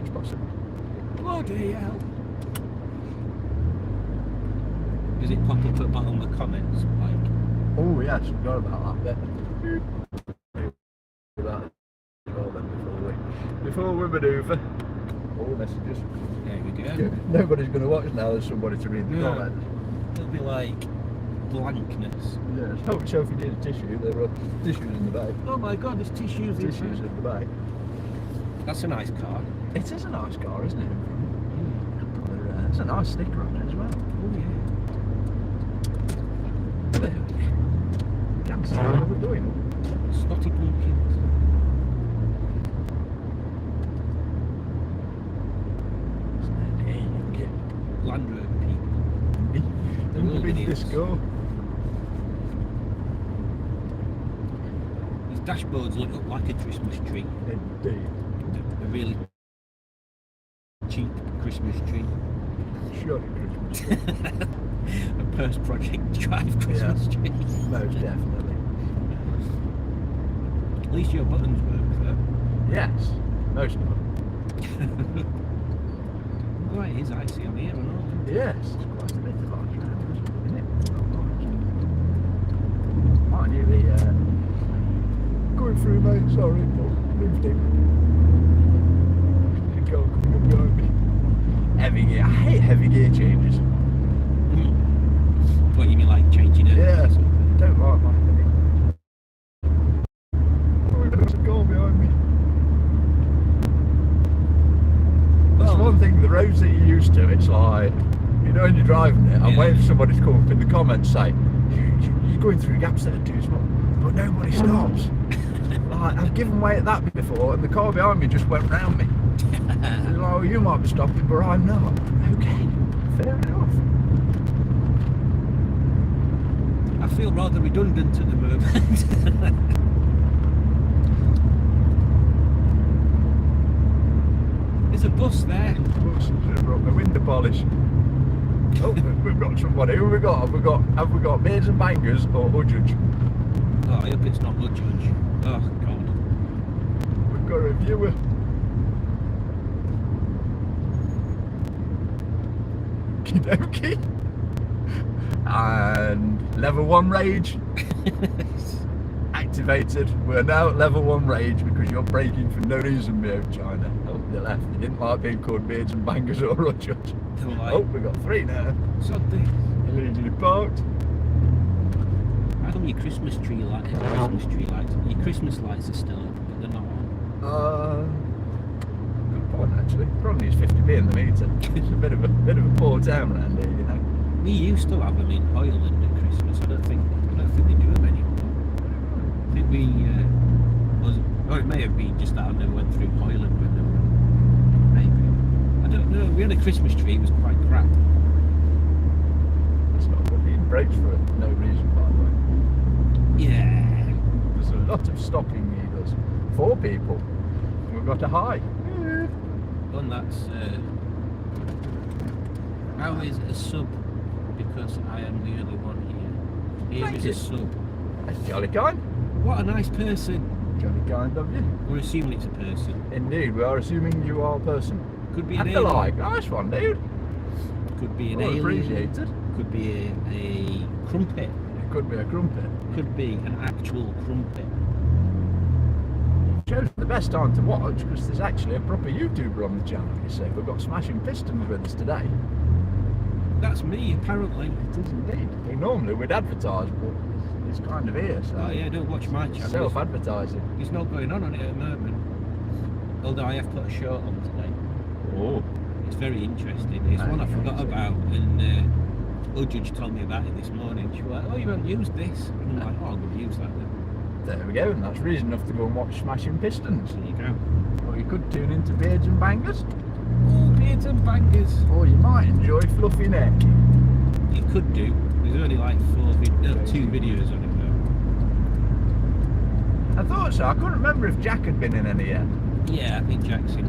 as possible. Bloody hell. Does it pop up at the bottom of the comments? Like, Oh yes, I forgot about that bit. About well then before we manoeuvre. All messages. there we go. Yeah, nobody's going to watch now. There's somebody to read the No. comments. It'll be like blankness. Yes. Oh, so if you need a tissue, there are tissues in the bag. Oh my god, there's tissues in Tissues in the bag. That's a nice car. It is a nice car, isn't it? There's a nice sticker on it as well. Oh yeah. There we go. Can't see what we're doing. Snotty pumpkins. There you go. Land Rover people. The big idiots. disco. These dashboards look up like a Christmas tree. Indeed. A really cheap Christmas tree. Surely Christmas. A Purse Project Drive Christmas tree. Most definitely. At least your buttons work though. Yes. Most of them. Oh, it is icy on here and all. Yes. It's quite a bit of ice around, isn't it? Mind you, going through, mate. Sorry, but moved him. Go coming up behind me. Heavy gear. I hate heavy gear changes. What, you mean like changing it? Yes. Don't like my heavy. Oh, there's a car behind me. That's Well, one thing, the roads that you're used to, it's like, you know, when you're driving it, I'm waiting for somebody to come up in the comments say, you're going through gaps that are too small, but nobody stops. Like, I've given way at that before, and the car behind me just went round me. It's like, oh, you might be stopping, but I'm not. Okay, fair enough. I feel rather redundant at the moment. There's a bus there. Oops, I broke my window polish. Oh, we've got somebody. Who have we got? Have we got Beards and Bangers or Udjudge? Oh, I hope it's not Udjudge. Oh, God. We've got a viewer. Okie dokie. And level 1 rage activated. We're now at level 1 rage because you're braking for no reason, me out China. Oh, they left. They didn't like being called Beards and Bangers or Udjudge. Like, Oh, we've got 3 now. Soddy. Illegally parked. How come your Christmas tree lights, your Christmas lights are still up, but they're not on? Good point actually. Probably needs 50p in the meter. It's a bit of a poor town around here, you know. We used to have them in Hoyland at Christmas. I don't think they do them anymore. I think we or it may have been just that I never went through Hoyland when they were on. Maybe. I don't know. We had a Christmas tree, it was quite crap. It's not good. He brakes for no reason, by the way. Yeah. There's a lot of stopping he does. 4 people. And we've got a high. And that's how is a sub, because I am the only one here. Here Thank is you. a sub. That's jolly kind. What a nice person. Jolly kind of you. We're assuming it's a person. Indeed, we are assuming you are a person. Could be an And the alien. like. Nice one, dude. Could be an Well alien. appreciated. Could be a crumpet. It could be a crumpet. Could be an actual crumpet. Chose the best time to watch because there's actually a proper YouTuber on the channel, you see. We've got Smashing Pistons with us today. That's me, apparently. It is indeed. Normally we'd advertise, but it's kind of here, so. Oh yeah, don't watch my channel. Self-advertising. There's not going on it at the moment. Although I have put a short on today. Oh. It's very interesting. It's one I forgot about, and Udjudge told me about it this morning. She was like, oh, you haven't used this? And I'm like, oh, I'm going to use that then. There we go, and that's reason enough to go and watch Smashing Pistons. There you go. Or you could tune into Beards and Bangers. Oh, Beards and Bangers. Or you might enjoy Fluffy Neck. You could do. There's only like 2 videos on I thought so. I couldn't remember if Jack had been in any yet. it though. Yeah, I think Jack's in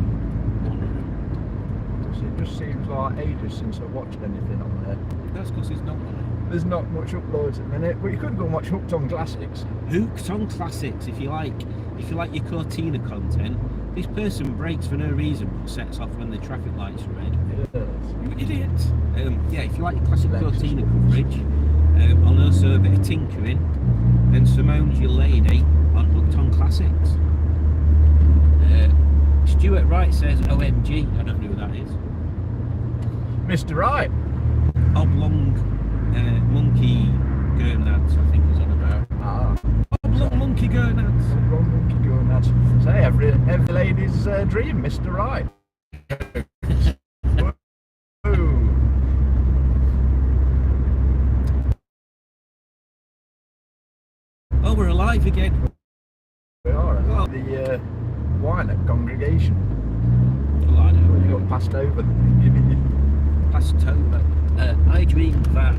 one of them. It just seems like ages since I've watched anything on there. That's because he's not on it. There's not much uploads at the minute, but you could go and watch Hooked on Classics. Hooked on Classics, if you like your Cortina content, This person brakes for no reason but sets off when the traffic lights are red. Yes. You idiot! Yeah, if you like your classic Lexus. Cortina coverage, and also a bit of tinkering, then Simone's your lady on Hooked on Classics. Stuart Wright says OMG. I don't know who that is. Mr. Right. Oblong monkey gonads, I think is on about. Oblong monkey gonads. Oblong monkey gonads. Say every lady's dream, Mr. Right. Oh, we're alive again. We are. Oh. The Wynett congregation. Oh, I know. You got passed over. Passed over. I dreamed that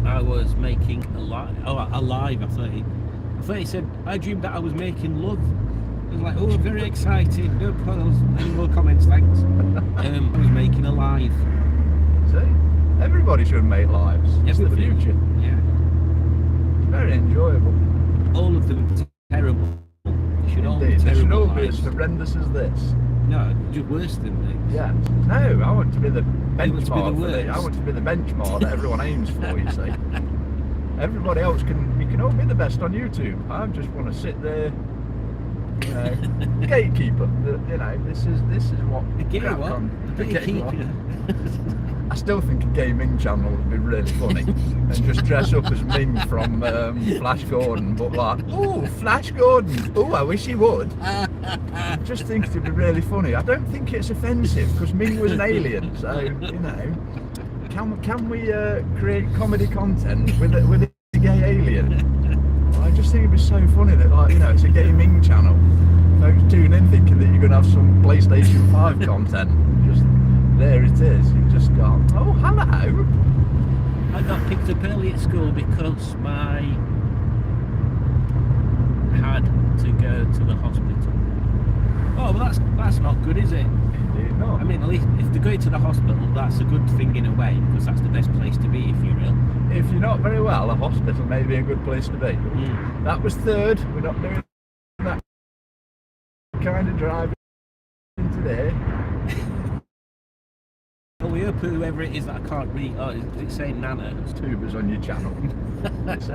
I was making alive. I thought he said I dreamed that I was making love. I was like, oh, very excited. No pause. Any more comments, thanks. I was making alive. See, everybody should make lives. It's the Everybody. future. Yeah. Very enjoyable. All of them terrible. They should all be Indeed. They should all terrible be lives. as horrendous as this. No, just worse than this. Yeah. No, I want to be the want to be the benchmark. worst. I want to be the benchmark that everyone aims for. You see. Everybody else we can all be the best on YouTube. I just want to sit there, you know, gatekeeper. You know, this is what. The gay crack what? on. The gay gatekeeper. one. I still think a gaming channel would be really funny, and just dress up as Ming from Flash Gordon, but like, oh, Flash Gordon, oh, I wish he would. I just think it'd be really funny. I don't think it's offensive because Ming was an alien, so you know. Can we create comedy content with a gay alien? I just think it'd be so funny that, like, you know, it's a gaming channel. Folks tune in thinking that you're gonna have some PlayStation 5 content. Just there it is. You just go, oh, hello. I got picked up early at school because I had to go to the hospital. Oh, well, that's not good, is it? Indeed not. I mean, at least if they're going to the hospital, that's a good thing in a way, because that's the best place to be if you're ill. If you're not very well, a hospital may be a good place to be. Mm. That was third. We're not doing that kind of driving today. Oh, we hope whoever it is that I can't read. Oh, is it saying Nana? There's tubers on your channel. See?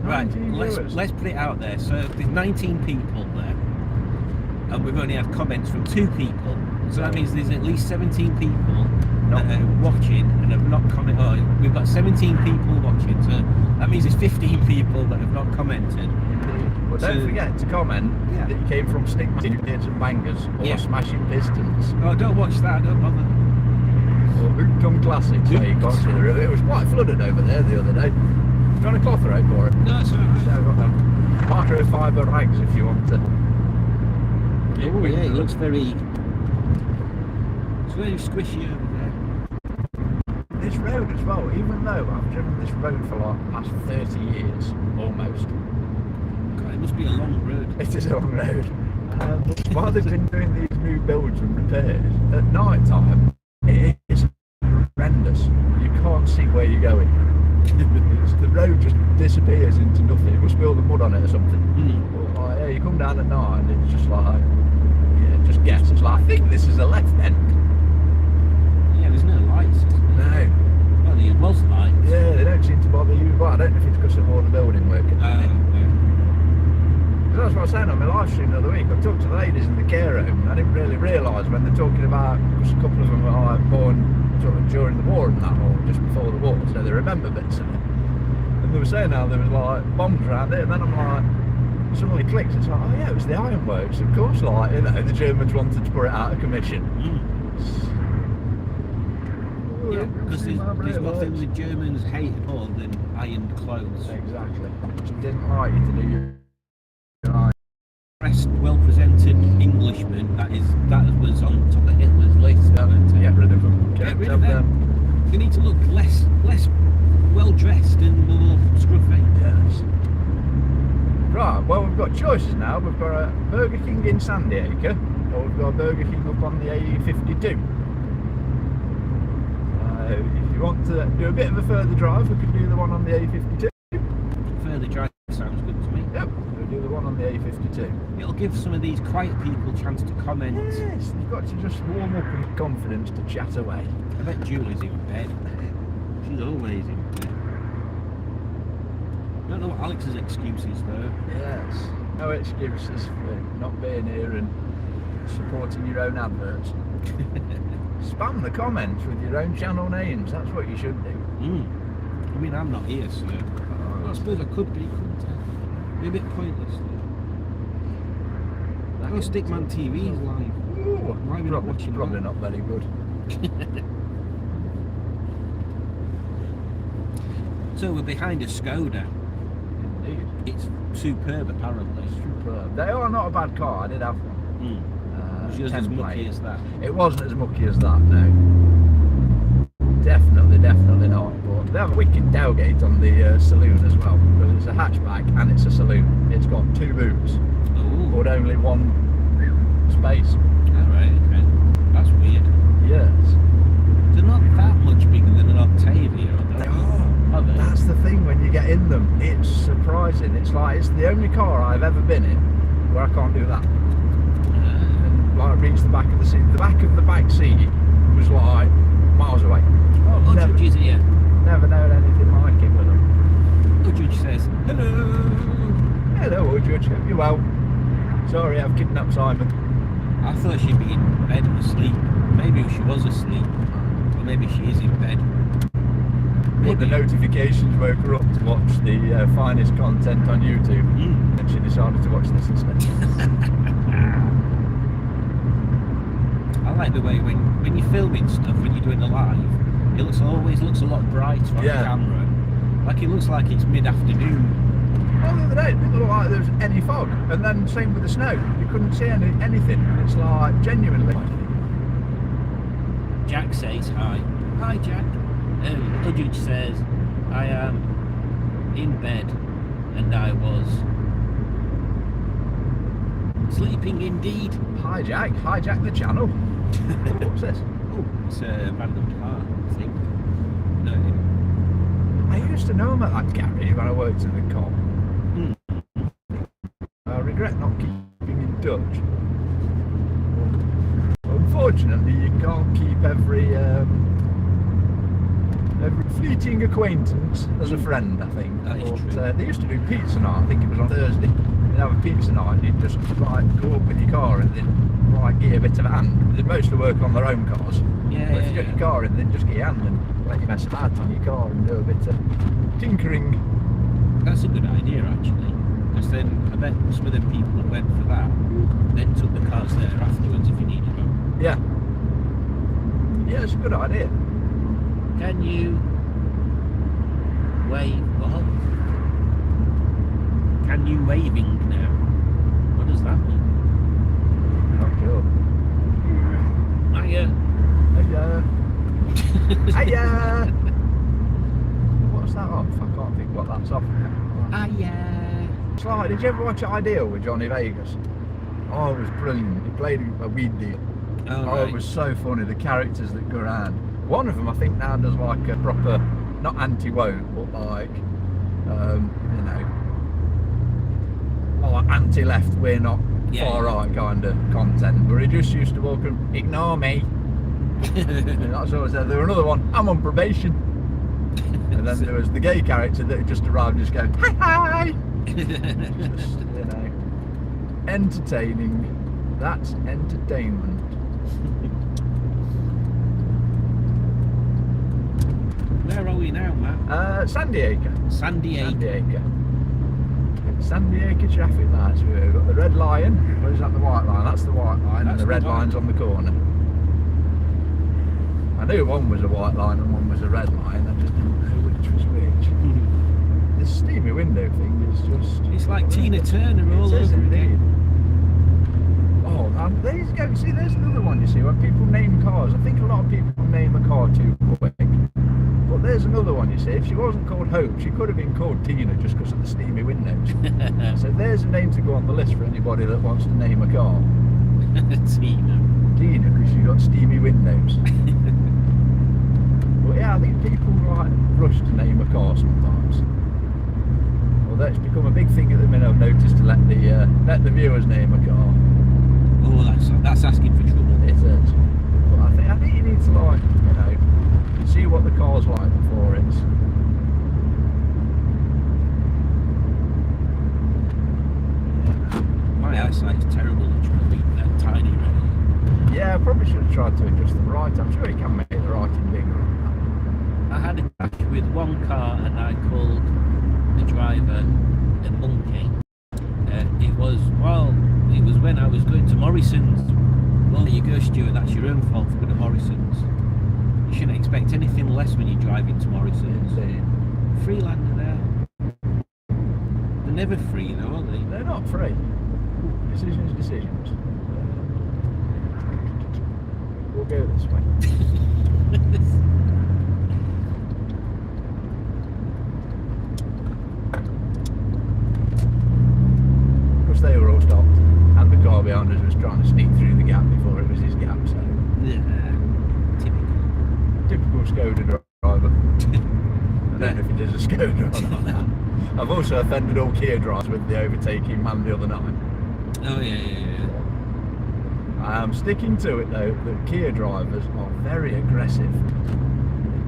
Right, 19 viewers. let's put it out there. So there's 19 people there, and we've only had comments from 2 people. So that means there's at least 17 people that are watching and have not commented. Oh, we've got 17 people watching, so that means there's 15 people that have not commented. But don't forget to comment that you came from Stickman TV Pistons and Bangers or Smashing Pistons. Oh, don't watch that. Don't bother. Or Hooked on Classics. So you consider it. It was quite flooded over there the other day. Do you want a cloth rope for it? No, it's alright. So I've got them microfiber rags if you want to. Oh yeah, it looks very. It's very squishy over there. This road as well, even though I've driven this road for like the past 30 years, almost. God, it must be a long road. It is a long road. While they've been doing these new builds and repairs, at night time, it is horrendous. You can't see where you're going. The road just disappears into nothing. It must be all the mud on it or something. Mm. But, like, yeah, you come down at night and it's just like, yeah, just guess. It's like, I think this is a left end. Yeah, there's no lights. No. Well, there was lights. Yeah, they don't seem to bother you. But I don't know if it's because of all the building work. That's what I was saying on my live stream the other week. I talked to the ladies in the care home, and I didn't really realise when they're talking about, because a couple of them were like born sort of during the war and that, or just before the war, so they remember bits of it. And they were saying how there was like bombs around it, and then I'm like, suddenly clicks. It's like, oh yeah, it was the ironworks, of course. Like, you know, the Germans wanted to put it out of commission. Yeah, because there's nothing the Germans hate more than ironed clothes. Exactly. They didn't like you to do your Dressed, well-presented Englishman. That was on top of Hitler's list. Get rid of them. Get rid of them. You need to look less well-dressed and more scruffy. Yes. Right, well, we've got choices now. We've got a Burger King in Sandy Acre, or we've got a Burger King up on the A52. If you want to do a bit of a further drive, we could do the one on the A52. Further drive sounds good to me. Yep, we'll do the one on the A52. to. It'll give some of these quiet people a chance to comment. Yes, you've got to just warm up with confidence to chat away. I bet Julie's in bed. She's always in bed. I don't know what Alex's excuse is though. Yes, no excuses for not being here and supporting your own adverts. Spam the comments with your own channel names, that's what you should do. I mean, I'm not here, so I suppose I could be, couldn't I? Be a bit pointless though. Oh, Stickman TV is live. Ooh, Why are we not watching probably that? not very good. So we're behind a Skoda. Indeed. It's superb, apparently. Superb. They are not a bad car, I did have one. Was yours as mucky template. as that? It wasn't as mucky as that, no. Definitely not. But they have a wicked tailgate on the saloon as well, because it's a hatchback and it's a saloon. It's got 2 boots, Oh, but only 1 space. alright, okay. That's weird. Yes. They're not that much bigger than an Octavia, are They they? are. Are they? That's the thing when you get in them. It's surprising. It's like it's the only car I've ever been in where I can't do that. And like reach the back of the seat. The back of the back seat was like miles away. Oh, never, Judge is here. never known anything like it with them. Oh, Judge says, hello. Hello, Judge. Hope you're well. Sorry, I've kidnapped Simon. I thought she'd be in bed asleep. Maybe she was asleep. Or maybe she is in bed. But the notifications woke her up to watch the finest content on YouTube, and she decided to watch this instead. I like the way when you're filming stuff, when you're doing a live, it always looks a lot brighter on the camera. Like it looks like it's mid-afternoon. Well, the other day, it didn't look like there was any fog, and then same with the snow. You couldn't see anything. It's like genuinely. Jack says hi. Hi, Jack. Udge says, I am in bed and I was sleeping indeed. Hijack the channel. What's this? Oh, it's a random car, I think. No. I used to know him at that garage when I worked in the com. I regret not keeping in touch. Unfortunately, you can't keep every fleeting acquaintance as a friend, I think. That is true. They used to do pizza night, I think it was on Thursday. They'd have a pizza night and you'd just like go up with your car and they'd like give you a bit of a hand. They'd mostly work on their own cars. Yeah, But if you got your car in, they'd just get your hand and let you mess about on your car and do a bit of tinkering. That's a good idea, actually. Because then I bet some of the people that went for that then took the cars there afterwards if you needed them. Yeah. Yeah, it's a good idea. Can you wave? What? Can you waving now? What does that mean? Not sure. Hiya. Hiya! What's that off? I can't think what that's off. Hiya. It's like, did you ever watch Ideal with Johnny Vegas? Oh, it was brilliant. He played a weed deal. Oh, Oh, it was so funny, the characters that go around. One of them, I think, now does like a proper, not anti-woke, but like, you know, like anti-left, we're not far-right kind of content. But he just used to walk and ignore me. And that's what I said. There was another one, I'm on probation. And then there was the gay character that just arrived just going, hi, hi. Just, you know, entertaining. That's entertainment. Where are we now, Matt? San Diego. San Diego. San Diego traffic lights. We've got the red line. Or is that the white line? That's the white line, and the red line's on the corner. I knew one was a white line and one was a red line. I just didn't know which was which. This steamy window thing is just... It's like Tina Turner all over again. Oh, and there you go. See, there's another one, you see, when people name cars. I think a lot of people name a car too quick. But there's another one, you see. If she wasn't called Hope, she could have been called Tina just because of the steamy windows. So there's a name to go on the list for anybody that wants to name a car. Tina. Tina, because she's got steamy windows. But yeah, I think people like rush to name a car sometimes. Well, That's become a big thing at the minute. I've noticed to let the viewers name a car. Oh, that's asking for trouble. It is. But I think you need to see what the car's like before it's. My eyesight's terrible at trying to beat that tiny road. Yeah, I probably should have tried to adjust the right. I'm sure you can make the writing bigger. I had a crash with one car and I called the driver a monkey. It was when I was going to Morrison's. Well, there you go, Stuart, that's your own fault for going to Morrison's. You shouldn't expect anything less when you're driving to Morrison's. Freelander there. They're never free though, are they? They're not free. Decisions. We'll go this way. Because they were all stopped, and the car behind us was trying to sneak through the gap before it was his gap. So Yeah, typical Skoda driver. I don't know if it is a Skoda or not. I've also offended all Kia drivers with the overtaking man the other night. Oh yeah. I am sticking to it though that Kia drivers are very aggressive.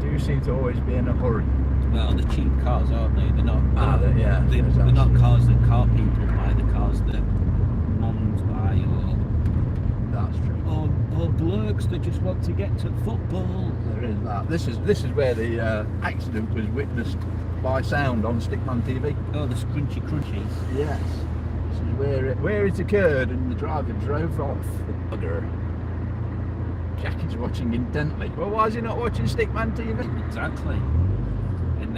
They do seem to always be in a hurry. Well, they're cheap cars, aren't they? They're not. They're not cars that car people buy. The cars that moms buy, or that's true. Or blokes that just want to get to football. There is that. This is where the accident was witnessed by sound on Stickman TV. Oh, the scrunchy crunchies. Yes. This is where it occurred, and the driver drove off. The bugger. Jack is watching intently. Well, why is he not watching Stickman TV? Exactly. And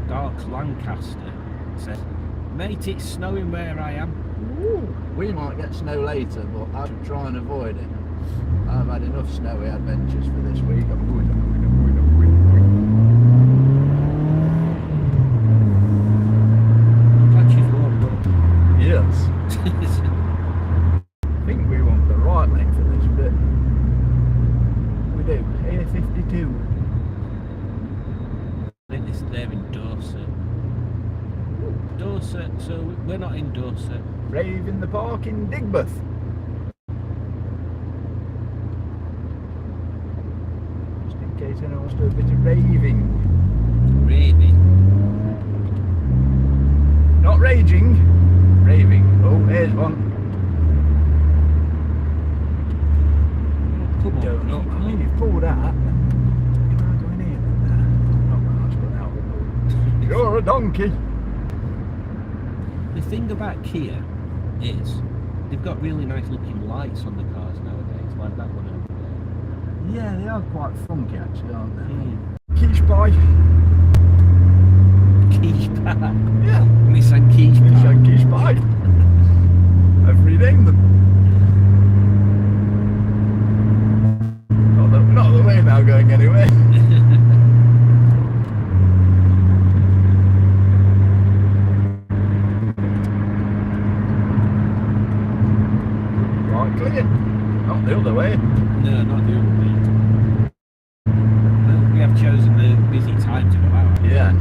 Dark Lancaster says, "Mate, it's snowing where I am." Ooh, we might get snow later, but I should try and avoid it. I've had enough snowy adventures for this week. I'm going. Glad she's warmed up. Yes. I think we want the right lane for this bit. We do. A52. I think they're in Dorset. Dorset, so we're not in Dorset. Rave in the park in Digbeth. Just in case anyone wants to do a bit of raving. Raving. Not raging, raving. Oh, here's one. Come on. I mean, you've pulled out. Can I go in here? Not much, but out. You're a donkey. The thing about Kia is they've got really nice looking lights on the cars nowadays, like that one over there. Yeah, they are quite funky actually, aren't they? Mm. Quiche pie. Quiche pie. Yeah. Nissan quiche pie. Nissan quiche pie. I've renamed them. Not the way now going anywhere. Right, clear. Not the other way. No, not the other way. Well, we have chosen the busy time to go out. Yes.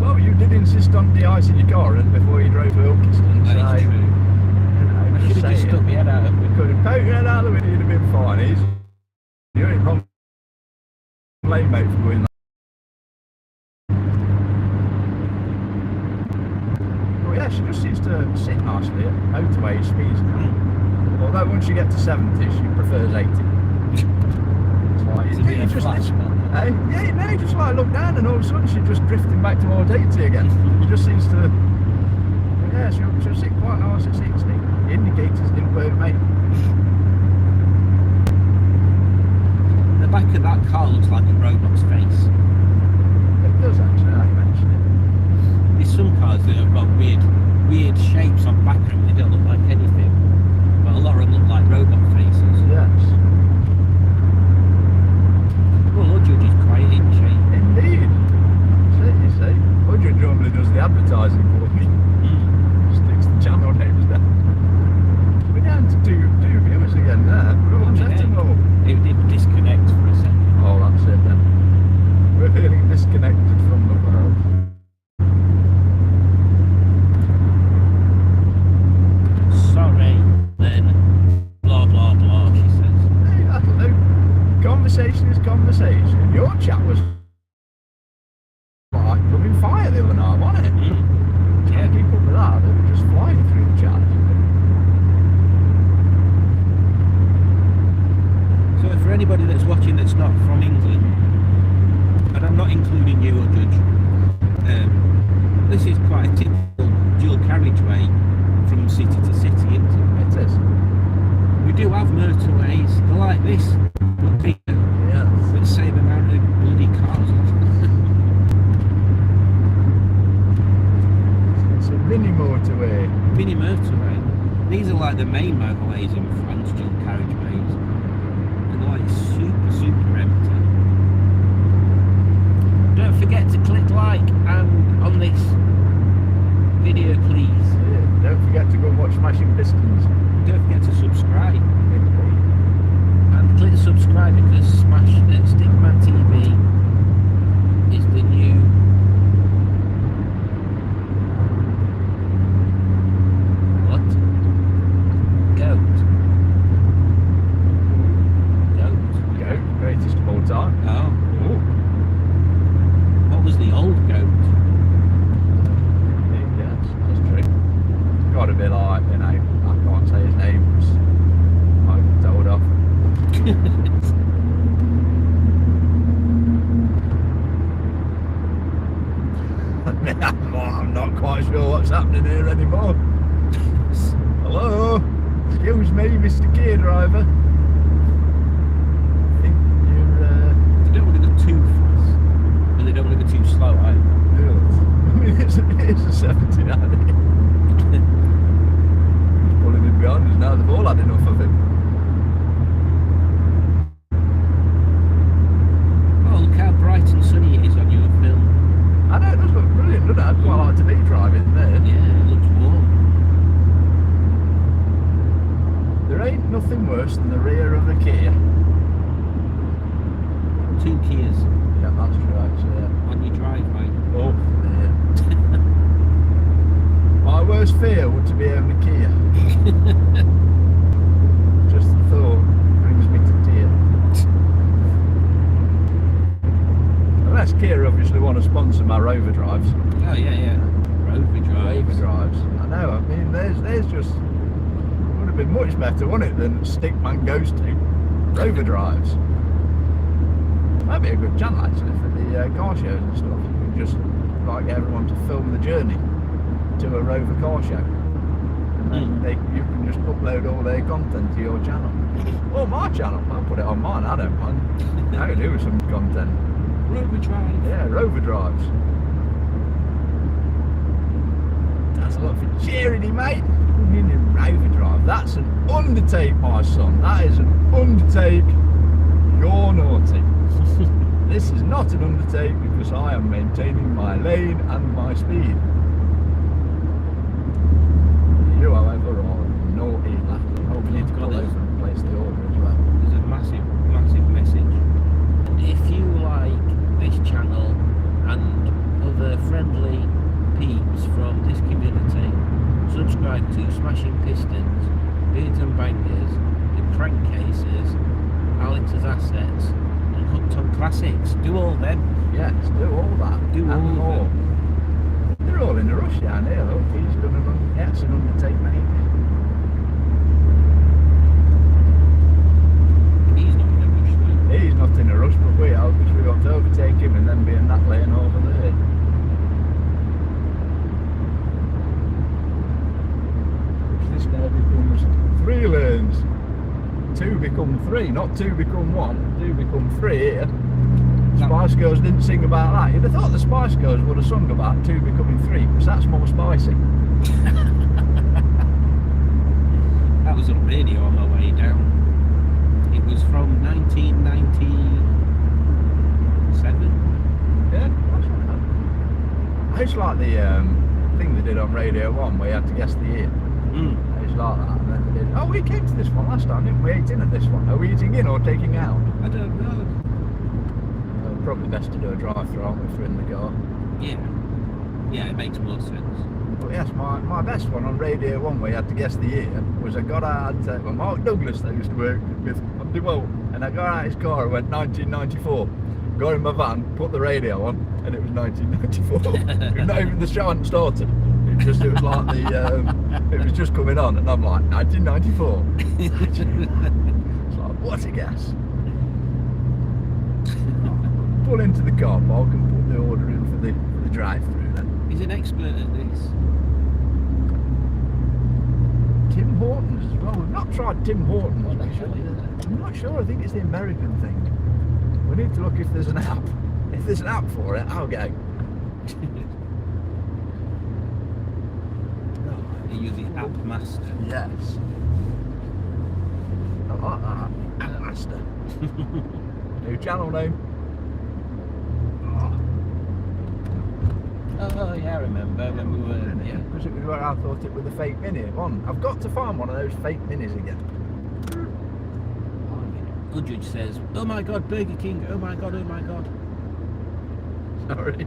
Well, you did insist on de-icing your car before you drove to Ilkeston. That So, is true. I should have just stuck my head out. We could have poked your head out of the window, you'd have been fine. You're in wrong lane, mate, for going that. Well, yeah, she just seems to sit nicely at motorway speeds now. Although once you get to 70, she prefers 80. It's like, It's a bit of a flash spell. yeah, you just like look down and all of a sudden she's just drifting back towards 80 again. She just seems to, yeah, she'll sit quite nice at 60. The indicators didn't work, mate. The back of that car looks like a robot's face. It does actually, now you mention it. There's some cars that have got weird shapes on back of them. They don't look like anything, but a lot of them look like robot faces. Yes. Well, Udge is quiet, isn't she? Indeed. That's it, you see. Udge normally does the advertising for me. Sticks the channel names down. We're down to two viewers again there. We're all chatting all. It did disconnect for a second. Oh, that's it then. We're feeling disconnected from the world. conversation. Your chat was like blooming fire the other night, wasn't it? Yeah. Keep up with that. They were just flying through the chat. So for anybody that's watching that's not from England, and I'm not including you or Judge, this is quite a typical dual carriageway from city to city, isn't it? It is. We do have motorways, they're like this, but bigger, Yes. with the same amount of bloody cars. It's a mini motorway. Mini motorway. These are like the main motorways in France, dual carriageways. And they're like super empty. Don't forget to click like and on this video, please. Yeah. Don't forget to go watch Smashing Pistons. Don't forget to subscribe. And click subscribe because Stickman TV is the new what? Goat. Greatest of all time. Oh. Oh. What was the old goat? Yes, that's true. It's got to be like, I can't say his name. I'm told off. I'm not quite sure what's happening here anymore. Hello? Excuse me, Mr. Gear Driver. I think you're, They don't want to go too fast, but they don't want to go too slow either. I mean, it's a 70, isn't it? He's pulling him behind us now. They've all had enough of him. Oh, look how bright and sunny it is on your film. I know, it does look brilliant, doesn't it? I'd quite like to be driving there. Yeah, it looks warm. There ain't nothing worse than the rear of a Kia. 2 Kias Yeah, that's true, actually. Yeah. on your driveway. Oh, yeah. My worst fear would to be owning a Kia. Just the thought brings me to tears. Unless Kia obviously want to sponsor my Rover drives. Oh yeah. Rover drives. I know, I mean, there's just... would have been much better, wouldn't it, than Stickman goes to. Rover drives. That'd be a good channel, actually, for the car shows and stuff. You could just, like, get everyone to film the journey to a Rover car show. And then you can just upload all their content to your channel. Or my channel. I'll put it on mine, I don't mind. I could do with some content. Rover drive. Yeah, Rover drives. That's a lot for charity, mate. Putting in a Rover drive. That's an undertake, my son. That is an undertake. You're naughty. This is not an undertake because I am maintaining my lane and my speed. You, however, are naughty lad. Oh, we need to pull over and place the order as well. There's a massive message. And if you like this channel and other friendly peeps from this community, subscribe to Smashing Pistons, Beards and Bangers, The Crankcases, Alex's Assets, and Hooked on Classics. Do all them. Yes, do all that. Do and all more. of them. They're all in a rush down here, look. He's done it's an undertake, mate. He's not in a rush though. He's not in a rush, but we are, because we've got to overtake him and then be in that lane over there. Which this now becomes 3 lanes. 2 become 3, not 2 become 1, 2 become 3 here. Spice Girls didn't sing about that. You'd have thought the Spice Girls would have sung about 2 becoming 3, because that's more spicy. That was on radio on my way down. It was from 1997. Yeah, that's right. It's like the thing they did on Radio 1 where you had to guess the year. It's like that. And then they did, oh, we came to this one last time, didn't we? Ate in at this one. Are we eating in or taking out? I don't know. Probably best to do a drive-through, aren't we, if we're in the car? Yeah, it makes more sense. But yes, my best one on Radio 1 where you had to guess the year was a guy I had, Mark Douglas that I used to work with. Well, And I got out his car and went 1994. Got in my van, put the radio on, and it was 1994. It was not even, the show hadn't started. It was like it was just coming on, and I'm like, 1994. It's like, what a guess. Pull into the car park and put the order in for the drive-through then. He's an expert at this. Tim Hortons as well. We've not tried Tim Hortons. What the hell is that? I'm not sure. I think it's the American thing. We need to look if there's an app. If there's an app for it, I'll go. Are you the app master? Yes. I like that. App master. New channel name. Oh yeah, I remember when we were. Yeah. Because it was where I thought it was a fake mini. I've got to find one of those fake minis again. Udrich says, "Oh my God, Burger King! Oh my God! Oh my God!" Sorry.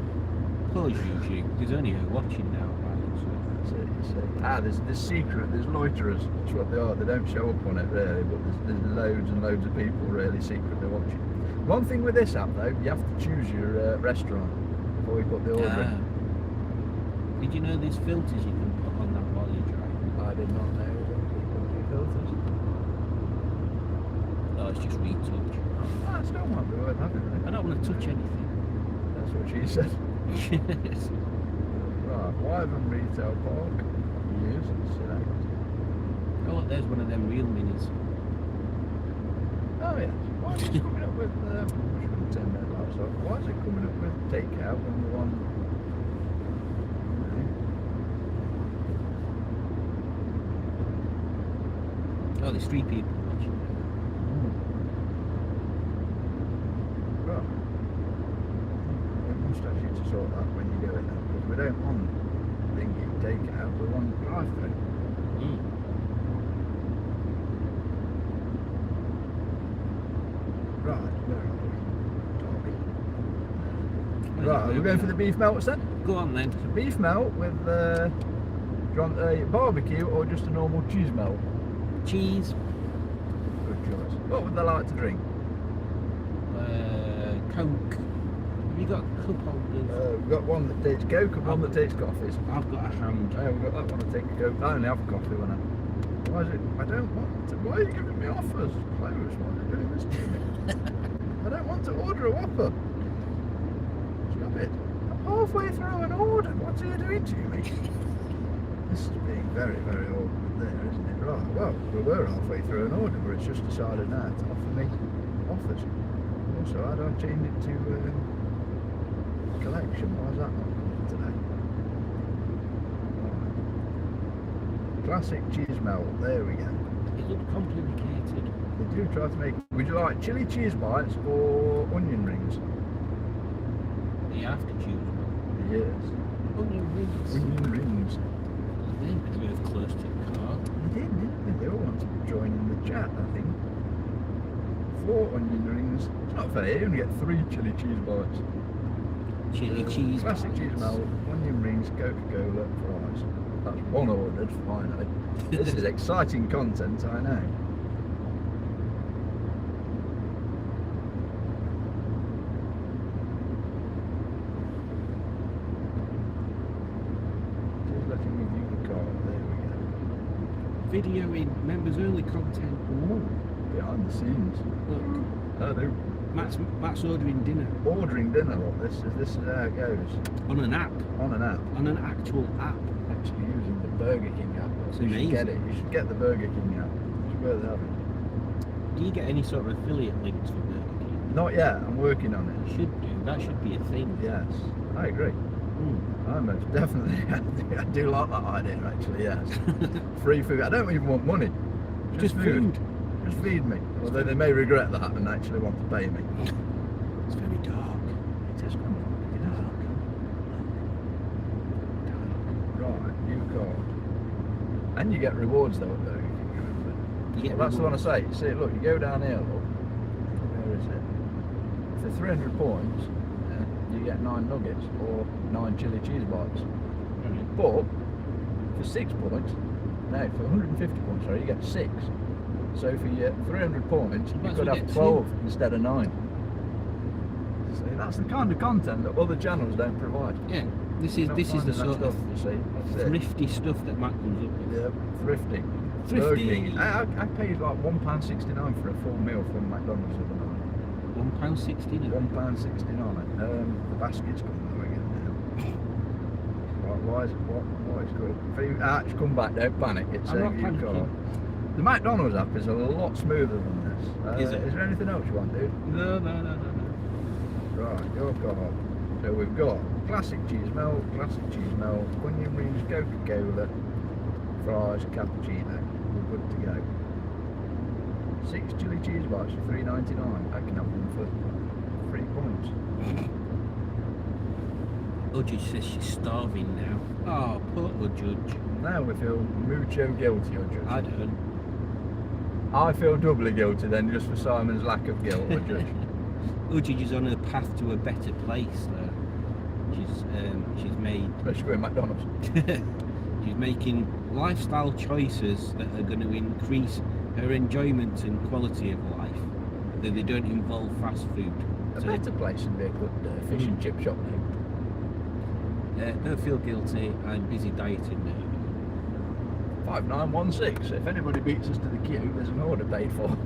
Poor Juju. There's only her watching now, right? So. There's secret. There's loiterers. That's what they are. They don't show up on it really, but there's loads and loads of people really secretly watching. One thing with this app though, you have to choose your restaurant before you put the order in. Did you know there's filters you can put on that while you drive? I did not know filters. Oh, it's just retouch. I still might be worth having it. I don't want to touch anything. That's what she said. Yes. Right, Wyvern Retail Park. Use and select. Oh, look, there's one of them real minis. Oh yeah. Why is it coming up with turn that lights off? Why is it coming up with takeout when the one? Oh, there's 3 people watching. Right. We must ask you to sort that when you do it now, because we don't want thingy takeout, we want drive-through. Right, where are we? Derby. Right, are we going for the beef melts then? Go on then. So beef melt with do you want a barbecue or just a normal cheese melt? Cheese. Good choice. What would they like to drink? Coke. Have you got cup holders? We've got one that takes Coke and one that takes coffees. I've got a hand. Oh, we've got that one to take a Coke. I only have coffee when I... Why is it... I don't want to... Why are you giving me offers? Close. Why are you doing this to me? I don't want to order a Whopper. Stop it. I'm halfway through an order. What are you doing to me? This is being very, very awkward there, isn't it? Right, well, we were halfway through an order, but it's just decided now to offer me offers. Also, how do I change it to collection? Why is that not coming today? Right. Classic cheese melt, there we go. It looked complicated. They do try to make... Would you like chili cheese bites or onion rings? You have to choose one. Yes. Onion rings. Onion rings. They live close to the car. They did, didn't they? They all wanted to join in the chat, I think. 4 onion rings. It's not fair, you only get 3 chili cheese bites. Chili cheese Classic bites. cheese melt, onion rings, Coca-Cola, fries. That's one ordered, finally. This is exciting content, I know. Just letting me view the car. There we go. Video in members only content. Ooh, behind the scenes. Look, Oh, they're Matt's ordering dinner ordering dinner. Look, this is how it goes. on an app, On an app. on an actual app. Actually using the Burger King app. It's You should get it. amazing. You should get the Burger King app. It's worth having. Do you get any sort of affiliate links for Burger King? Not yet. I'm working on it. Should do. That should be a thing. Yes, I agree. I most definitely. I do like that idea. Actually, yes. Free food. I don't even want money. Just food. Just feed me. Although they may regret that and actually want to pay me. It's very dark. It is quite dark. Right, new card. And you get rewards though at Burger King. You get Well, that's the one I rewards. say. See, look, you go down here, look. Where is it? For 300 points, you get 9 nuggets or 9 chili cheese bites. But for 6 points, no, for 150 points, sorry, you get 6. So for your 300 points, you Might as could well have get 12 instead of 9. So that's the kind of content that other channels don't provide. Yeah, this You're is not the finding that sort of stuff, you see. That's it. thrifty stuff that Matt comes up with. Yeah, thrifty. Thrifty. Burger King. I paid like £1.69 for a full meal from McDonald's the other night. £1.60. £1.69. The basket's coming again now. Why is it? What is good? If you actually come back, don't panic. It's I'm not saying you panicking. can't. The McDonald's app is a lot smoother than this. Is it? Is there anything else you want, dude? No. Right, your card. So we've got classic cheese melt, onion rings, Coca-Cola, fries, cappuccino. We're good to go. 6 chili cheese bites for $3.99. I can have them for 3 points. Udge says she's starving now. Oh, poor Udge. Now we feel mucho guilty, Judge. I don't. I feel doubly guilty then, just for Simon's lack of guilt, Judge. Udge is on her path to a better place though. She's made Especially with McDonald's. she's making lifestyle choices that are going to increase her enjoyment and quality of life, that they don't involve fast food. A So, better place would be a good fish and chip shop now. don't feel guilty. I'm busy dieting now. 5916. If anybody beats us to the queue, there's an order paid for.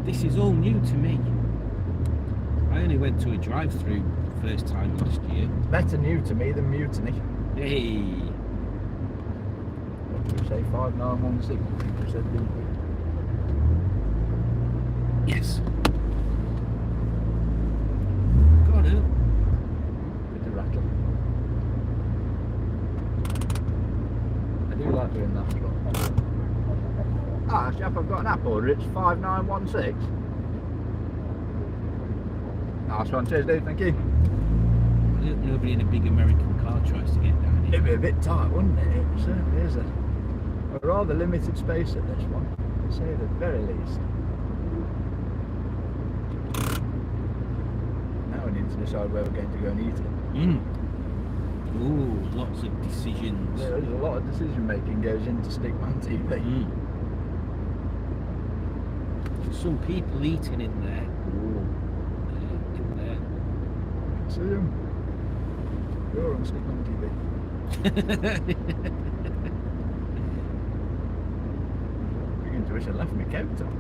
This is all new to me. I only went to a drive-through first time last year. Better new to me than mutiny. Hey, What did we say? 5916. I think we said, didn't we? yes. Got it. With the rattle. I do like doing that as well. Ah, chap, I've got an app order. It's 5916. Nice one, cheers, dude. Thank you. I hope nobody in a big American car tries to get down here. It'd be a bit tight, wouldn't it? It certainly is a rather limited space at this one, to say the very least. Now we need to decide where we're going to go and eat it. Ooh, lots of decisions. There's a lot of decision making goes into Stickman TV. Some people eating in there. Ooh, In there. see him. You're on Stickman TV. Beginning to wish I left my coat on.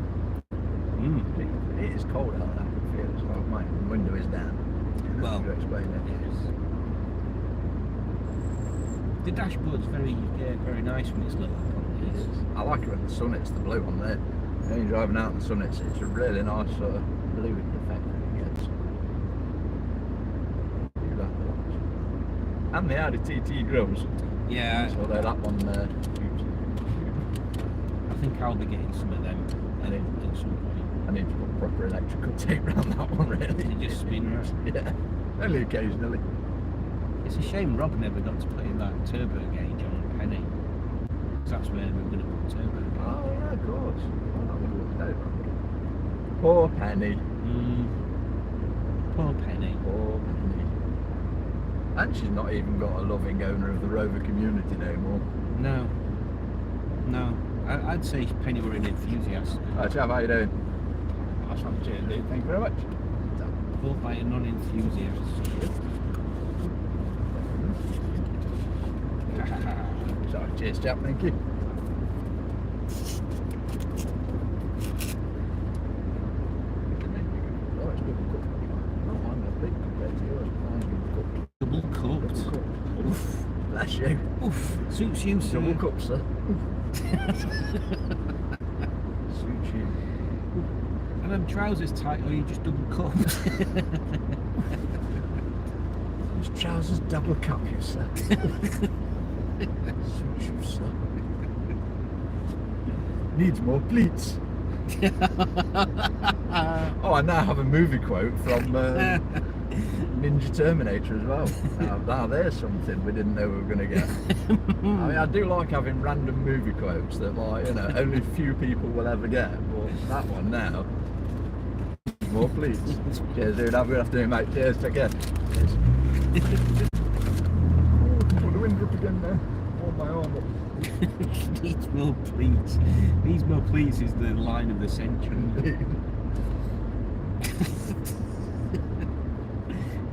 It is cold out there, I can feel it. So my window is down. Well, to explain it. yes. The dashboard's very nice when it's lit up on these. I like it when the sun hits the blue on there. When you're driving out in the sun, it's a really nice sort of blue effect that it gets. I do like the lights. And the Audi TT grills. Yeah, So they're that one there. I think I'll be getting some of them at some point. I need to put proper electrical tape around that one really. It just spin round. Yeah, only occasionally. It's a shame Rob never got to put in that turbo gauge on a penny. Because that's where we're going to put turbo gauge. Oh yeah, of course. Well, that would have looked over. Poor Penny. Poor penny. Poor Penny. And she's not even got a loving owner of the Rover community no more. No. I'd say Penny were an enthusiast. Right, Chav, how you doing? Nice one, cheers, dude. Thank you very much. Bought by a non-enthusiast. So, cheers, chap. Thank you. Oh, it's double cooked. Oh, I'm a big compared to yours. Mine's been cooked. Double cooked. Double cooked. Oof. Bless you. Oof. Suits you, sir. Double cup, sir. Suits you. Are them trousers tight or are you just double cooked? Those trousers double cup you, sir. Suits you, sir. Needs more pleats. Oh, I now have a movie quote from Ninja Terminator as well. Now there's something we didn't know we were going to get. I mean, I do like having random movie quotes that, like, you know, only few people will ever get. But that one now, more pleats. Cheers, dude. Have a good afternoon, mate. Cheers. Take care. Cheers. Oh, put the wind up again now. Hold my arm up. Needs more pleats. Needs more pleats is the line of the century.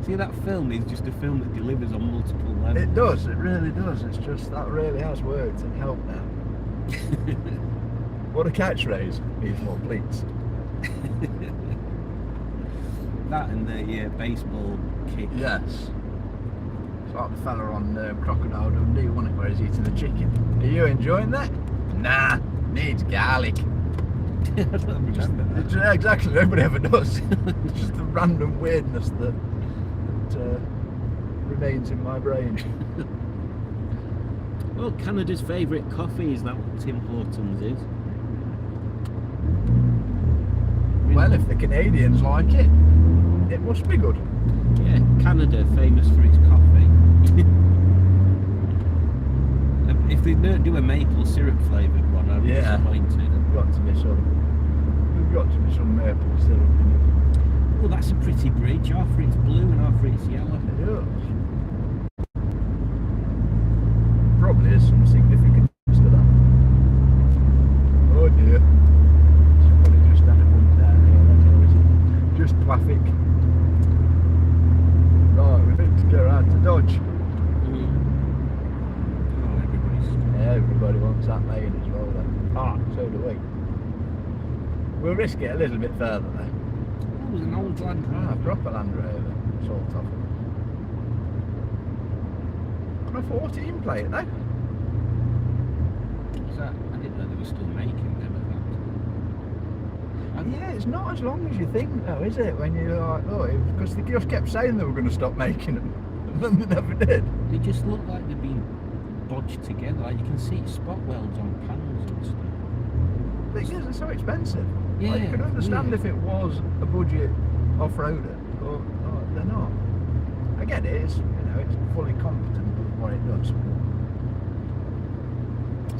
See, that film is just a film that delivers on multiple levels. It does, it really does. It's just that really has worked and helped now. What a catchphrase. Needs more pleats. That and the baseball kick. Yes. It's like the fella on Crocodile Dundee, wasn't it, where he's eating the chicken. Are you enjoying that? Nah, needs garlic. I don't remember that. Yeah, exactly, nobody ever does. It's just the random weirdness that remains in my brain. Well, Canada's favourite coffee, is that what Tim Hortons is? Well, if the Canadians like it, it must be good. Yeah, Canada famous for its coffee. If they don't do a maple syrup flavoured one, I'm disappointed. There's got to be some maple syrup in it. Oh, that's a pretty bridge. Half of it's blue and half of it's yellow. It does. Probably is some significance to that. Oh dear. Somebody just had a bump down here, that's always just traffic. Right, we need to get around to Dodge. Oh, Everybody wants that lane as well then. Ah, so do we. We'll risk it a little bit further though. Oh, there's an old Land Rover. Proper Land Rover, sort of. On a 14 plate though. Is that? I didn't know they were still making them at that. Yeah, it's not as long as you think though, is it? When you're like, oh, because they just kept saying they were going to stop making them, and then they never did. They just look like they've been bodged together. Like you can see spot welds on panels and stuff. But yeah, they're so expensive. Yeah, Like, you could understand yeah. if it was a budget off-roader, but no, they're not. I get it, it's, it's fully competent with what it does.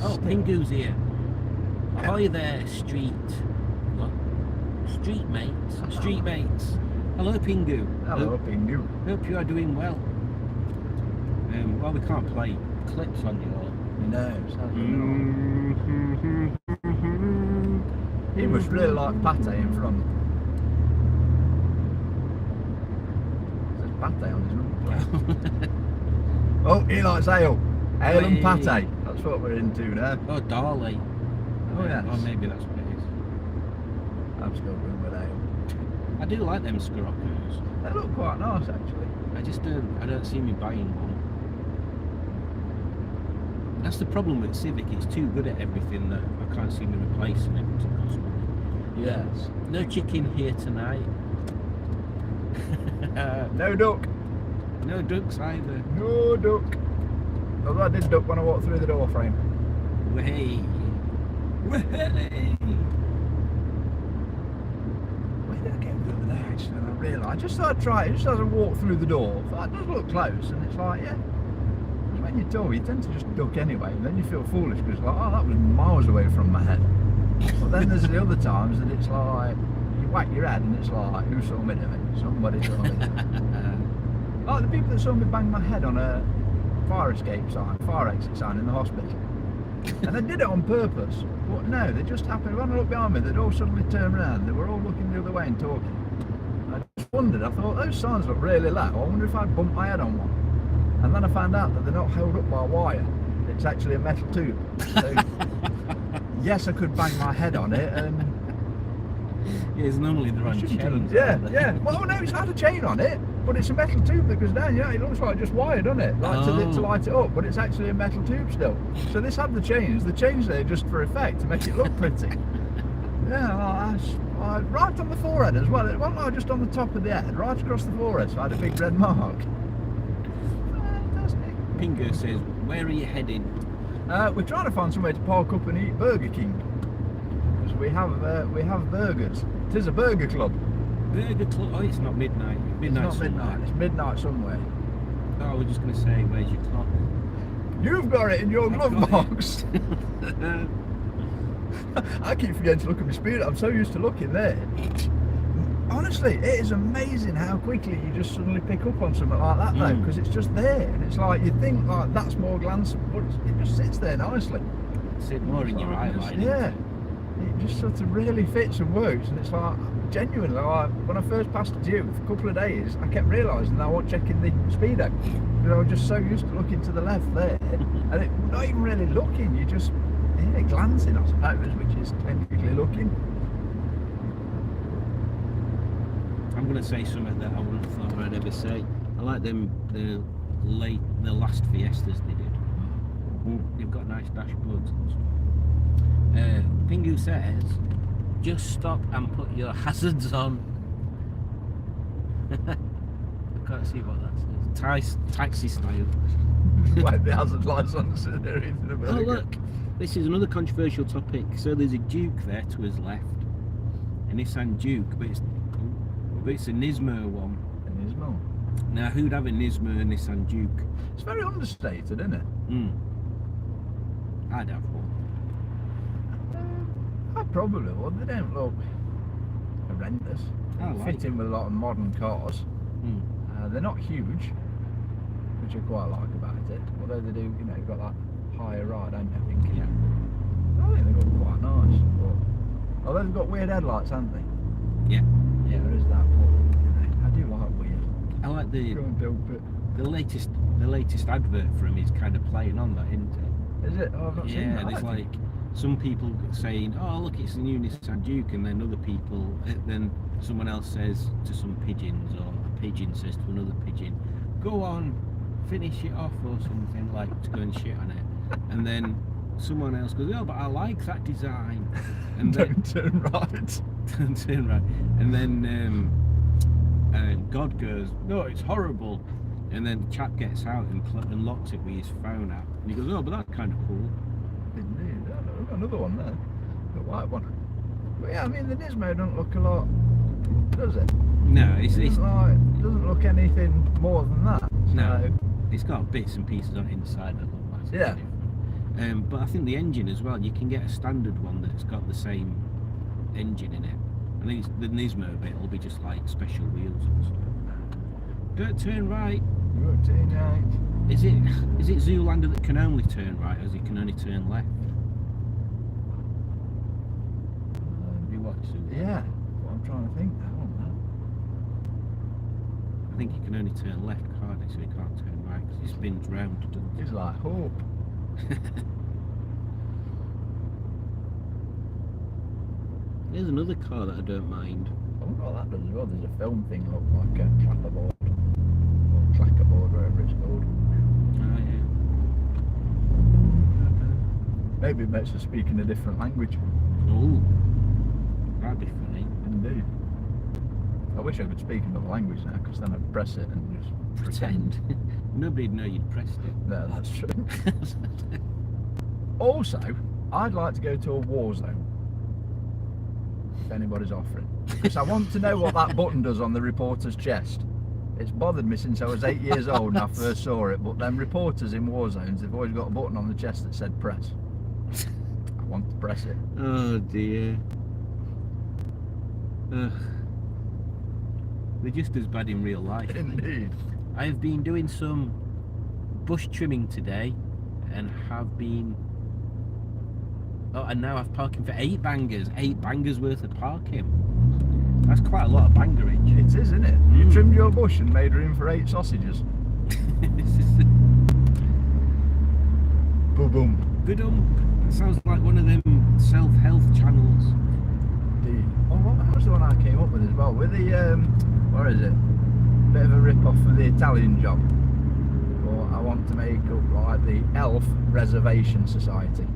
Oh, Pingu's here. Ahoy there, street. What? Street mates. Street mates. Hello, Pingu. Hello, Pingu. Hope you are doing well. Well, we can't play clips on your. No, sadly not. He must really like pate in front. There's pate on his number plate. Oh, he likes ale. Ale and pate. That's what we're into now. Oh, Darley. Oh, yes. Oh, maybe that's what it is. I'm still going with ale. I do like them Scirocco's. They look quite nice actually. I don't see me buying one. That's the problem with Civic, it's too good at everything that I can't see me replacing it to cost money. Yes. No chicken here tonight. No duck. No ducks either. No duck. Although I did duck when I walked through the door frame. Way. Where did I get over there actually? And I realised, I just thought I'd try it, just as I walked through the door. But it does look close, and it's like, yeah. When you're tall, you tend to just duck anyway, and then you feel foolish because like, oh, that was miles away from my head. But then there's the other times that it's like, you whack your head and it's like, who saw me do it? Somebody saw me do it. Like the people that saw me bang my head on a fire escape sign, fire exit sign in the hospital. And they did it on purpose, but no, they just happened, when I looked behind me, they'd all suddenly turn around, they were all looking the other way and talking. I just wondered, I thought, those signs look really low, I wonder if I'd bump my head on one. And then I found out that they're not held up by a wire, it's actually a metal tube. So, yes, I could bang my head on it and... Yeah, it's normally the wrong chains. Yeah, yeah. Well, no, it's had a chain on it, but it's a metal tube that goes down. Yeah, it looks like just wire, doesn't it? Like to light it up, but it's actually a metal tube still. So this had the chains there just for effect, to make it look pretty. Yeah, right on the forehead as well. It wasn't like just on the top of the head, right across the forehead, so I had a big red mark. Fantastic. Pingu says, where are you heading? We're trying to find somewhere to park up and eat Burger King. Because we have burgers. It is a burger club. Burger Club? Oh, it's not midnight. It's not midnight, it's midnight somewhere. Oh, we're just going to say, where's your clock? You've got it in your glove box. I keep forgetting to look at my speed. I'm so used to looking there. Honestly, it is amazing how quickly you just suddenly pick up on something like that though, because it's just there. And it's like, you think like that's more glancing, but it just sits there nicely. sit more in your eye line. Yeah, it just sort of really fits and works, and it's like genuinely, like when I first passed you for a couple of days, I kept realising that I wasn't checking the speedo because I was just so used to looking to the left there, and it not even really looking. You just glancing, I suppose, which is technically looking. I'm going to say something that I wouldn't have thought I'd ever say. I like them the last Fiestas they did. They've got nice dashboards. Pingu says, just stop and put your hazards on. I can't see what that says. Taxi style. Like the hazard lights on the Oh look, this is another controversial topic. So there's a Duke there to his left, a Nissan Duke, but it's a Nismo one. A Nismo. Now who'd have a Nismo Nissan Duke? It's very understated, isn't it? I'd have one. I probably would. They don't look horrendous. They fit in with a lot of modern cars. They're not huge, which I quite like about it. Although they do, you know, you've got that higher ride, don't you? I think. Yeah. I think they look quite nice. But although they've got weird headlights, haven't they? Yeah. Yeah, there is that. But you know, I do like weird. I like the the latest advert for him is kind of playing on that, isn't it? Is it? Oh, I've not seen that. There's like some people saying, "Oh, look, it's the new Nissan Duke," and then other people, then someone else says to some pigeons, or a pigeon says to another pigeon, "Go on, finish it off," or something, like to go and shit on it, and then someone else goes, "Oh, but I like that design," and then don't turn right. Don't turn right, and then God goes, "No, it's horrible," and then the chap gets out and locks it with his phone app, and he goes, "Oh, but that's kind of cool." Indeed. We've got another one there, the white one. But yeah, I mean the Nismo don't look a lot, does it? No, it doesn't look anything more than that. So. No, it's got bits and pieces on the inside that look massively different. But I think the engine as well, you can get a standard one that's got the same engine in it. I think the Nismo bit will be just like special wheels and stuff. Don't turn right. You won't turn right. Is it Zoolander that can only turn right, or is it can only turn left? Have you watched Zoolander? Yeah. Well, I'm trying to think now on I think he can only turn left, can't he? So he can't turn right because he spins round, doesn't that. he? It's like hope. There's another car that I don't mind. I wonder what that does as well. There's a film thing look like a clapperboard. Or clackerboard, whatever it's called. Oh yeah. Maybe it makes us speak in a different language. Oh, that'd be funny. Indeed. I wish I could speak another language now, because then I'd press it and just Pretend. Nobody'd know you'd pressed it. No, that's true. Also, I'd like to go to a war zone. If anybody's offering. Because I want to know what that button does on the reporter's chest. It's bothered me since I was 8 years old and I first saw it, but then reporters in war zones, they've always got a button on the chest that said press. I want to press it. Oh dear. They're just as bad in real life. Indeed. I have been doing some bush trimming today and have been... Oh, and now I've parking for 8 bangers. 8 bangers worth of parking. That's quite a lot of bangerage. It is, isn't it? You trimmed your bush and made room for 8 sausages. Boom. Good sounds like one of them self-help channels. Indeed. Oh, what was the one I came up with as well? With the, where is it? Bit of a rip-off for the Italian job. Or I want to make up like the Elf Reservation Society.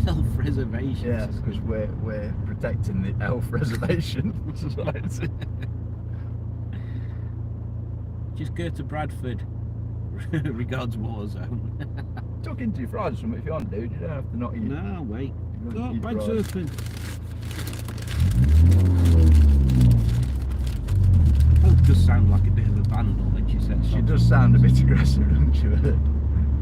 Elf Reservation. Yeah, because we're protecting the Elf Reservation Society. Just go to Bradford. Regards Warzone. Tuck into your fries or something if you want, dude. You don't have to not eat. No, wait. Go, Brad's open. Hope does sound like a bit of a vandal when she says She does sound a bit aggressive, doesn't she?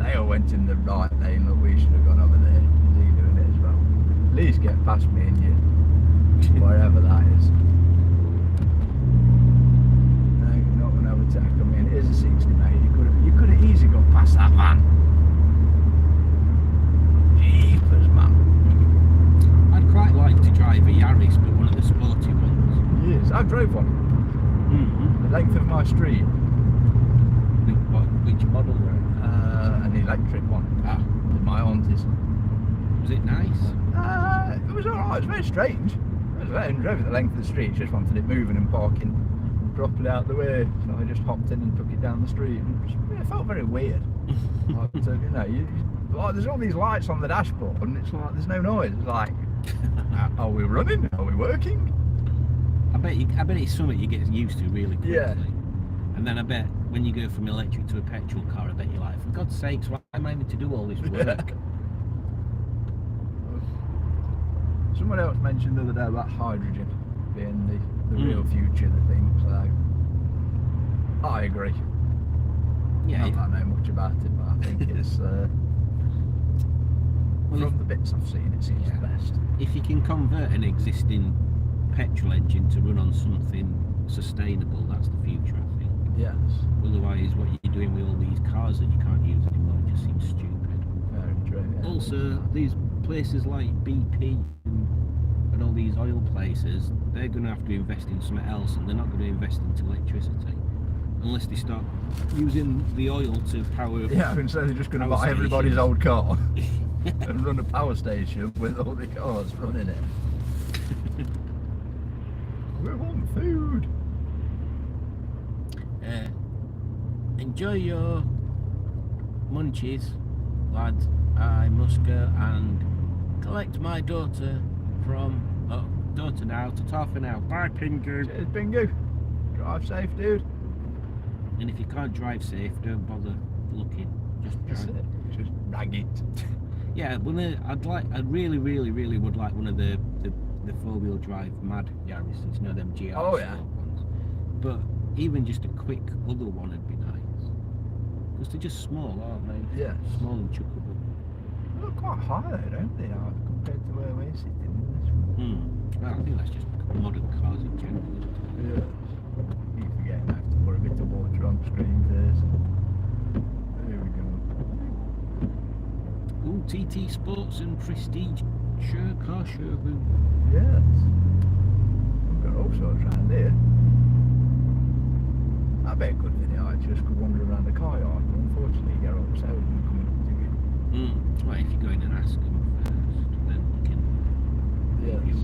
They all went in the right lane. Look, we should have gone over there. Is he doing it as well? At least get past me and you, wherever that is. No, you're not going to overtake. I mean, it is a 60, mate. You could have easily got past that van. Jeepers, man. I'd quite like to drive a Yaris, but one of the sporty ones. Yes, I drove one. Mm-hmm. The length of my street. Which model were it? An electric one. Ah, With my aunties. was it nice? It was alright, it was very strange. I drove it the length of the street, just wanted it moving and parking properly out the way. So I just hopped in and took it down the street. And it felt very weird. Like, so, you know, like, there's all these lights on the dashboard and it's like, there's no noise. It's like, are we running? Are we working? I bet it's something you get used to really quickly. Yeah. And then I bet when you go from electric to a petrol car, I bet you're like, for God's sakes, why am I having to do all this work? Someone else mentioned the other day about hydrogen being the real future of the thing, so I agree. Yeah. Not that I know much about it, but I think it's Well, from the bits I've seen, it seems the best. If you can convert an existing petrol engine to run on something sustainable, that's the future, I think. Yes. Otherwise, what you're doing with all these cars that you can't use anymore just seems stupid. Very true. Yeah. Also, these places like BP and all these oil places, they're going to have to invest in something else, and they're not going to invest into electricity unless they start using the oil to power. Yeah, instead they're just going to buy everybody's old car and run a power station with all the cars running it. We want food. Enjoy your munchies, lads. I must go and collect my daughter from daughter now to Toffee now. Bye, Pingu. Cheers, Bingo. Drive safe, dude. And if you can't drive safe, don't bother looking. Just That's drive. it. Just rag it. Yeah, I really would like one of the 4-wheel drive mad Yaris, you know, them GR Oh, yeah. ones. But even just a quick other one would be nice. Because they're just small, aren't they? Yes. Small and chuckable. They look quite high though, don't they, compared to where we're sitting in this one? Well, I think that's just modern cars in general, isn't it? Yeah. Keep forgetting I have to put a bit of water on screen first. There we go. Ooh, TT Sports and Prestige car showroom. Yes. We've got all sorts around here. That'd be a good video, I just could wander around the car yard, but unfortunately you get all the salesmen coming up to you. Well, if you go in and ask them first, then you can. Yes.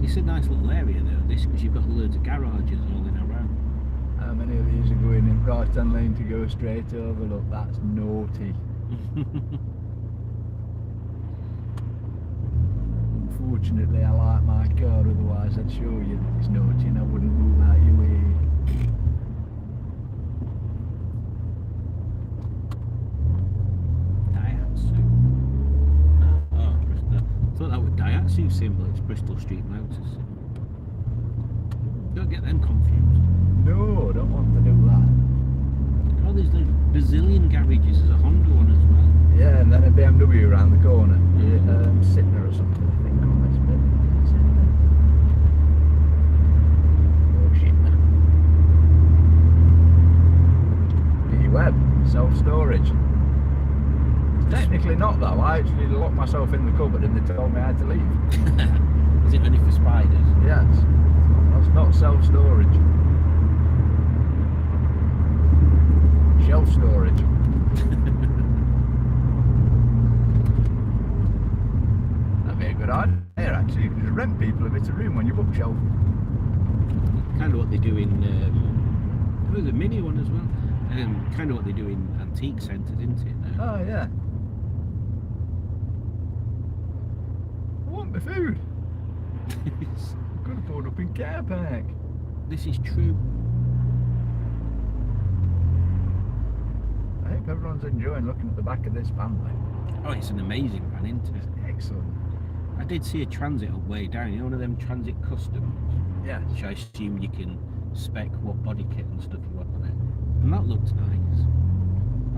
It's a nice little area though, this, because you've got loads of garages all in around. How many of these are going in right hand lane to go straight over? Look, that's naughty. Unfortunately, I like my car, otherwise I'd show you that it's naughty and I wouldn't move out your way. Daihatsu. Oh, Bristol. I thought that was Daihatsu symbol, it's Bristol Street Motors symbol. Don't get them confused. No, I don't want to do that. Oh, there's the bazillion garages, there's a Honda one as well. Yeah, and then a BMW around the corner. Yeah, Sitner or something, I think, on this bit. Oh shit. E-Web, self-storage. Technically not though, I actually locked myself in the cupboard and they told me I had to leave. Is it only for spiders? Yes, that's not self-storage. Shelf storage. That'd be a good idea actually, you can just rent people a bit of room on your bookshelf. Kind of what they do in, there's a mini one as well. Kind of what they do in antique centres, isn't it? Now? Oh yeah. I want my food. Could have pulled up in car park. This is true. I hope everyone's enjoying looking at the back of this van though. Oh, it's an amazing van, isn't it? Excellent. I did see a Transit up way down, you know, one of them Transit Customs, Yes. which I assume you can spec what body kit and stuff you want on it. And that looked nice.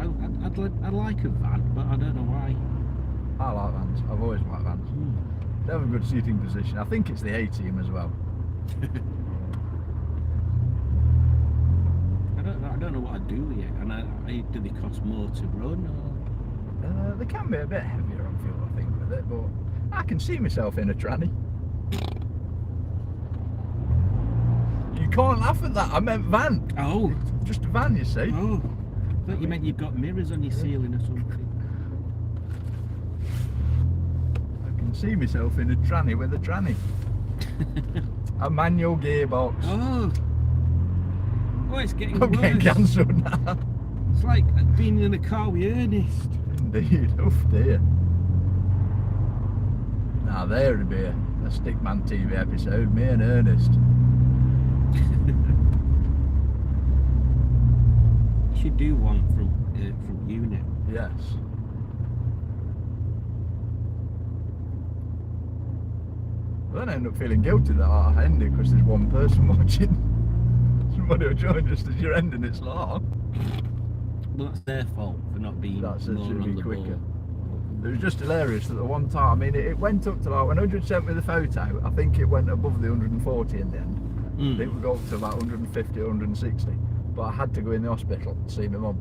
I'd like a van, but I don't know why. I like vans. I've always liked vans. They have a good seating position. I think it's the A-team as well. I don't know what I'd do with it. And do they cost more to run? Or? They can be a bit heavier on fuel, I think, with it, but I can see myself in a tranny. You can't laugh at that. I meant van. Oh. Just a van, you see. Oh. I thought you meant you've got mirrors on your ceiling or something. I can see myself in a tranny with a tranny. A manual gearbox. Oh. Oh, it's getting I'm worse. getting cancelled now. It's like being in a car with Ernest. Indeed. Oh dear. Now there would be a Stickman TV episode, me and Ernest. You should do one from unit. Yes. Well, then I end up feeling guilty that I ended because there's one person watching. Somebody will join us as you're ending its long. Well, that's their fault for not being That's more on the quicker. ball. It was just hilarious at the one time. I mean, it went up to like, when 100 sent me the photo, I think it went above the 140 in the end. I think we got up to about 150 or 160. But I had to go in the hospital to see my mum.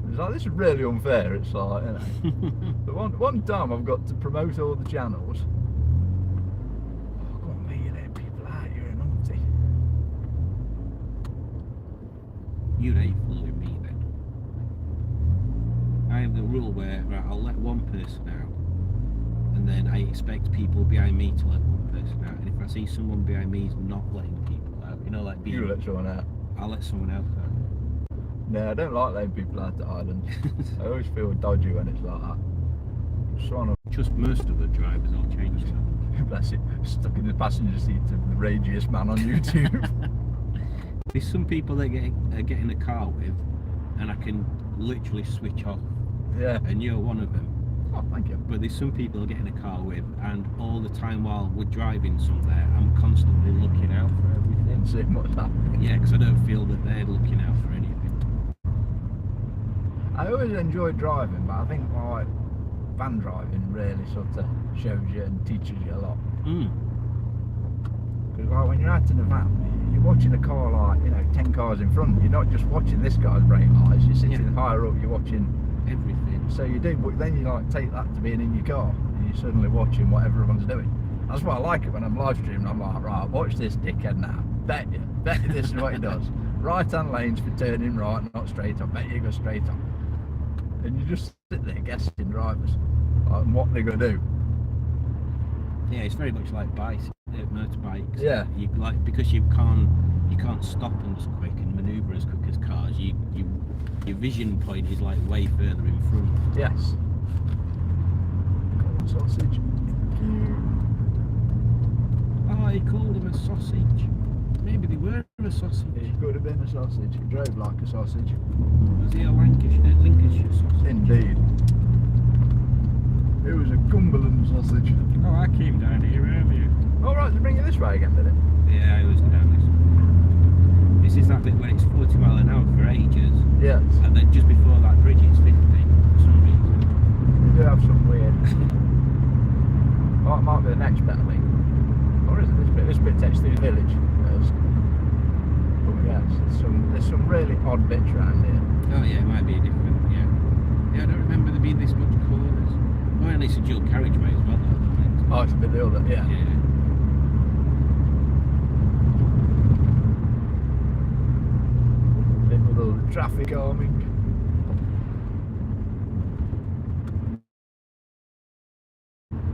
It was like, this is really unfair. It's like, you know. But one time I've got to promote all the channels. Oh, go on, mate, you're letting people out. You're a naughty. You ain't fooling me then. I have the rule where right, I'll let one person out, and then I expect people behind me to let one person out. And if I see someone behind me is not letting people out, you know, like being, You let someone out. I'll let someone else out. No, I don't like letting people out to Ireland. I always feel dodgy when it's like that. Son of Just most of the drivers will change that. bless it, stuck in the passenger seat of the ragiest man on YouTube. There's some people that get in a car with, and I can literally switch off, Yeah. and you're one of them. Oh, thank you. But there's some people I get in a car with, and all the time while we're driving somewhere, I'm constantly looking out for everything. Seeing what's happening. Yeah, because I don't feel that they're looking out for anything. I always enjoy driving, but I think like van driving really sort of shows you and teaches you a lot. Because like when you're out in a van, you're watching a car like, you know, 10 cars in front. You're not just watching this guy's brake lights. You're sitting higher up. You're watching Everything. So you do, but then you like take that to being in your car, and you're suddenly watching what everyone's doing. That's why I like it when I'm live streaming. I'm like, right, watch this dickhead now. Bet you this is what he does. Right hand lanes for turning right, not straight on. Bet you go straight on. And you just sit there guessing drivers, like, and what they're gonna do. Yeah, it's very much like bikes, motorbikes. Yeah. You like, because you can't stop them as quick and manoeuvre as quick as cars. Your vision point is like way further in front. Yes. Cold sausage. Oh, he called them a sausage. Maybe they were a sausage. It could have been a sausage. It drove like a sausage. Was he a Lincolnshire sausage? Indeed. It was a Cumberland sausage. Oh, I came down here earlier. All right, to bring it this way again, did it? Yeah, I always go down this way. This is that bit where it's 40 mile an hour for ages, Yes. and then just before that bridge it's 50 for some reason. We do have some weird. Oh, it might be the next bit, I think. Or is it this bit? This bit takes through the village first. But yes, there's some really odd bits around here. Oh yeah, it might be a different, yeah. Yeah, I don't remember there being this much corners. Oh, and it's a dual carriageway as well, though. Oh, it's a bit the other, yeah. Yeah. Bit with all the traffic arming.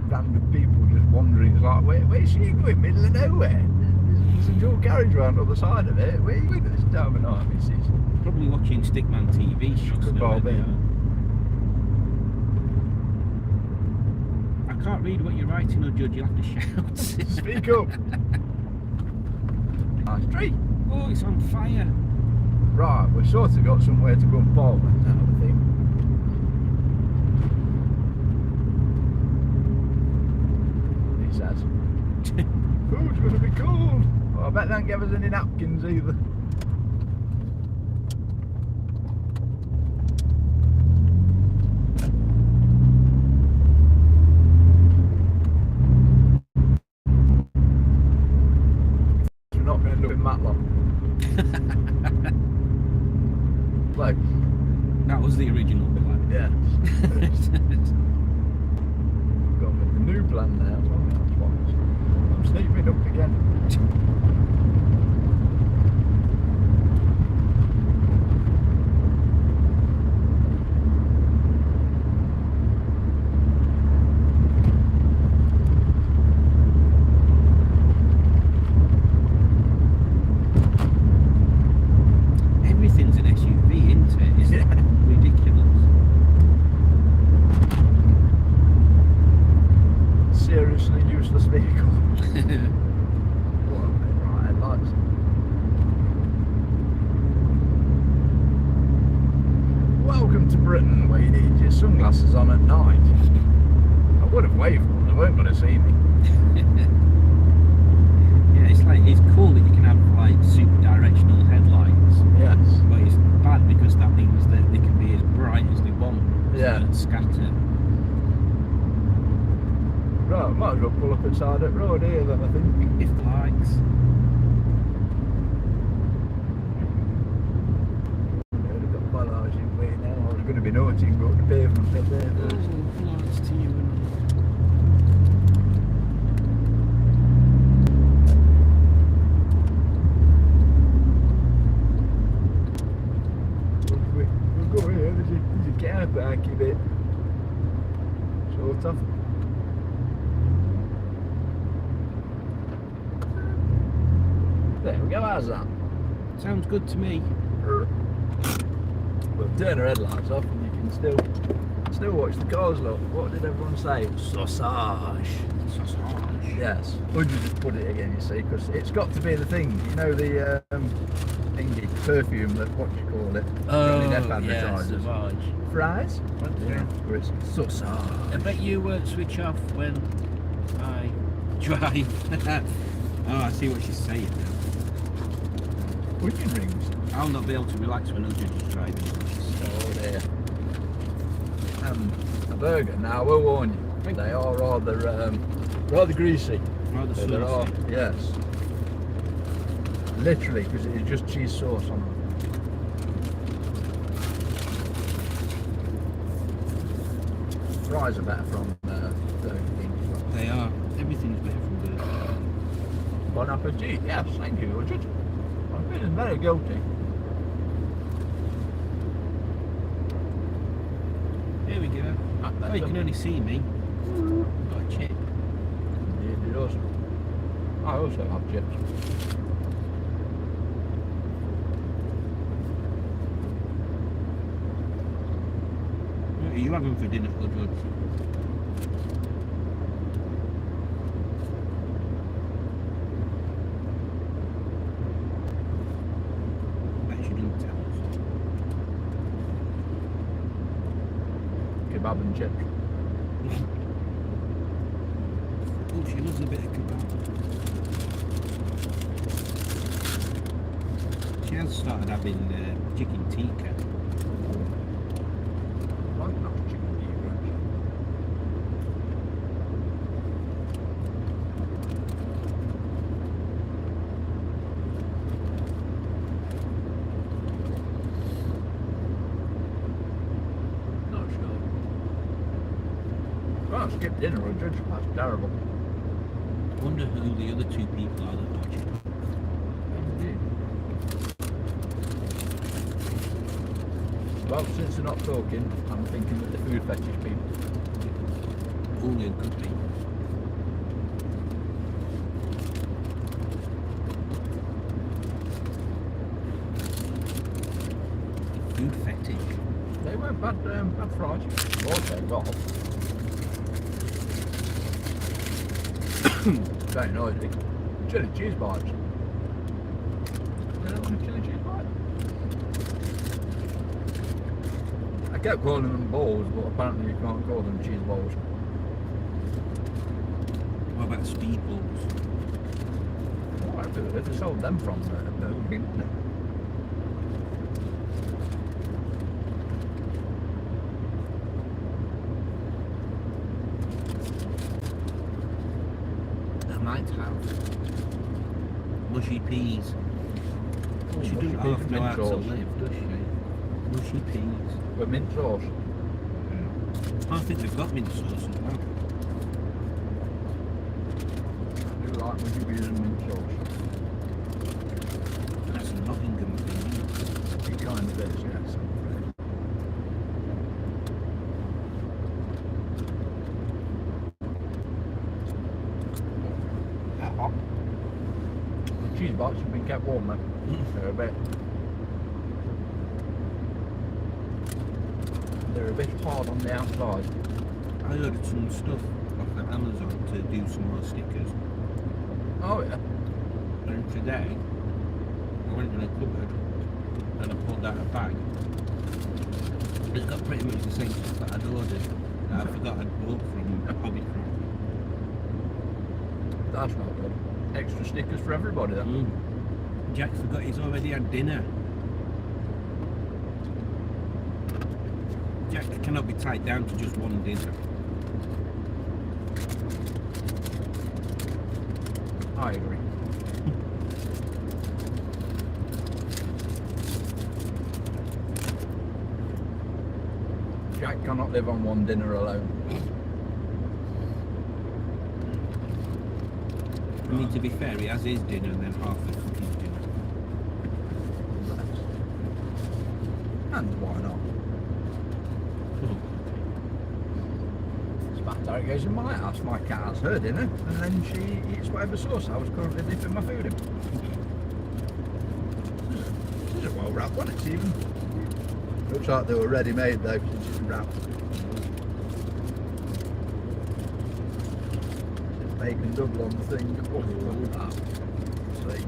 Random people just wandering. It's like, where's she going? Middle of nowhere. There's a dual carriage round on the side of it. Where are you going at this time of night, missus? Probably watching Stickman TV shows. Could well be. I can't read what you're writing, or Judge, you'll have to shout. Speak up. Nice tree. Oh, it's on fire. Right, we've sort of got somewhere to go and park now, I think. He says. Oh, it's going to be cold. Well, I bet they don't give us any napkins either. We're not going to do it Matlock. Like, That'll was the original plan. Yes. Got the new plan now. I'm sleeping up again. Everything's an SUV, isn't it? It's ridiculous. Seriously useless vehicle. What a bit, right, headlights. Welcome to Britain, where you need your sunglasses on at night. I would have waved them, they weren't going to see me. Yeah, it's cool that you can have like super directional headlights. Yes. But it's bad because that means that they can be as bright as they want. Yeah. So scatter. Right, might as well pull up inside that road here then, I think. If the lights. They've got bollards in way now. I was going to be naughty and go up the pavement up there first. Lights to you. We'll go here, there's a car parking bit. Sort of. There we go, how's that? Sounds good to me. We'll turn our headlights off and you can still watch the cars, look. What did everyone say? Sausage. Sausage. Yes. Would you just put it again, you see, because it's got to be the thing. You know the thingy, perfume, that what do you call it? Johnny Depp advertisers. Sausage. Fries? Yeah. Or it's sausage. I bet you won't switch off when I drive. Oh, I see what she's saying now. Onion rings. I'll not be able to relax when Udge is driving. Oh dear. A burger. Now I will warn you, they are rather greasy. Rather So there are, saucy. yes. Literally, because it is just cheese sauce on them. Fries are better from Burger King. They are. Everything's better from Burger. Bon appetit. Yes, thank you, Richard. I'm feeling very guilty. Here we go. Oh, you can only see me. Got a chip. Indeed it does. I also have chips. What are you having for dinner, Udge? Kebab and chips. Oh, she loves a bit of kebab. She has started having chicken tikka. I like that chicken tikka, actually. Not sure. Well, skip dinner, Richard. That's terrible. Wonder who the other two people are that watch it. Indeed. Well, since they're not talking, I'm thinking that the food fetish people. Only it could be. Food fetish. They weren't bad fries. Also got. Very noisy. Chili cheese bites. You don't want a chili cheese bite? I kept calling them balls, but apparently you can't call them cheese balls. What about speedballs? Oh, I feel they sold them from Burger King, didn't they? Might have mushy peas. Oh, She mushy doesn't peas half with know mint how to sauce. live, does she? Mushy peas. with mint sauce. I think they've got mint sauce as well. I do like mushy peas and mint sauce. That's a Nottingham thing. It kind of is, yes. Hot. The cheese bites have been kept warm, they're a bit. They're a bit hard on the outside. I ordered some stuff off of Amazon to do some more stickers. Oh yeah. And today, I went in a cupboard and I pulled out a bag. It's got pretty much the same stuff that I'd ordered that I forgot I'd bought from Hobbycraft. That's not good. Extra stickers for everybody then. Jack forgot he's already had dinner. Jack cannot be tied down to just one dinner. I agree. Jack cannot live on one dinner alone. I mean, to be fair, he has his dinner and then half the cookie's dinner. And why not? It's about how it goes in my house. My cat has her dinner and then she eats whatever sauce I was currently dipping my food in. This is a well wrapped one, it's even. Looks like they were ready made though, since it's wrapped. Bacon double on the thing. Look at that. See.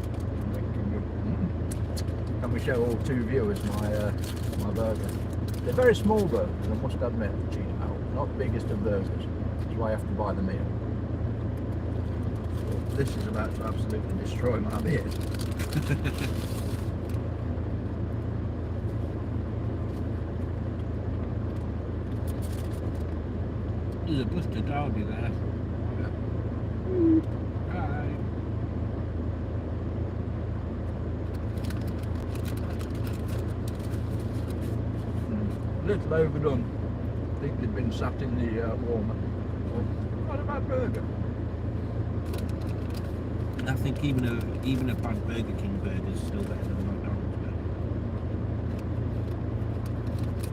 Can we show all two viewers my my burger? They're very small burgers, I must admit, cheese melt. Not the biggest of burgers. That's why I have to buy the meal. But this is about to absolutely destroy my beard. There's a Buster Derby there. Hi. Little overdone. I think they'd been sat in the warmer. Not a bad burger. I think even a bad Burger King burger is still better than McDonald's burger.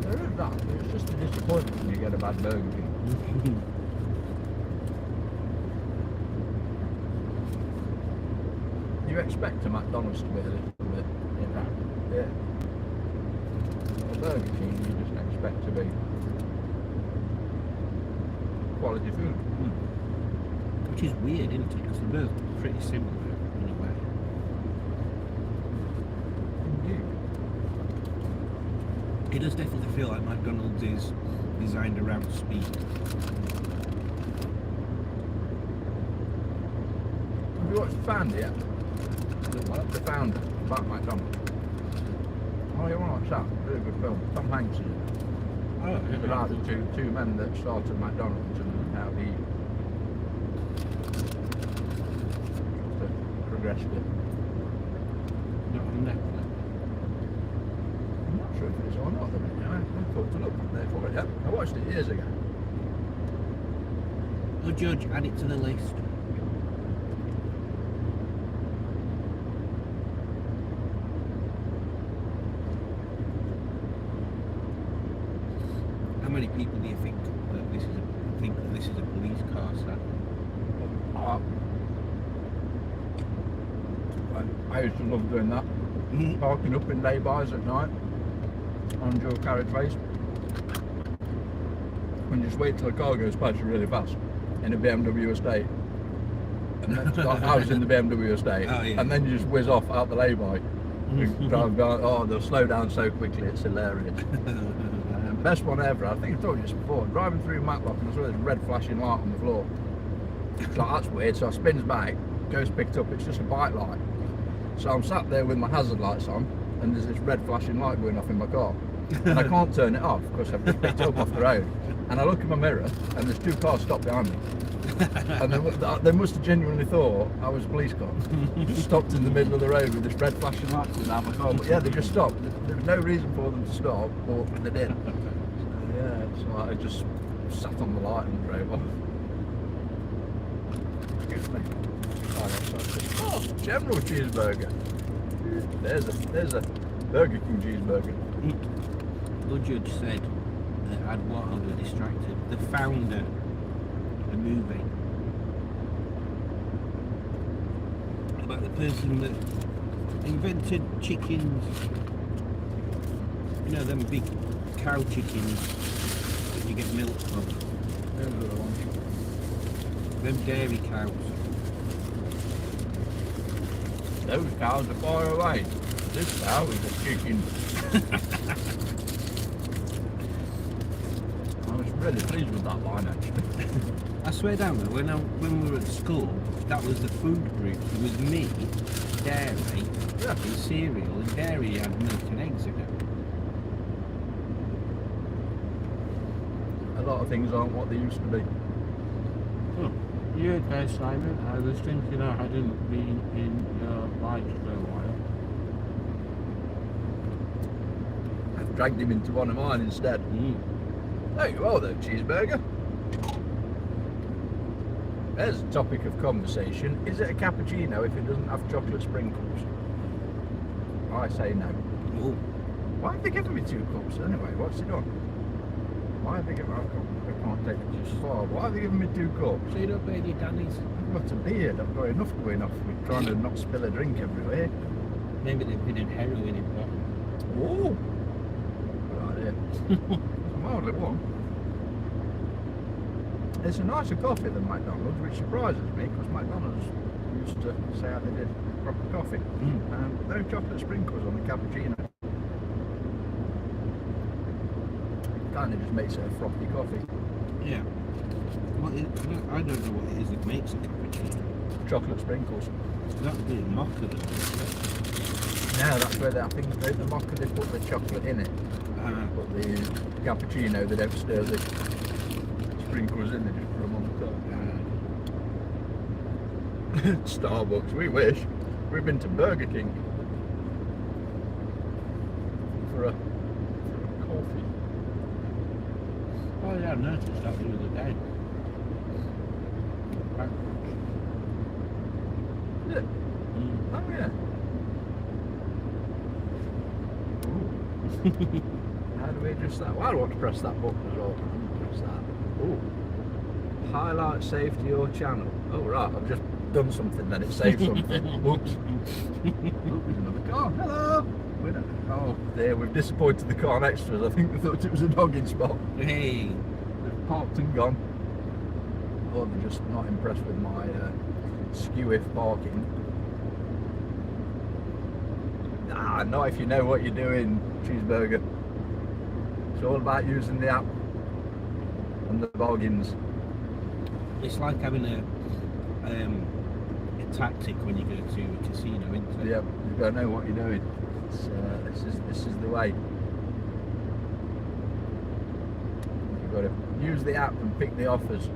There is that, but it's just a disappointment when you get a bad Burger King. You expect a McDonald's to be a little bit, you know, yeah. A Burger King, you just expect to be quality food. Which is weird, isn't it? Because they're both pretty similar in a way. Indeed. It does definitely feel like McDonald's is designed around speed. Have you watched The Founder yet? The Founder, about McDonald's. Oh, you want to watch that? Really good film. Tom Hanks is in it. Oh, It's about the two men that started McDonald's and how he progressed it. Not on Netflix. I'm not sure if it is or not. I thought to look there for it yet. I watched it years ago. Oh, Judge, add it to the list. How many people do you think that this is a police car, sir? I used to love doing that. Parking up in lay-bys at night on dual carriageways and just wait till a car goes past you really fast in a BMW estate. And then I was in the BMW estate, oh, yeah. and then you just whiz off out the lay-by. Drive down, oh, they'll slow down so quickly, it's hilarious. Best one ever, I think I told you this before, driving through Matlock and I saw this red flashing light on the floor. It's like, that's weird, so I spins back, goes picked up, it's just a bike light. So I'm sat there with my hazard lights on and there's this red flashing light going off in my car. and I can't turn it off because I've just picked it up off the road. And I look in my mirror, and there's 2 cars stopped behind me. And they must have genuinely thought I was a police car. Just stopped in the middle of the road with this red flashing lights in my car. But yeah, they just stopped. There was no reason for them to stop, but they did. So yeah, it's like I just sat on the light and drove off. Excuse me. Oh, General Cheeseburger. There's a Burger King cheeseburger. The judge said that I'd what I was distracted. The founder of the movie about the person that invented chickens. You know them big cow chickens that you get milk from. Those are the ones. Them dairy cows. Those cows are far away. This cow is a chicken. I was really pleased with that line actually. I swear down though, when we were at school, that was the food group. It was me, dairy, and cereal, and dairy had milk and eggs in it. A lot of things aren't what they used to be. Oh, you okay, Simon? I was thinking I hadn't been in your life for a while. I've dragged him into one of mine instead. There you are though, cheeseburger. There's a topic of conversation. Is it a cappuccino if it doesn't have chocolate sprinkles? I say no. Oh, Why have they given me 2 cups anyway? What's it on? Why have they given me... I can't take it too far. Why have they given me 2 cups? so you don't pay your daddies? I've got a beard. I've got enough going off with trying to not spill a drink everywhere. Maybe they've been in heroin in that. Oh! Good idea. Mildly one. It's a nicer coffee than McDonald's, which surprises me because McDonald's used to say how they did proper coffee. No chocolate sprinkles on the cappuccino. Kind of just makes it a frothy coffee. Yeah. I don't know what it is that makes a cappuccino. Chocolate sprinkles. That would be a mocha. No, that's where I think the mocha they put the chocolate in it. But the cappuccino they don't stir the sprinkles in, they just put them on the top. Starbucks, we wish. We've been to Burger King for a coffee. Oh yeah, I noticed that the other day. Is it? Oh yeah. Ooh. How do we adjust that? Well, I want to press that button as well. Press that. Ooh. Highlight saved to your channel. Oh right, I've just done something then. It saved something. Whoops. Oh, there's another car. Hello. Oh dear, we've disappointed the car next to us. I think they thought it was a dogging spot. Hey. They've parked and gone. Or they're just not impressed with my skew-if parking. Ah, not if you know what you're doing, cheeseburger. It's all about using the app and the bargains. It's like having a tactic when you go to a casino, isn't it? Yeah, you've got to know what you're doing. It's, this is the way. You've got to use the app and pick the offers.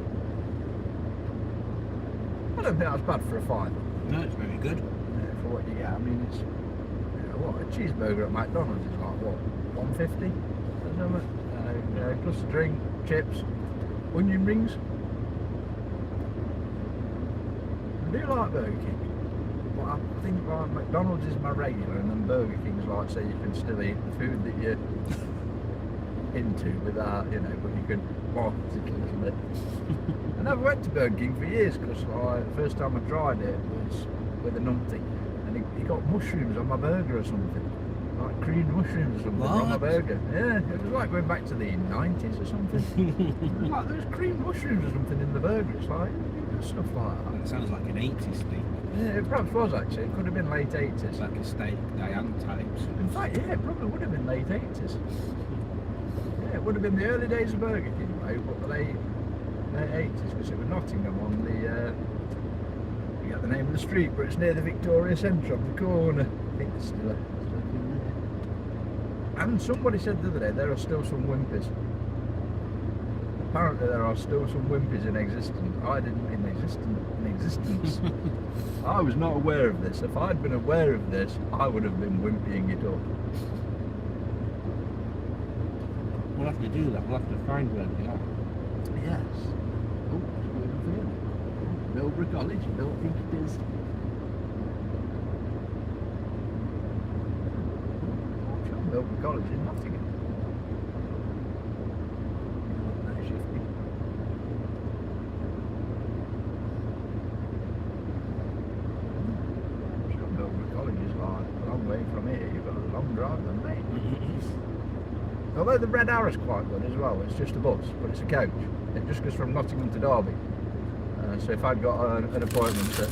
I don't think that's bad for a $5. No, it's very good. For what you get. I mean, it's what a cheeseburger at McDonald's is like what, $1.50 or something. Plus a drink, chips, onion rings. I do like Burger King, but I think like McDonald's is my regular, and then Burger King's like so you can still eat the food that you're into without, you know, but you can market it a little bit. I never went to Burger King for years because like, the first time I tried it was with a numpty, and he got mushrooms on my burger or something, like creamed mushrooms or something on my burger. Yeah, it was like going back to the 90s or something. It was like there was creamed mushrooms or something in the burger. It's like stuff like that. That sounds like an 80s thing. Yeah, it perhaps was actually. It could have been late 80s. It's like a steak Diane type. In fact, yeah, it probably would have been late 80s. Yeah, it would have been the early days of Burger King, though, but the late 80s, because it was Nottingham on the, I forget the name of the street, but it's near the Victoria Centre on the corner. I think there's still a thing And somebody said the other day there are still some wimpers. Apparently there are still some wimpers in existence. I didn't in existence. I was not aware of this. If I'd been aware of this, I would have been wimpying it up. We'll have to do that. We'll have to find where they are. Yes. Oh, it's going over here. Millbrook College, I don't think it is. Millbrook College in Nottingham. Very shifty. Sure, Millbrook College is like a long way from here. You've got a long drive then, mate. Although the Red Arrow's quite good as well. It's just a bus, but it's a coach. It just goes from Nottingham to Derby. So if I'd got an appointment at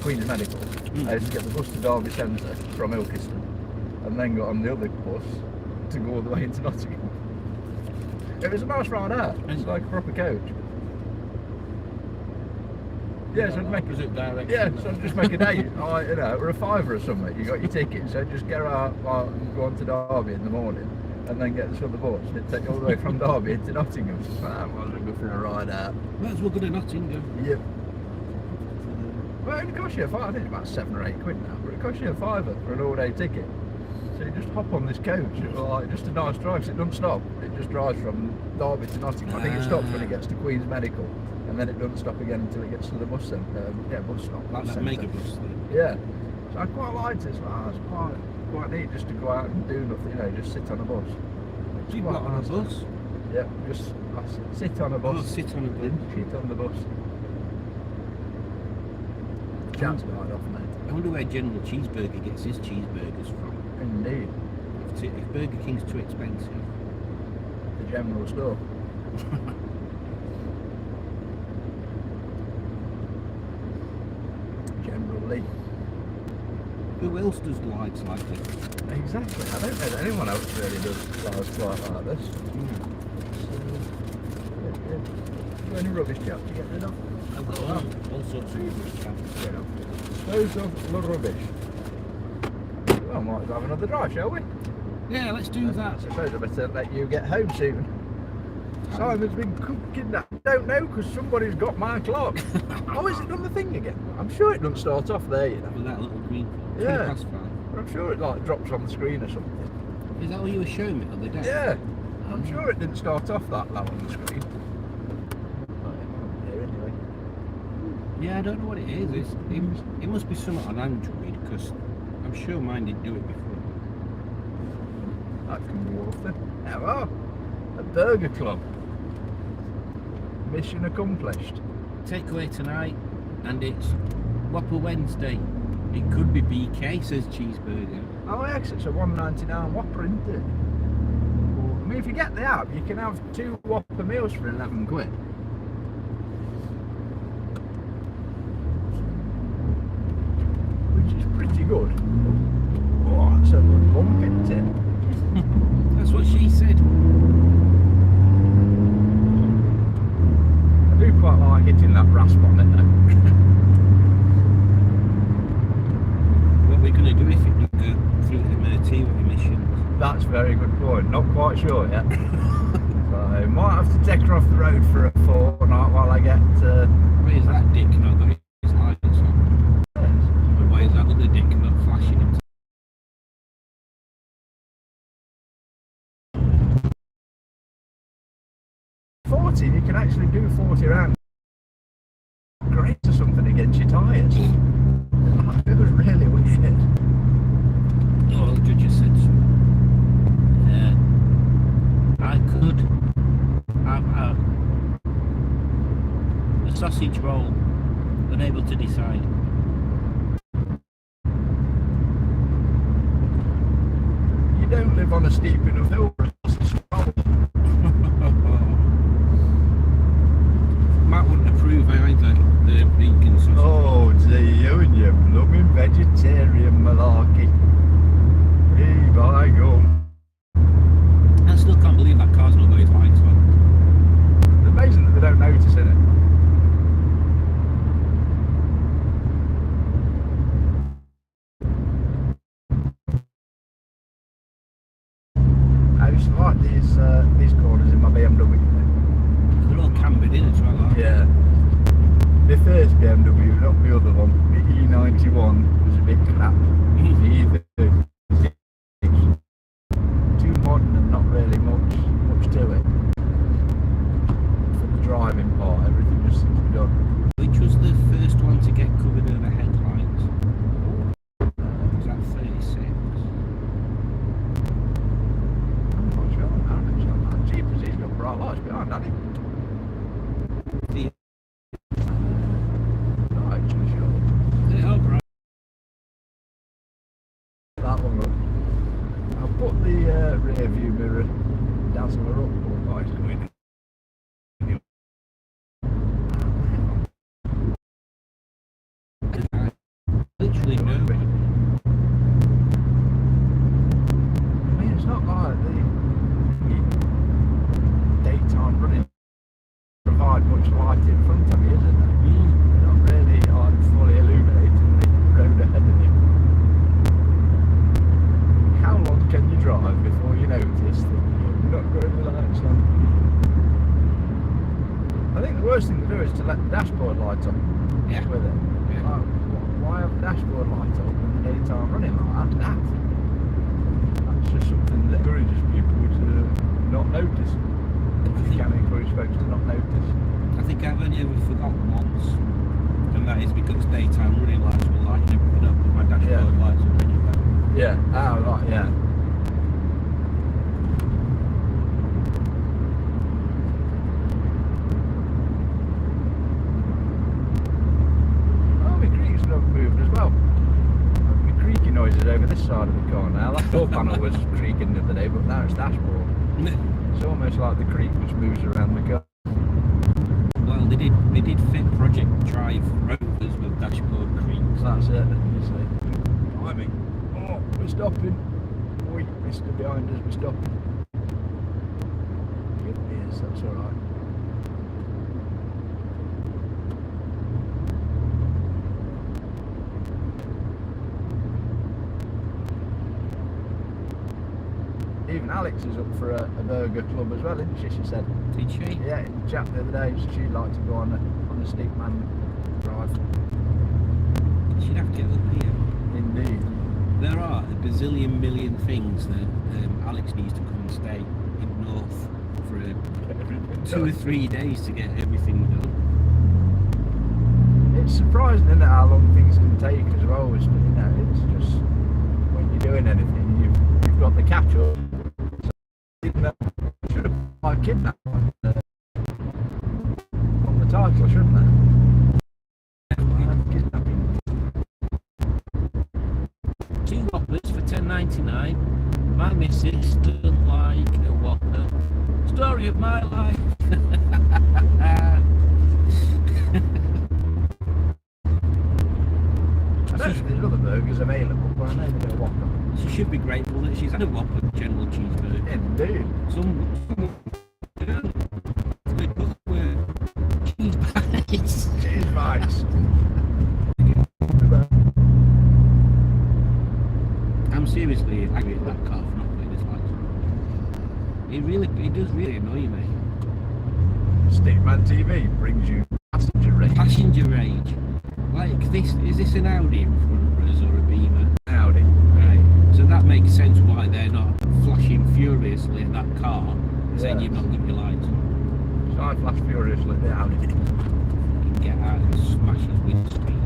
Queen's Medical, I used to get the bus to Derby Centre from Ilkeston, and then got on the other bus to go all the way into Nottingham. It was a nice ride out. It's like a proper coach. Yeah, so I'd make opposite direction. Yeah, so I'd just make a day, like, you know, or a fiver or something. You got your ticket, so just get out like, and go on to Derby in the morning, and then get this other bus. It'd take you all the way from Derby into Nottingham. I wasn't good for a ride out. Might as well go to Nottingham. Yep. Well, it costs you a fiver. I think it's about £7 or £8 now, but it costs you a fiver for an all-day ticket. So you just hop on this coach. It's like just a nice drive. 'Cause it doesn't stop. It just drives from Derby to Nottingham. I think it stops when it gets to Queen's Medical, and then it doesn't stop again until it gets to the bus centre. Bus stop. Like that centre. megabus thing. Yeah. So I quite liked it. So it's quite neat just to go out and do nothing. You know, just sit on a bus. Do you got on a bus? Yeah, just sit on a bus. Oh, sit on a bus. Sit on the bus. Chance died off, mate. I wonder where General Cheeseburger gets his cheeseburgers from. Indeed. If Burger King's too expensive. The general store. General Lee. Who else does lights like it? Exactly. I don't know that anyone else really does lights quite like this. Got any rubbish chap to get rid of? I've got all sorts of rubbish stuff. Get off. Dispose of the rubbish. Well, might as well have another drive, shall we? Yeah, let's do I that. suppose I better let you get home soon. Simon's been cooking that. I don't know, because somebody's got my clock. Oh, is it done the thing again? I'm sure it doesn't start off there, you know. With that little green clock. Yeah. 20 past 5. But I'm sure it like drops on the screen or something. Is that what you were showing me the other day? Yeah. I'm sure it didn't start off that low on the screen. Anyway. Yeah, I don't know what it is. It must be something on Android, because I'm sure mine didn't do it before. That can be awful. Hello. A burger club. Mission accomplished. Takeaway tonight, and it's Whopper Wednesday. It could be BK, says Cheeseburger. Oh yeah, 'cause it's a £1.99 Whopper, isn't it? I mean, if you get the app, you can have 2 Whopper meals for £11. Which is pretty good. Oh, that's a good bump, isn't it? That's what she said. I do quite like hitting that rasp on it though. What we're going to do if it doesn't go through MOT emissions. That's a very good point. Not quite sure yet. So I might have to take her off the road for a fortnight while I get. Why is that dick not got his lights on? And why is that other dick not flashing him? 40, you can actually do 40 rounds. Great or something against your tyres. It was really weird. Oh, the judge just said so. I could have a sausage roll, unable to decide. You don't live on a steep enough hill for a sausage roll. Matt wouldn't approve either, the vegan sausage. Oh dear, you and your blooming vegetarian malarkey. Hey, by gum. I still can't believe that car's not got his lights on. It's amazing that they don't notice, isn't it? like these corners in my BMW. They're all cambered in as well, aren't they? Yeah. My first BMW, not the other one, the E91 was a bit crap. The E30 too modern and not really much to it. For the driving part, everything just seems to be done. Which was the first one to get covered over headlights? Was that 36? I'm not sure. I don't know. Jeepers, he's got bright lights behind, hasn't he? Not actually sure. Yeah, oh, right. That one up. I'll put the rear view mirror dazzler up. Oh, it's going in. Literally no. I mean, it's not like the daytime running provide much light in front of you, is it? They're not really like fully illuminating the road ahead of you. How long can you drive before you notice that you're not got any lights on? I think the worst thing to do is to let the dashboard light on. Yeah. With it. Yeah. Like, why have the dashboard light on when the daytime running like that? That's just something that encourages people to not notice. You can encourage folks to not notice. I think I've only ever forgotten once, and that is because daytime running lights were lighting everything up, but my dashboard lights are pretty bad. Yeah, right, yeah. Oh, my creak's not moved as well. My creaky noises over this side of the car now. That door panel was creaking the other day, but now it's dashboard. It's almost like the creak just moves around the car. Well, they did fit Project Drive Rovers with dashboard creaks. That's it, you see. Timing. Oh, we're stopping. Oi, Mister behind us, we're stopping. Good ears, that's alright. Even Alex is up for a burger club as well, isn't she? She said. Did she? Yeah, in the chat the other day, she'd like to go on the Stickman drive. She'd have to get up here. Indeed. There are a bazillion million things that Alex needs to come and stay in North for 2 or 3 days to get everything done. It's surprising, isn't it, how long things can take as well. It's, it's just when you're doing anything, you've got the catch up. Should have like kidnapped on the title, shouldn't they? Kidnapping. 2 Whoppers for $10.99. My missus doesn't like a Whopper. Story of my life. I don't think there's other burgers available, but I know they're a Whopper. She should be grateful that she's had a Whopper General Cheeseburger. Indeed. Some cheese bites. Cheese bites. I'm seriously angry at that car for not putting his lights on. It does really annoy me. Stickman TV brings you passenger rage. Passenger rage. Like this, is this an Audi in front of us or a Beamer? Audi. Right. So that makes sense why they're not flashing furiously at that car, saying you've not got your lights on. So I flash furiously at the Audi. Get out and smash his windscreen.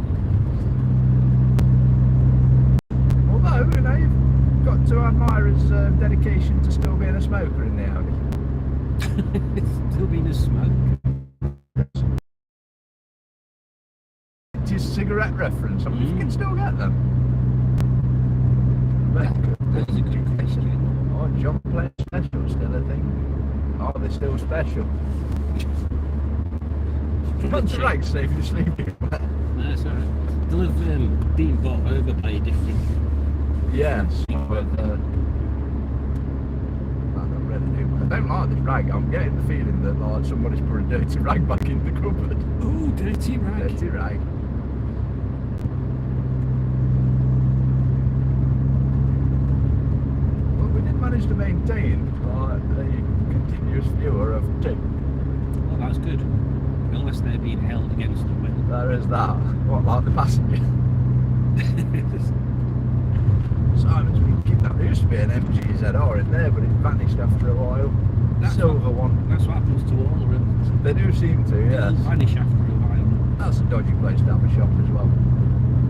Although, you've got to admire his dedication to still being a smoker in the Audi. Still being a smoke. It's his cigarette reference. I wonder if you can still get them. That's a good question. Oh, John Plain Special still a thing. Are they still special? Not to rag, save you sleeping. No, it's alright. They'll have been bought over by a different. Yes, but I don't really do. I don't like this rag. I'm getting the feeling that like somebody's put a dirty rag back in the cupboard. Oh, dirty rag. Dirty rag. Well, we did manage to maintain maintained like a continuous viewer of 2. Well, that's good. Unless they're being held against the will. There is that. What about the passenger? Simon's been kidnapped. There used to be an MGZR in there, but it vanished after a while. Silver one. That's what happens to all of them. They do seem to, yes. They'll vanish after a while. That's a dodgy place to have a shop as well.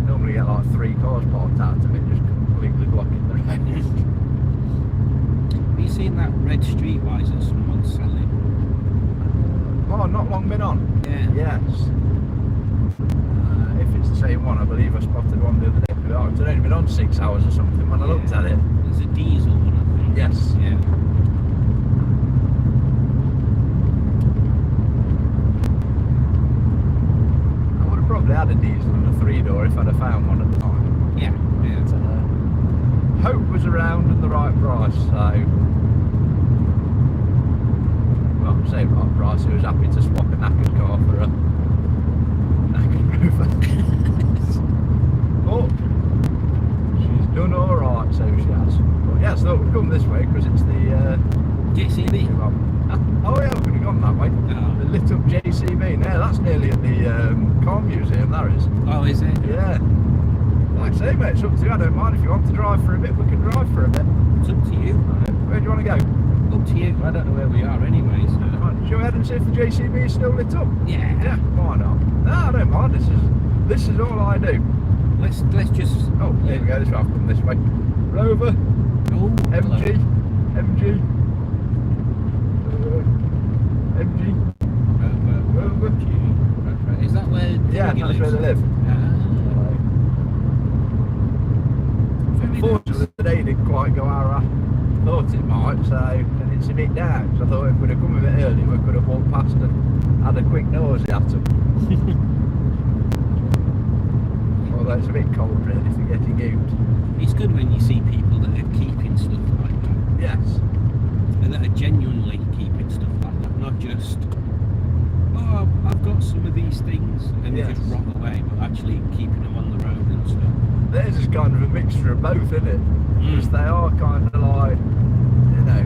Normally get like 3 cars parked out of it, just completely blocking the road. Have you seen that red streetwise that someone's selling? Oh, not long been on. Yeah. Yes. If it's the same one, I believe I spotted one the other day. Oh, it's only been on 6 hours or something when I looked at it. There's a diesel one, I think. Yes. Yeah. I would have probably had a diesel and a 3-door if I'd have found one at the time. Yeah. Yeah. But, hope was around at the right price, so... Well, say right price, he was happy to swap a knackered car for a knackered Rover. But she's done alright, so she has. But yes, thought we'd come this way because it's the JCB. Oh yeah, we could have gone that way. Oh. The lit up JCB. Yeah, that's nearly at the car museum, that is. Oh, is it? Yeah. Like I say, mate, it's up to you. I don't mind if you want to drive for a bit, we can drive for a bit. It's up to you. Where do you want to go? Up to you. I don't know where we are anyway, so... Right, shall we head and see if the JCB is still lit up? Yeah. Yeah, why not? No, I don't mind. This is all I do. Let's just... Oh, there we go. This way. I've come this way. Rover. Oh, MG. MG. MG. Rover. Is that where... Yeah, Dougie that's where they live. Unfortunately, the day didn't quite go how I thought it might, so and it's a bit down. So I thought if we'd have come a bit early, we could have walked past and had a quick nosy at them. Although it's a bit cold really for getting out. It's good when you see people that are keeping stuff like that. Yes. And that are genuinely keeping stuff like that, not just, oh, I've got some of these things, and they just rot away, but actually keeping them on the road and stuff. Theirs is kind of a mixture of both, isn't it? Because they are kind of like, you know,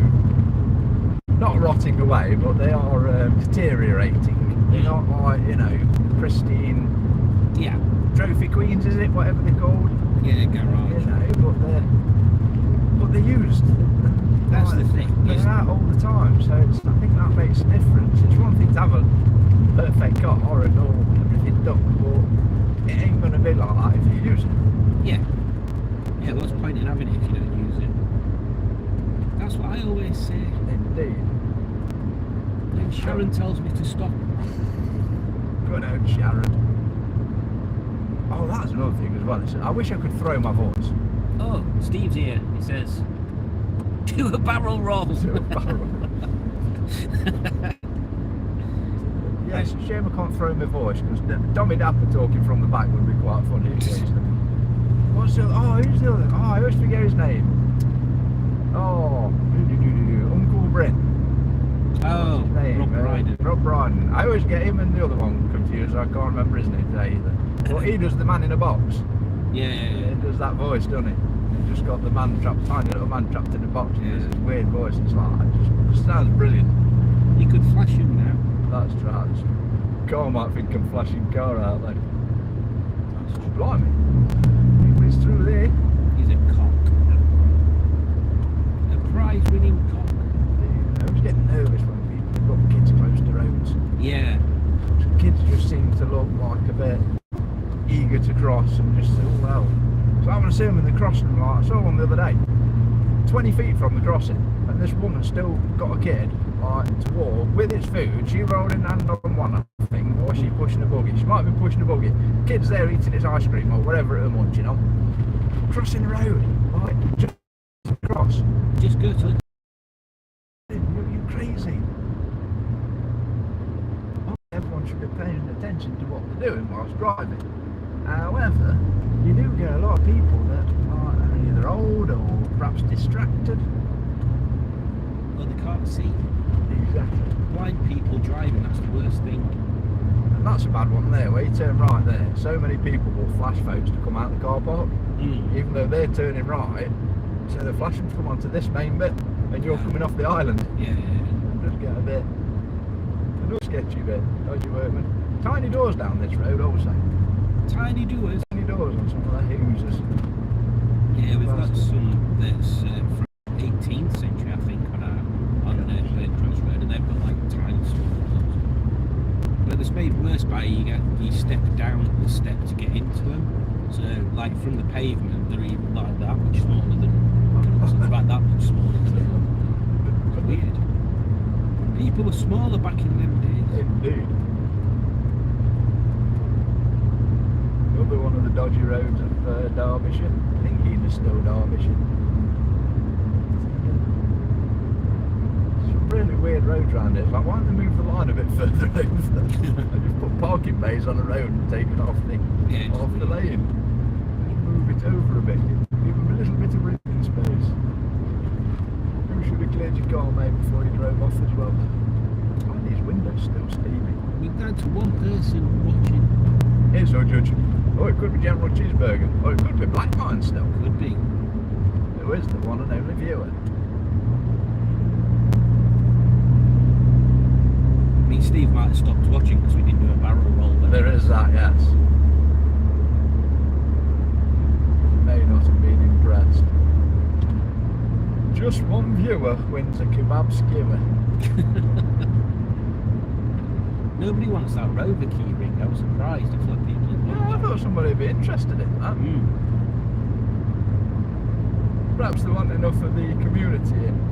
not rotting away, but they are deteriorating. They're not like, you know, pristine trophy queens, is it? Whatever they're called. Yeah, garage. You know, but they're used. That's the thing. They're out all the time, so I think that makes a difference. It's one thing to have a perfect car and all everything done, but it ain't going to be like that if you use it. Yeah. Yeah, what's the point in having it if you don't use it? That's what I always say. Indeed. Then Sharon tells me to stop. Good old Sharon. Oh, that's another thing as well. Listen, I wish I could throw my voice. Oh, Steve's here. He says, do a barrel roll. Do a barrel. Yeah, it's a shame I can't throw my voice because Tommy Dapper talking from the back would be quite funny occasionally. What's the who's the other? Oh, I always forget his name. Oh, Uncle Brent. Oh, Rob Brydon. Rob Brydon. I always get him and the other one confused. I can't remember his name today either. But he does the man in a box. Yeah. He does that voice, doesn't he? He's just got the man trapped, tiny little man trapped in a box. And there's this weird voice. It's like, it just sounds brilliant. You could flash him now. That's right. Carl might think I'm flashing car out there. That's blimey. He's through there. He's a cock. A prize-winning cock. I was getting nervous when people have got kids close to roads. Yeah. Kids just seem to look like a bit eager to cross and just say, oh well. So I want to see them in the crossing, like I saw one the other day. 20 feet from the crossing, and this woman still got a kid like to walk with his food. She rolling hand on one, I think, or she pushing a buggy. She might be pushing a buggy. Kid's there eating his ice cream or whatever at her munching on. Crossing the road, like just cross. Just go to it. You're crazy. Everyone should be paying attention to what they're doing whilst driving. However, you do get a lot of people that are either old or perhaps distracted. Well, they can't see. Exactly. Blind people driving, that's the worst thing. And that's a bad one there, where you turn right there. So many people will flash folks to come out the car park, even though they're turning right. So they flash them to come onto this main bit. and you're coming off the island. Yeah. Just get a bit sketchy bit, dodgy workman. Tiny doors down this road also. Tiny doors. Tiny doors on some of the houses. Yeah, we've got some that's from 18th century, I think, on the crossroad, and they've got like tiny small doors. But it's made worse by you step down the step to get into them. So, like from the pavement, they're even like that much smaller than. So they're about that much smaller than them. It's weird. People were smaller back in them days. Indeed. Another one of the dodgy roads of Derbyshire. I think Eden is still Derbyshire. Some really weird roads around it. It's like, why don't they move the line a bit further over? They just put parking bays on the road and take it off the lane. Just move it over a bit. Give them a little bit of breathing space. You should have cleared your car, mate, before you drove off as well. Why are these windows still steamy? We're down to one person watching. Here's our judge. Oh, it could be General Cheeseburger. Or it could be Black Mine still. Could be. Who is the one and only viewer? Me and Steve might have stopped watching because we didn't do a barrel roll. There is that, yes. May not have been impressed. Just one viewer wins a kebab skewer. Nobody wants that Rover key ring. I was surprised. I thought people would want Yeah, I thought somebody would be interested in that. Perhaps they want enough of the community in.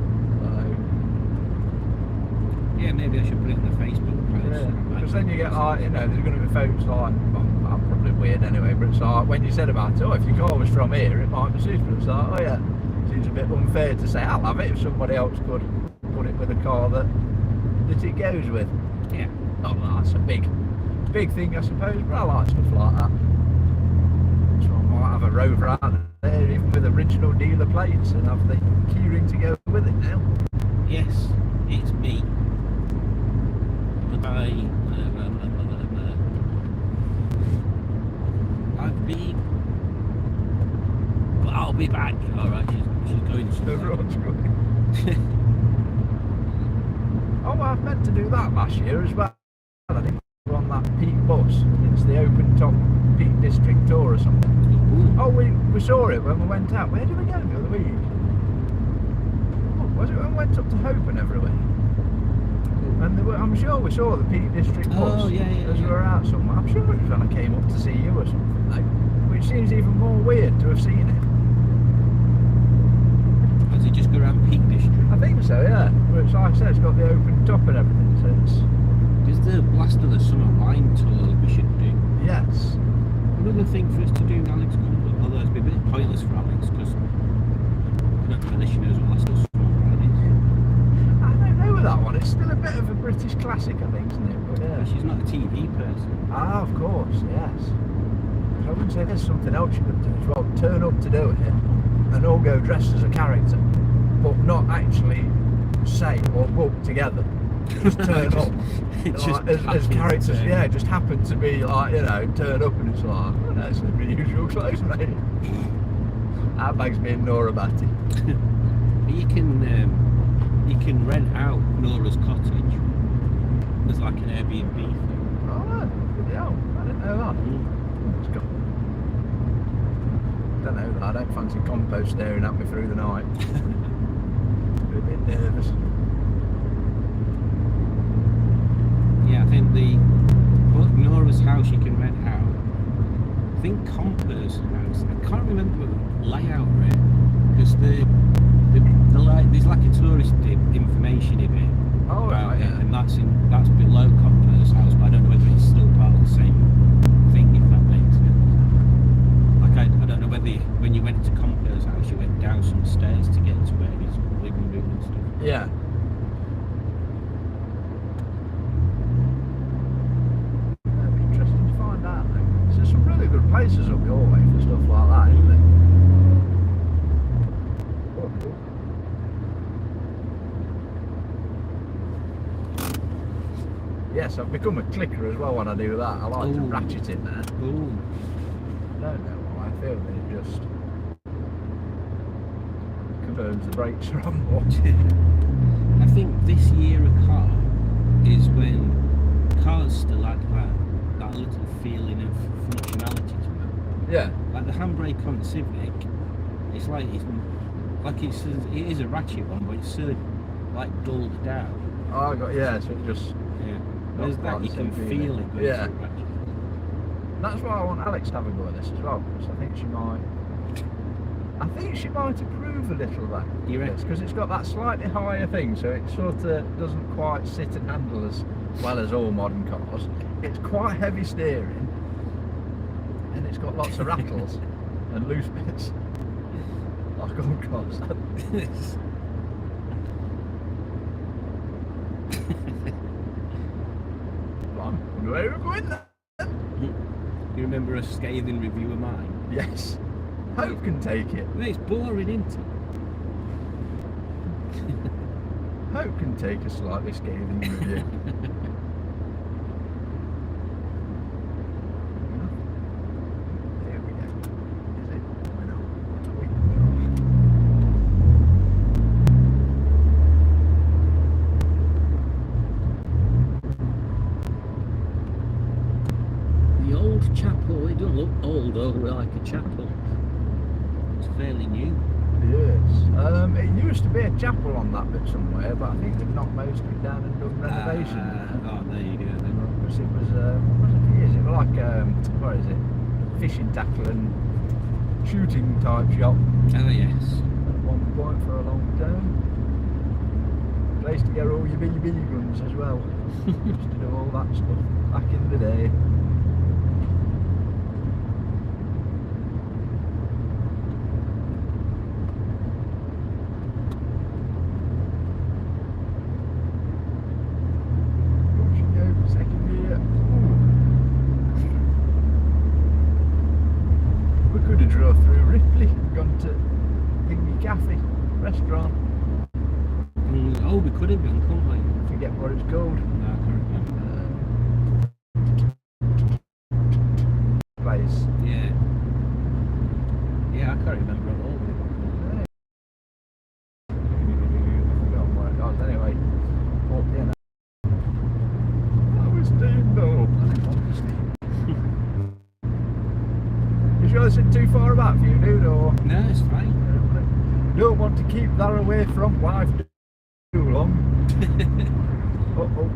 Yeah, maybe I should put it on the Facebook post. Because then you get like, there's going to be folks like, well, I'm probably weird anyway, but it's like, when you said about it, oh, if your car was from here, it might be suitable. It's like, oh yeah, seems a bit unfair to say I'll have it if somebody else could put it with a car that it goes with. Yeah. Oh, that's a big thing, I suppose, but I like stuff like that. So I might have a Rover out there, even with original dealer plates, and have the keyring to go with it now. Yes, it's me. But I've been. But I'll be back. Alright, she's going somewhere. Everyone's going. Oh, I've meant to do that last year as well. I think we're on that Peak bus. It's the open top Peak District tour or something. Ooh. Oh, we saw it when we went out. Where did we go the other week? Oh, was it when we went up to Hope and everywhere? And I'm sure we saw the Peak District bus yeah, as we were out somewhere. I'm sure it was when I came up to see you or something, though, which seems even more weird to have seen it. Does it just go around Peak District? I think so, yeah. Which, like I said, it's got the open top and everything, so it's... There's the Blast of the Summer wine tour that we should do. Yes. Another thing for us to do, Alex, although it's a bit pointless for Alex because I don't know whether she knows what Blast of the Summer wine is. I don't know with that one. It's still a bit of a British classic, I think, isn't it? But yeah. But she's not a TV person. Ah, of course, yes. I wouldn't say there's something else you could do as well. Turn up to do it and all go dressed as a character, but not actually say or walk together. Just turn up. Just as characters, yeah, just happen to be like, turn up and it's like, oh, no, it's the usual clothes, mate. That makes me and Nora batty. You can rent out Nora's cottage as like an Airbnb thing. Oh, good hell. I didn't know that. Don't know that. I don't fancy compost staring at me through the night. A bit nervous. Yeah, I think both Nora's house you can rent out. I think Comper's house. I can't remember the layout of it because there's like a tourist information bit about it, and that's below Comper's house. But I don't know whether it's still part of the same thing, if that makes sense. Like I don't know whether when you went to Comper's house you went down some stairs to get to where his living room and stuff. Yeah. That'd be interesting to find out, though. There's some really good places up your way for stuff like that, isn't there? Yes, I've become a clicker as well when I do that. I like to ratchet in there. Ooh. I don't know why. I feel they just... confirms the brakes are on more. I think this year a car is when cars still had that little feeling of functionality to them. Yeah. Like the handbrake on the Civic, it is a ratchet one, but it's so like dulled down. Oh, so it just. Yeah. Whereas that you can feel it going Yeah. through ratchet. That's why I want Alex to have a go at this as well, because I think she might approve a little of that. You reckon? Because it's got that slightly higher thing, so it sort of doesn't quite sit and handle as well as all modern cars. It's quite heavy steering, and it's got lots of rattles and loose bits, like all cars. Where are we going then? You remember a scathing review of mine? Yes. Hope can take it. Well, it's boring, isn't it? Hope can take a slightly scathing review. There we go. Is it? Why not? The old chapel, it doesn't look old over like a chapel. It's fairly new. Yes. It used to be a chapel on that bit somewhere, but I think they've knocked most of it down and done renovation. Oh, there you go then. Because it was, what was it for years? It was like, what is it? Fishing tackle and shooting type shop Oh, yes. at one point for a long time. Place to get all your BB guns as well. Used to do all that stuff back in the day. Restaurant. Oh, we could have been, couldn't we? Forget what it's called. No, I can't remember. Place. Yeah. Yeah, I can't remember at all. I forgot what it was. Anyway, but you know, that was steam though. You sure this isn't too far back for you, dude? Or No, it's fine. don't want to keep that away from wife too long. Uh-oh.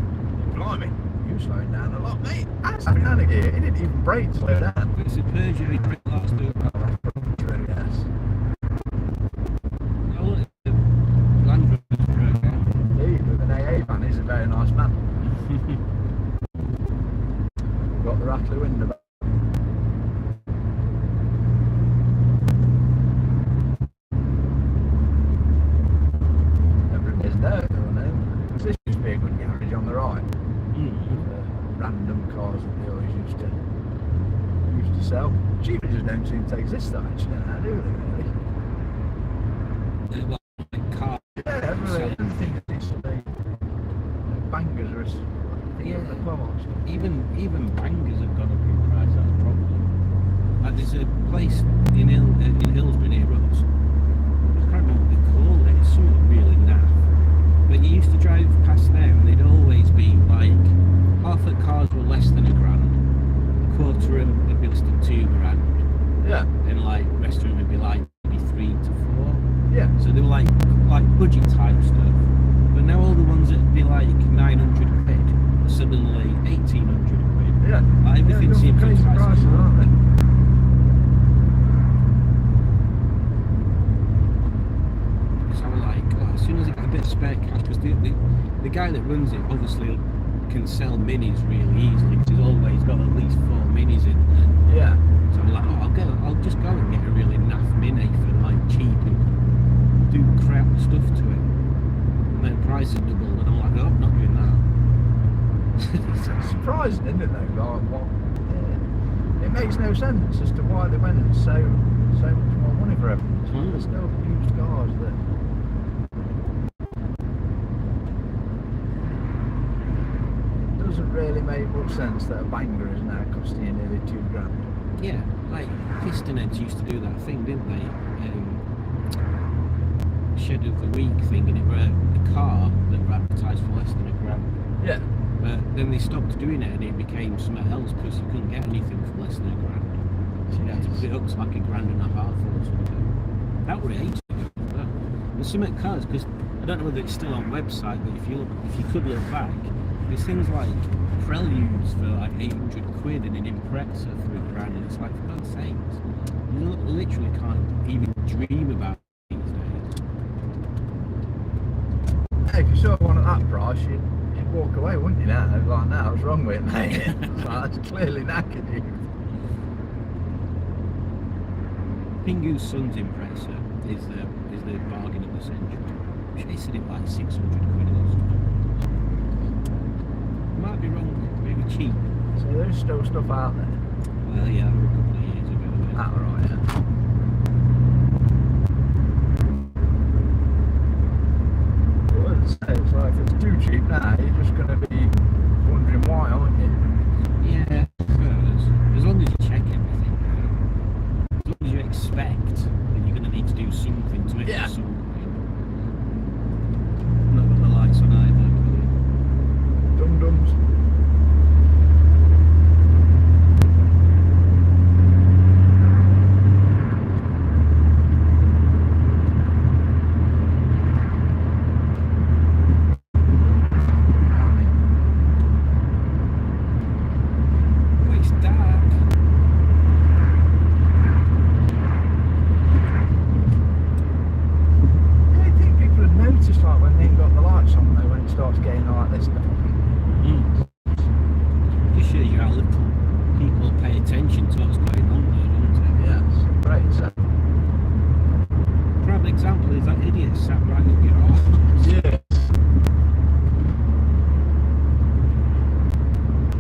Blimey, you're slowing down a lot, mate. That's happening out of gear. It didn't even brake to slow down. It's a perjury brick last week. Yes. Oh, look, the Land Rover's broke down. Indeed, with an AA van, he's a very nice man. Got the rattly window back. This used to be a good garage on the right. Random cars that they always used to sell. Cheapers just don't seem to exist though, actually, now, do they really? Like car. Yeah, everything is bangers are the parts. Even bangers have gone up in price, that's a problem. Like there's a place in Hillsborough near us. I can't remember what they call it, it's something really naff. But you used to drive past there and they'd always be like, half the cars were less than £1,000, a quarter of them would be less than £2,000. Yeah. And like, the rest of them would be like maybe 3 to 4. Yeah. So they were like budget type stuff. But now all the ones that'd be like 900 quid are suddenly 1,800 quid. Yeah. Like everything yeah, seems crazy prices, prices, aren't they? So I'm like, as soon as I get a bit of spare cash, because the guy that runs it obviously can sell minis really easily because he's always got at least 4 minis in there. Yeah. So I'm like, I'll just go and get a really naff mini for like cheap and do crap stuff to it. And then price is double, and I'm like, oh, I'm not doing that. It's surprising, isn't it though? Like, what? It makes no sense as to why they went so much more money for everything. There's no used cars that. Doesn't really make much sense that a banger is now costing you nearly £2,000. Yeah, like Piston heads used to do that thing, didn't they? shed of the week thing, and it were a car that were advertised for less than £1,000. Yeah. But then they stopped doing it, and it became something else because you couldn't get anything for less than £1,000. So you had to put it up to like £1,500 or something. That were ages ago. There's some cars, because I don't know whether it's still on website, but if you could look back, there's things like Preludes for like 800 quid and an Impreza for £1,000, and it's like, for God's sakes, you literally can't even dream about it these days. Hey, if you saw one at that price, you'd walk away, wouldn't you? Now, like, now, what's wrong with it, mate? It's like, that's clearly knackered you. Pingu's son's Impreza is the bargain of the century. I'm sure he said it like 600 quid or something. Might be wrong, maybe cheap. So there's still stuff out there. Well, yeah, that were a couple of years ago. Ah, right, yeah. Well, as I say, it's like, if it's too cheap now, you're just going to be wondering why, aren't you? Yeah, I suppose. As long as you check everything, as long as you expect that you're going to need to do something to it Yeah. at some point. Not got the lights on either. Dum-dums. Oh, it's dark. I think people have noticed, like, when they ain't got the lights on, though, when it starts getting like this stuff. Just shows you how little people pay attention to what's going on there, doesn't it? Yes. Right, so. Prime example is that idiot sat right up your arse. Yeah.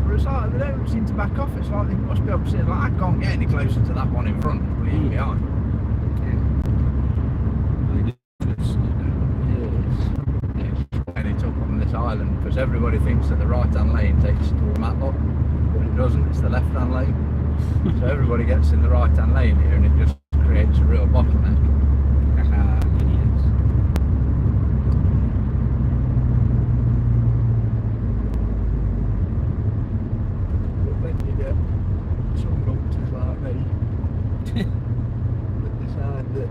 But it's like, they don't seem to back off. It's like they must be able to see it. Like, I can't get any closer to that one in front, but even behind. And it's up on this island because everybody thinks that the right-hand lane takes to a Matlock, but it doesn't. It's the left-hand lane. So everybody gets in the right-hand lane here, and it just creates a real bottleneck. Idiots. But then you get some numpties like me that decide that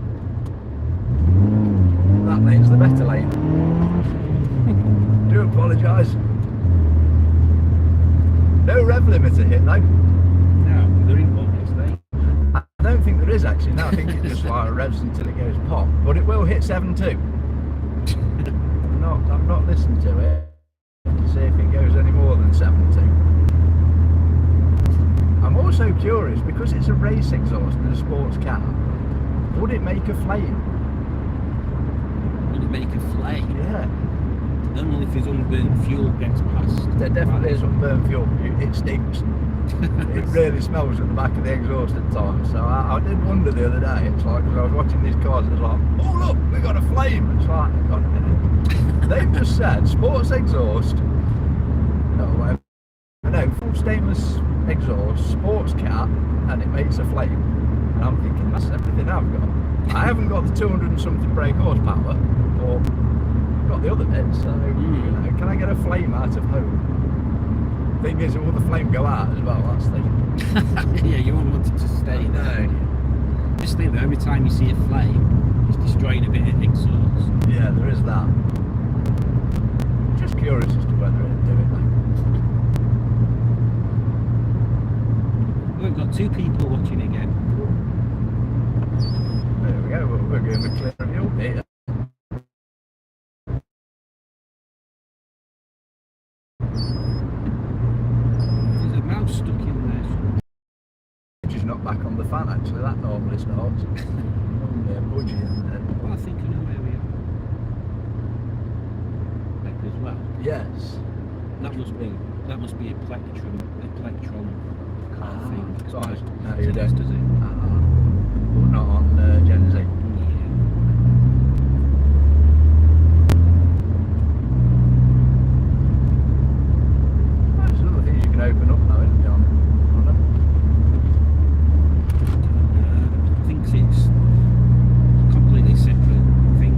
that lane's the better lane. Do apologise. No rev limiter hit though. No, there ain't one, is there? I don't think there is actually. No, I think it just like revs until it goes pop. But it will hit 7.2. I've not listened to it to see if it goes any more than 7.2. I'm also curious, because it's a race exhaust and a sports car, would it make a flame? Would it make a flame? Yeah. Only if his unburnt fuel gets past. There definitely is unburned fuel. It stinks. It really smells at the back of the exhaust at times. So I did wonder the other day. It's like, because I was watching these cars, it's like, oh look, we got a flame. It's like, hang on a minute. They've just said sports exhaust. No, whatever. No, full stainless exhaust, sports cat, and it makes a flame. And I'm thinking, that's everything I've got. I haven't got the 200 and something brake horsepower, or got the other bits, so you know, can I get a flame out of home? Thing is, will the flame go out as well? That's the Yeah, you won't want it to stay there. Just think that every time you see a flame, it's destroying a bit of exhaust. Yeah, there is that. Just curious as to whether it'd do it though. We've got 2 people watching again. There we go, we're going to clear of you here. There's a mouse stuck in there. Which is not back on the fan actually, that normally starts. Normally a budgie in there. Well, I think I know where we are. Back as well. Yes. That must be a plectrum car thing. Right, no, So you this don't. does it. But not on Gen Z. There's other things you can open up now, isn't there? On them? I think it's a completely separate thing.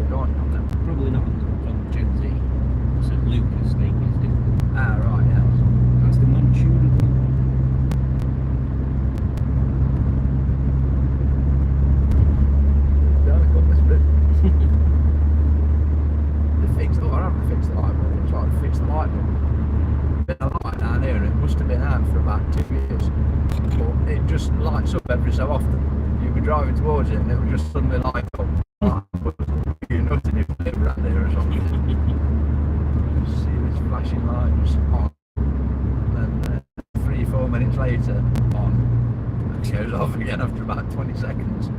can't you, on them? Probably not on Gen Z. St. Lucas thing is different. Ah, right, yes. That's the non-tunable. Yeah, I got this bit. They fixed, I haven't fixed the light bulb. I tried to fix the light bulb. Been a light down here and it must have been out for about 2 years. But it just lights up every so often. You'd be driving towards it and it would just suddenly light up. You're nothing if you live around there or something. Just see this flashing light just on. And then 3-4 minutes later, on. It goes off again after about 20 seconds.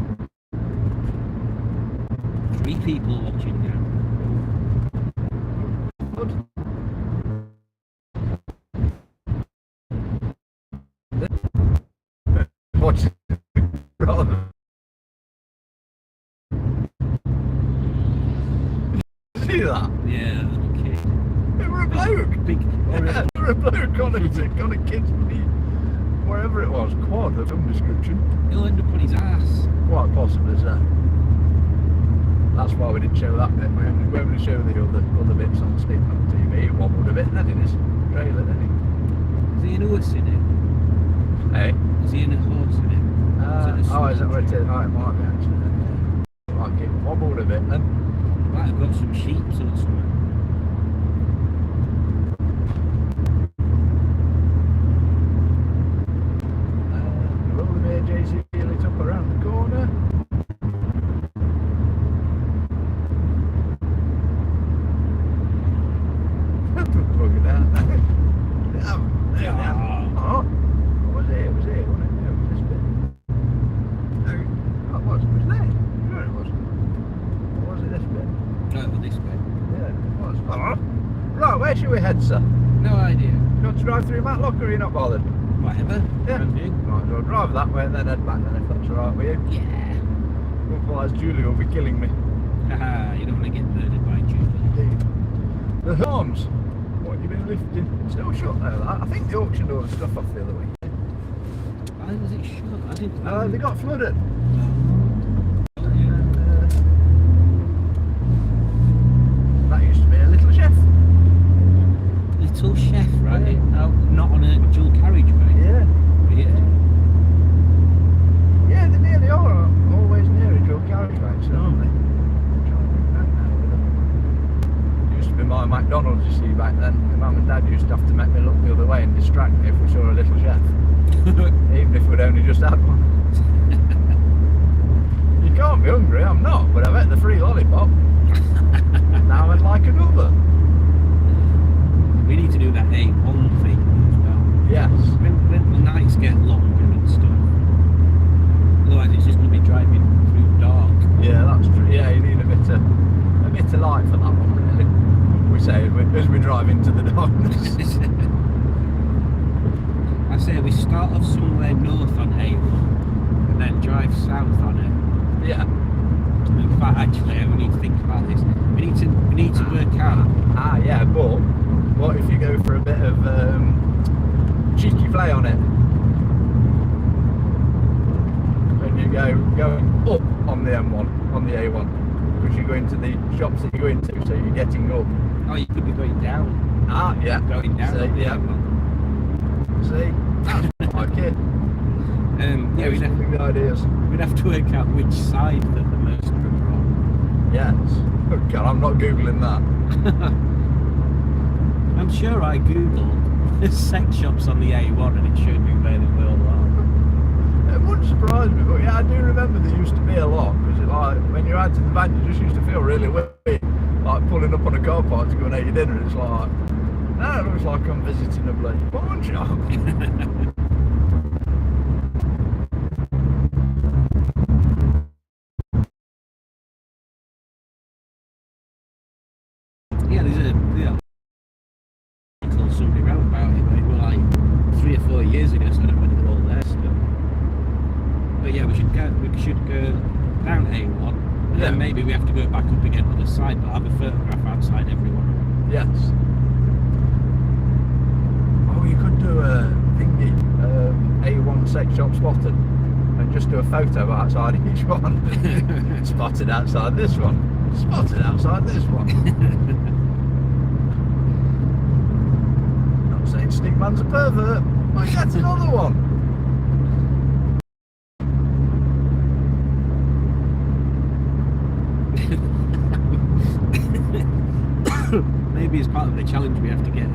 3 people watching now. Good. Watch it. Rather. See that? Yeah, okay. They were a bloke. Big. Yeah, they were a bloke on a kid's money. Wherever it was, quad, the film description. He'll end up on his ass. Quite possibly, so. That's why we didn't show that bit. We only show the other bits on Stickman TV. It wobbled a bit then in his trailer, didn't he? Is he an horse in it? Hey? Is he in a horse in it? Is that where it is? Oh, it might be actually then, yeah. Like it wobbled a bit then. Might have got some sheep or something. The roller bay JCB lit up around the corner. Plug it down. Oh, what was it? It was here, wasn't it? Yeah, it was this bit. No, it was there. Sure it was. Or was it this bit? No, well, this way. Yeah, it was. Oh. Right, where should we head, sir? No idea. You want to drive through Matlock or are you not bothered? Whatever. Yeah. From you. Right, so I'll drive that way and then head back then if that's alright with you. Yeah. Otherwise Julie will be killing me. Haha, you don't want to get murdered by Julie. The horns. What you been lifting? It's still shut though, that. I think the auction door was stuff off the other week. Why was it shut? I didn't. They got flooded. Oh, yeah. And, that used to be a little chef. Little chef, right? Yeah. Oh, not on a dual carriageway. Yeah. Weird. Yeah, they nearly are always near a dual carriageway, so aren't they? Used to be my McDonald's, you see, back then. My mum and dad used to have to make me look the other way and distract me if we saw a little chef. Even if we'd only just had one. You can't be hungry, I'm not, but I bet the free lollipop. Now I'd like another. We need to do that A1 thing as well. Yes. When the nights get longer and stuff. Otherwise it's just going to be driving through dark. Yeah, that's true. Yeah, you need a bit of light for that one, really. We say as we drive into the darkness. I say we start off somewhere north on A1 and then drive south on it. Yeah. In fact, actually, we need to think about this. We need to work out. Yeah, but what if you go for a bit of cheeky play on it? When you going up on the M1, on the A1, because you go into the shops that you go into, so you're getting up. Oh, you could be going down. Yeah. Going down. See, on the yeah. A1. See, that's like it. Yeah, we'd the ideas. have to work out which side that the most of them are on. Yes. Oh God, I'm not googling that. I'm sure I googled sex shops on the A1 and it showed me where they all are. It wouldn't surprise me, but yeah, I do remember there used to be a lot, because like when you add to the van, you just used to feel really weird, like pulling up on a car park to go and eat your dinner. It's like, now it looks like I'm visiting a bloody pawn shop. Yeah, I told somebody around about it, but it was like 3 or 4 years ago, so I don't know when they were all there still. But yeah, we should go down A1, and then maybe we have to go back up again on the side, but have a photograph outside everyone. Yes. Oh, you could do a thingy, A1 sex shop spotted, and just do a photo outside each one. Spotted outside this one. Spotted outside this one. Not saying Stickman's a pervert, but that's another one. Maybe as part of the challenge we have to get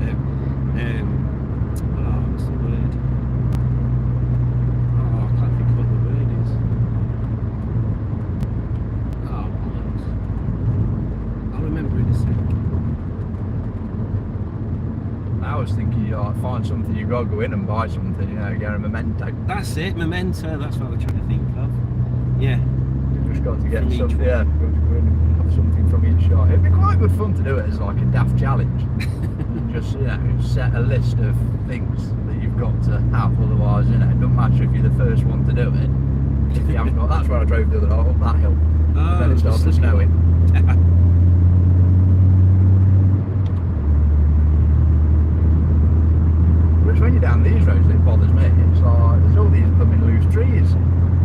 what's the word? Oh, I can't think of what the word is. Oh, bollocks. I'll remember in a sec. I was thinking you like find something, you gotta go in and buy something, you know, get a memento. That's it, memento, that's what I was trying to think of. Yeah. You've just got to get From each something, one. yeah, got to go in and have something from each shot. It'd be quite good fun to do it as like a daft challenge. Just, you know, set a list of things that you've got to have, otherwise, you know, it doesn't matter if you're the first one to do it. If you haven't got, that's where I drove the other day, up that hill. Oh, Then it started snowing. Which when you're down these roads, it bothers me. It's like, there's all these blooming loose trees.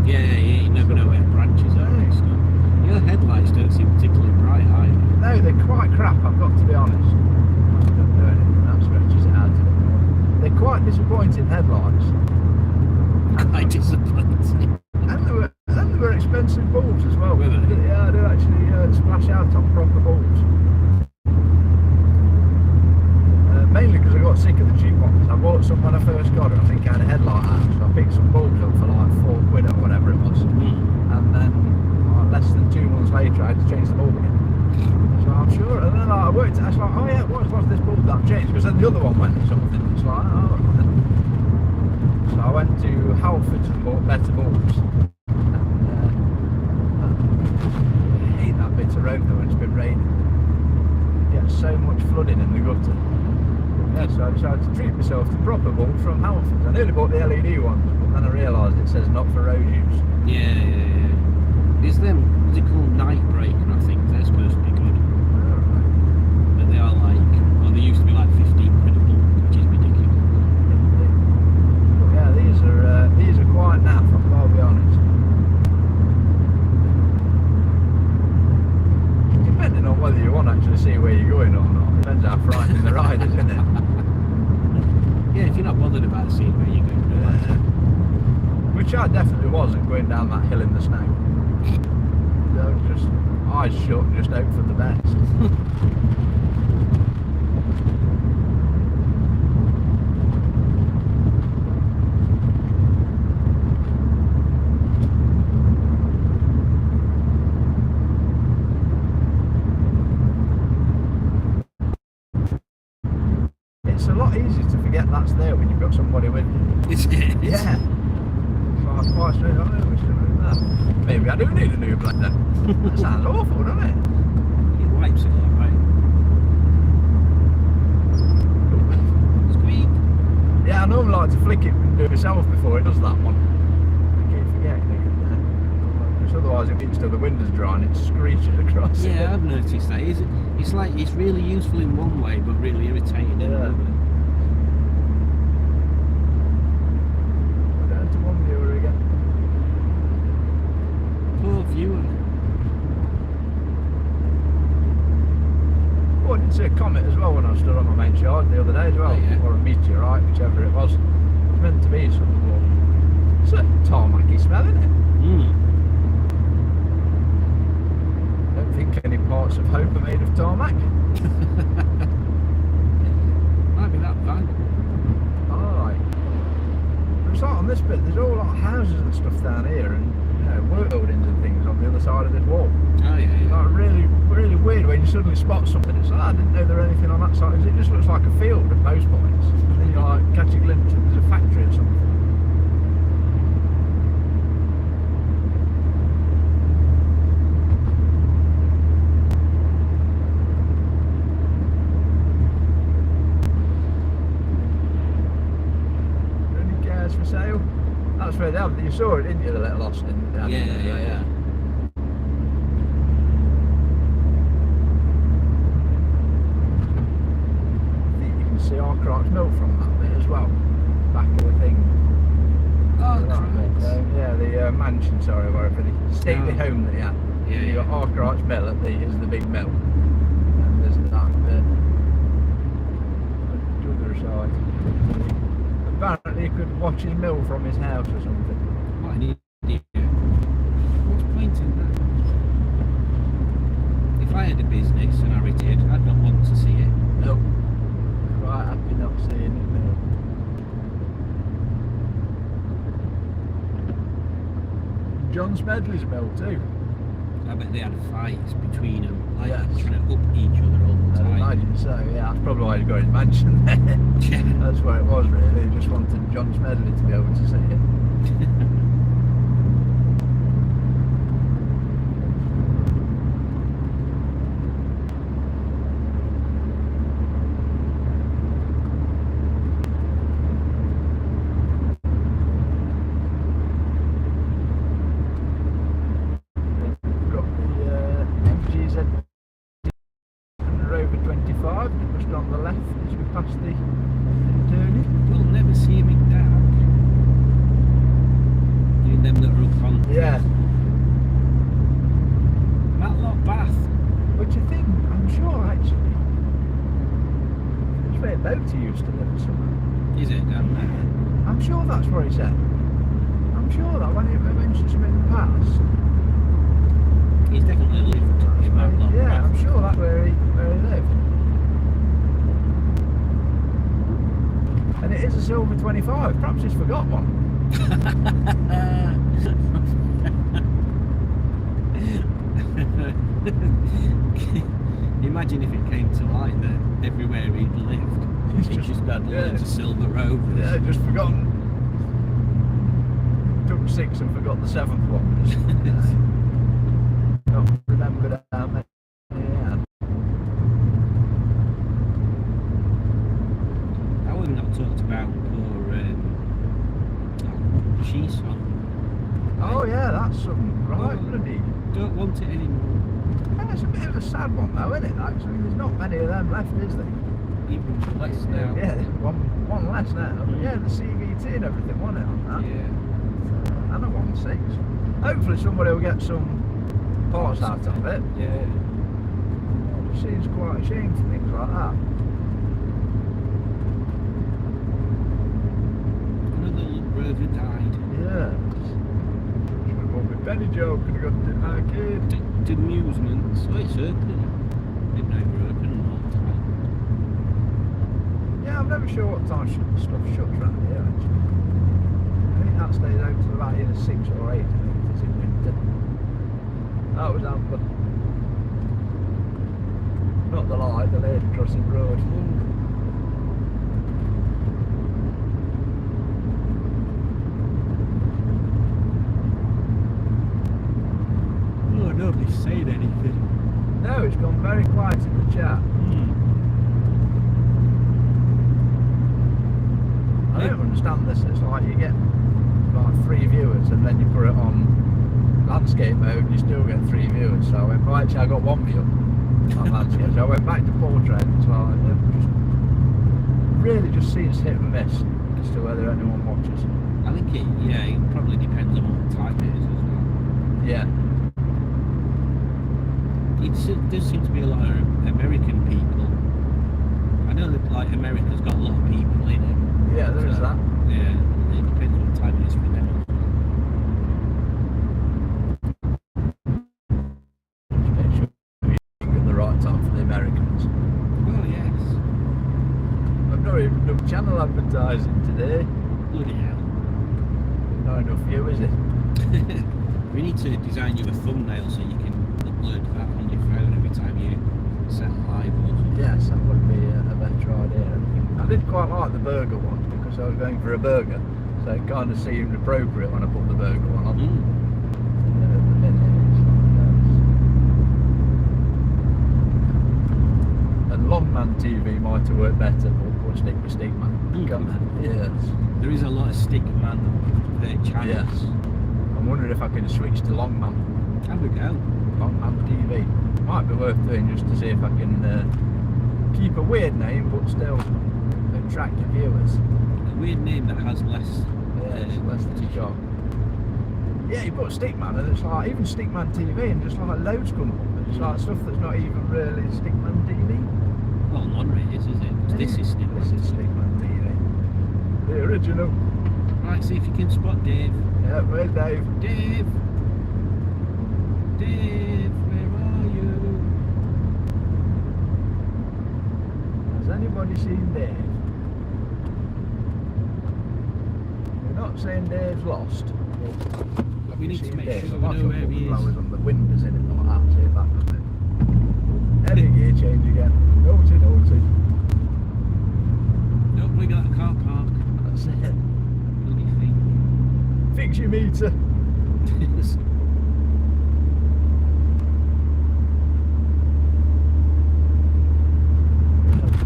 Yeah, you never know where branches are and stuff. Your headlights don't seem particularly bright either. No, they're quite crap, I've got to be honest. I don't do anything, that stretches it out a bit more. They're quite disappointing headlights. Quite disappointing. And they were expensive bulbs as well. Were they? Yeah, they actually splash out on proper bulbs. Mainly because I got sick of the cheap ones. I bought some when I first got it. I think I had a headlight out, so I picked some bulbs up for like £4 or whatever it was. And then less than 2 months later, I had to change the bulb again. So I'm sure. And then I worked. I was like, oh yeah, what's this bulb that I've changed? Because then the other one went or something. It's like, oh. So I went to Halfords and bought better bulbs. And I hate that bit of road though when it's been raining. You get so much flooding in the gutter. Yeah, so I decided to treat myself to proper bulbs from Halfords. I nearly bought the LED ones, but then I realised it says not for road use. Yeah. Is it called Night Breaker, I think? They're supposed to be good. But they are like, well, they used to be like 15 quid a bulb, which is ridiculous. But yeah, these are quite naff, I'll be honest. Depending on whether you want to actually see where you're going or not. Depends how frightening the ride is, isn't it? Yeah, if you're not bothered about seeing where you're going, Which I definitely wasn't going down that hill in the snow. I was just eyes shut and just hope for the best. It's a lot easier to forget that's there when you've got somebody with you. Yeah. So I was quite straight on it. Maybe I do need a new blender. That sounds awful, doesn't it? It wipes it all right. Squeak. Yeah, I normally like to flick it and do it myself before it does that one. I keep forgetting it. Because otherwise it gets till the window's dry and it screeches across. Yeah, I've noticed that. It's like, it's really useful in one way, but really irritating in another. We're down to one viewer again. Poor viewer. Oh, I did see a comet as well when I stood on my main yard the other day as well. Oh, yeah. Or a meteorite, whichever it was. It was meant to be something more. It's a tarmacy smell, isn't it? I don't think any parts of Hope are made of tarmac. Might be that van. Aye. It's like on this bit, there's all like houses and stuff down here and work buildings and things on the other side of this wall. Oh yeah. Like really, really weird when you suddenly spot something. It's like, I didn't know there was anything on that side. It just looks like a field at most points. And then you like catch a glimpse of there's a factory or something. Any cars for sale? That's where they have. You saw it, didn't you? The little Austin. Yeah. See Arkwright's milk from that bit as well, back of the thing. Oh, Yeah, the mansion, sorry, whatever, the stately home that he had. Yeah, You got yeah. Arkwright's Mill is the big mill. And there's that bit on the other side. Apparently you could watch his mill from his house or something. What an idiot. What's the point in that? If I had a business and I retired, I'd not want to see it. No. Quite happy not seeing it now. John Smedley's mill too. I bet they had fights between them, like Yes. trying to up each other all the I'd time. imagine so, yeah. That's probably why he got his mansion there. Yeah. That's where it was really. He just wanted John Smedley to be able to see it. Got the MGZ Rover 25 just on the left as we pass the turning. We'll never see him in dark. Doing them that are up on Yeah, Matlock Bath. which I think, I'm sure actually, it's where Boaty used to live somewhere. Is it down there? I'm sure that's what he said. I'm sure that when he mentioned something in the past. He's definitely lived in Matlock Yeah, Bath. I'm sure that's where he lived. And it is a silver 25. Perhaps he's forgot one. Imagine if it came to light that everywhere he'd lived, He's he just had yeah. loads of silver rovers. Yeah, just forgotten. Took 6 and forgot the 7th one. Not remembered how many he had. I would not talked about poor Sheeson. Oh yeah, that's some right Oh. bloody. Don't want it anymore. Yeah, it's a bit of a sad one though, isn't it? Actually, there's not many of them left, is there? Even less now. Yeah, one less now. But yeah, the CVT and everything, wasn't it, on that? Yeah. And a 1.6. Hopefully somebody will get some parts out of it. Yeah. It seems quite a shame for things like that. Another rover died. Yeah. Should have gone with Benny Joe, could have gone to the arcade. To amusements. Oh, it's open. Didn't know it were open all the time. Yeah, I'm never sure what time stuff shuts around here actually. I think that stays open about either 6 or 8, I think it is in winter. That was Amber. Not the light, the lady crossing the road. Oh, nobody's saying anything. No, it's gone very quiet in the chat. I don't understand this. It's like you get like 3 viewers and then you put it on landscape mode and you still get 3 viewers. So I went, well, actually I got 1 view on landscape. So I went back to portrait. It's like it really just seems hit and miss as to whether anyone watches. I think it probably depends on what type it is as well. Yeah. It does seem to be a lot of American people. I know that like America's got a lot of people in it. Yeah, there is So, that. Yeah, it depends what time it is for them. Just make sure you're at the right time for the Americans. Oh yes. I've not even done channel advertising today. Bloody hell. Not enough view, is it? We need to design you a thumbnail so you can upload that on your phone every time you set live or something. Yes, that would be a better idea. I did quite like the burger one because I was going for a burger, so it kind of seemed appropriate when I put the burger one on. Mm. At the minute, it's like that. And Longman TV might have worked better, but we'll stick with Stickman. Yes. There is a lot of Stickman channels. Yes. I'm wondering if I can switch to Longman. Have a go. Longman TV. Might be worth doing just to see if I can keep a weird name but still attract viewers. A weird name that has less. Yeah, it's less than a shot. Yeah, you put Stickman and it's like, even Stickman TV and just like loads come up. And it's like stuff that's not even really Stickman TV. Well, none really is it? 'Cause this is Stickman. This is Stickman TV. The original. Right, see if you can spot Dave. Yeah, where's Dave? Dave! Dave, where are you? Has anybody seen Dave? We're not saying Dave's lost. We need to make Dave? sure I we might know put where he is. blowers on the windows in it like that, see if that does it. Heavy gear change again. Naughty, naughty. Nope, we got a car park. That's it. Bloody thing. Fix your meter.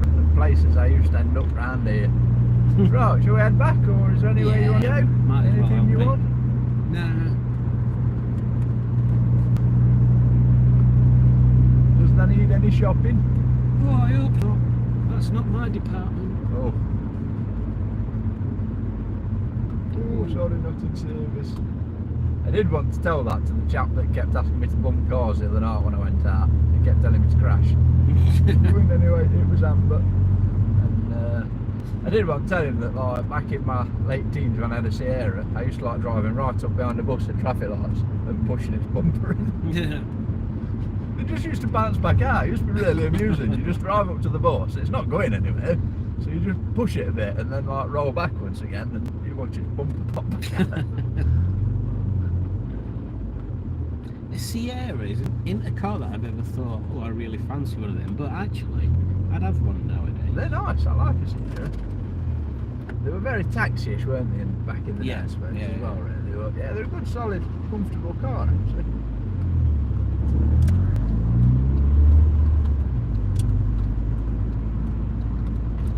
The places I used to end up round here. Right, shall we head back or is there anywhere you want to go? Might as well, Anything you haven't we? want? Nah. Does that need any shopping? Oh, I hope not. That's not my department. Oh. Oh, sorry, not in service. I did want to tell that to the chap that kept asking me to bump cars the other night when I went out. He kept telling me to crash. Wouldn't anyway, it was Amber. And I did want to tell him that like back in my late teens when I had a Sierra, I used to like driving right up behind the bus at traffic lights and pushing its bumper in. Yeah. It just used to bounce back out. It used to be really amusing. You just drive up to the bus, it's not going anywhere. So you just push it a bit and then like roll backwards again and you watch its bumper pop back out. The Sierra isn't a car that I've ever thought, oh, I really fancy one of them. But actually, I'd have one nowadays. They're nice, I like a Sierra. They were very taxi-ish, weren't they, back in the day, I suppose, as well, really. But, yeah, they're a good, solid, comfortable car, actually.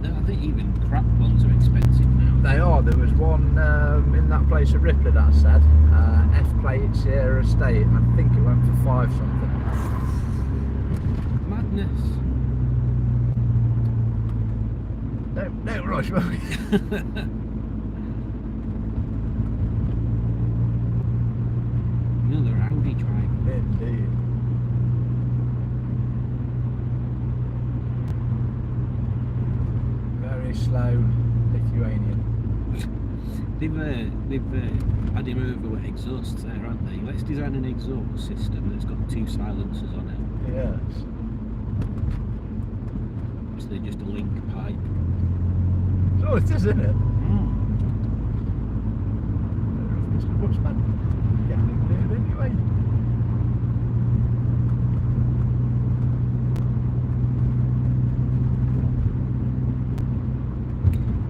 I think even crap ones are expensive now. They are. There was one in that place at Ripley that I said, F-plate Sierra Estate, and I think it went for 5 something. Madness. Don't rush, will we? Another Audi driver. Indeed. Very slow Lithuanian. They've had him over with exhausts there, haven't they? Let's design an exhaust system that's got 2 silencers on it. Yes. So they're just a link pipe. So it is, isn't it? Mm. Mr. Bushman. Getting in there anyway.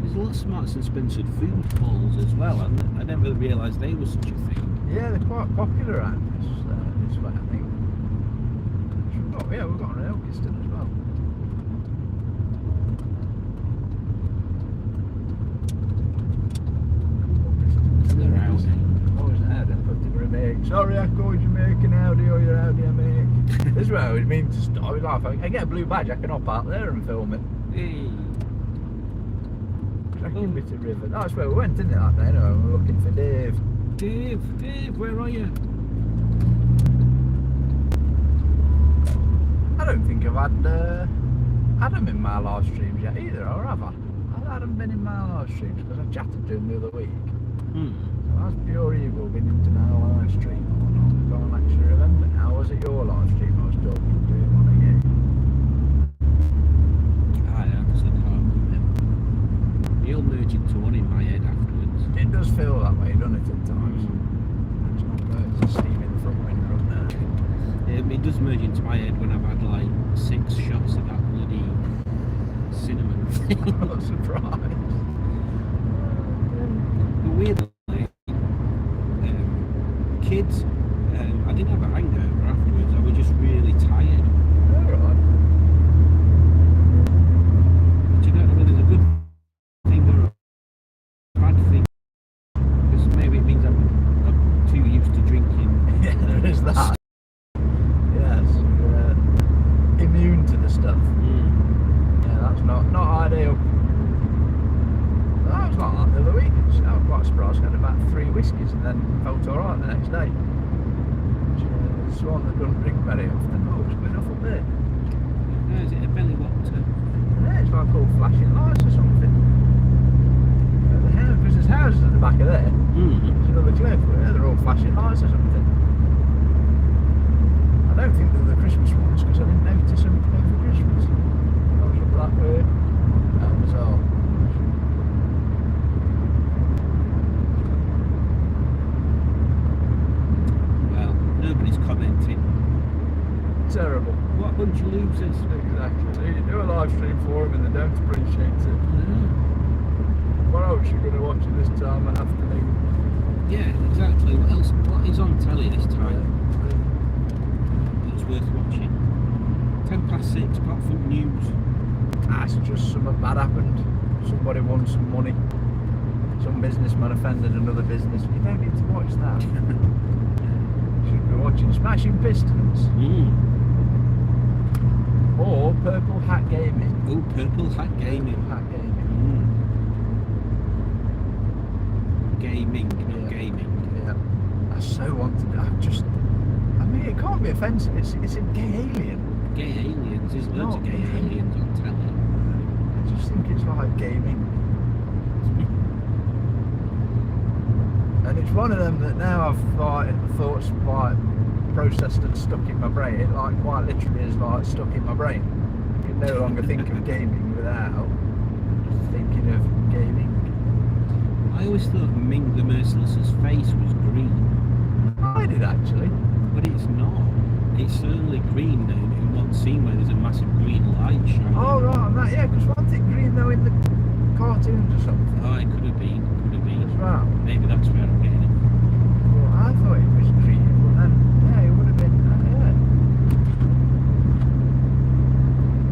There's a lot of Marks and Spencer food halls as well, and I didn't really realise they were such a thing. Yeah, they're quite popular around this way, I think. Oh, yeah, we've got an Elkiston as well. They're Audi. Oh, it's an Audi. I thought they were a make. Sorry, I called you making Audi or your Audi I make. This is where I was mean to stop. If I get a blue badge, I can hop out there and film it. Hey. Tracking bit of river. That's where we went, isn't it, that day? Anyway, we were looking for Dave. Dave, where are you? I don't think I've had Adam in my live streams yet either, or have I? I haven't been in my live streams because I chatted to him the other week. Hmm. So that's pure evil been into my live stream or not. I can't actually remember now. Was it your live stream I was talking to him on again? I actually can't remember. He'll merge into one in my head afterwards. It does feel that way, doesn't it, at times? It's not birds of steam in the front window up there. It does merge into my head when I've had like 6 shots of that bloody cinnamon thing. I'm not surprised. But weirdly, kids, I didn't have a hangover afterwards. I was just really tired. Alright. Do you know whether it's a good thing or a bad thing? Because maybe it means I'm too used to drinking. Yeah, there is that. Yes, immune to the stuff. Mm. Yeah, that's not ideal. I was like that the other week. I was quite surprised. I had about 3 whiskies and then felt alright the next day. It's one that doesn't drink very often. Oh, it's good enough up there. No, is it a belly water? Yeah, it's like all flashing lights or something. Because there's houses at the back of there. There's another cliff. Yeah, they're all flashing lights or something. I don't think they're the Christmas ones because I didn't notice them over Christmas. I was up that way. That was all. Well, nobody's commenting. Terrible. What a bunch of losers. Exactly. You do a live stream for them and they don't appreciate it. What else are you going to watch at this time of afternoon? Yeah, exactly. What else? What is on telly this time? That's worth watching. 6:10, apart from news. That's just something bad happened. Somebody won some money. Some businessman offended another business. You don't need to watch that. You should be watching Smashing Pistons. Or Purple Hat Gaming. Oh, Purple Hat Gaming. Purple Hat Gaming. Gaming, not gaming. Yeah. I so wanted it. I mean, it can't be offensive. It's a gay alien. Gay aliens. There's loads of gay aliens on telly. I just think it's like gaming. And it's one of them that now I've like thoughts like processed and stuck in my brain. It like quite literally is like stuck in my brain. You can no longer think of gaming without thinking of gaming. I always thought Ming the Merciless's face was green. I did actually. But it's not. It's only green now in one scene where there's a massive green light shining. Oh right, and that, yeah, because wasn't it green though in the cartoons or something? Oh, it could have been. That's right. Maybe that's where I'm getting it. Well, I thought it was green, but then, yeah, it would have been,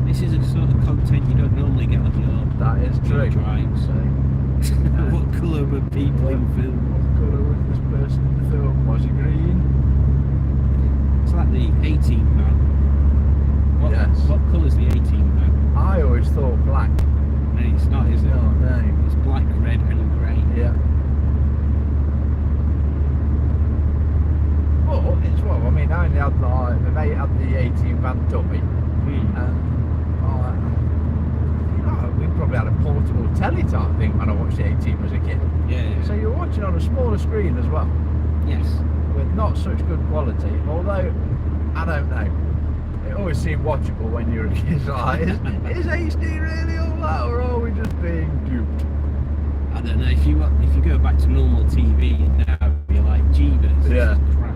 This is a sort of content you don't normally get on your That is true. drives. What colour were people in film? What colour was this person in the film? Was he green? It's like the 18 van. Yes. What colour's the 18 van? I always thought black. No, it's not, is it? No. It's black, red and grey. Yeah. But it's well, I mean, I only had like, my mate had the 18 van dummy, and we probably had a portable telly type thing when I watched the 18 as a kid. Yeah. So you're watching on a smaller screen as well, Yes. with not such good quality. Although, I don't know, it always seemed watchable when you're a kid. Like, is HD really all that, or are we just being duped? I don't know, if you go back to normal TV now, you're like, Jeebus, Yeah. this is crap.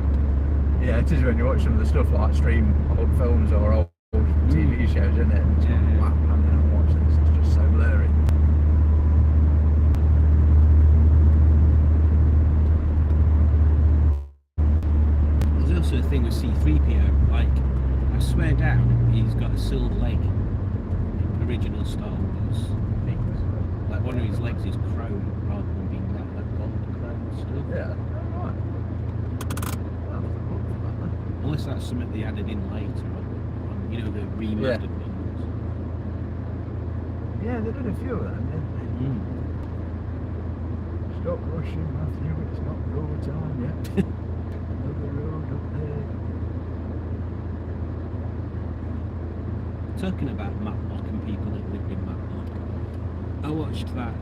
Yeah, it is when you watch some of the stuff like stream old films or old TV shows, isn't it? It's like, Yeah. wow, I'm going to watch this. It's just so blurry. There's also a thing with C-3PO, like, I swear down, he's got a silver leg in original Star Wars things. Like, one of his legs is chrome rather than being like that gold chrome stuff. Yeah. Right. Well, look for that then. Unless that's something they added in later on, you know, the remastered ones. Yeah, they did a few of them, didn't they? Stop rushing, Matthew. It's not road time yet. Another road up there. Talking about Matlock and people that lived in Matlock, I watched that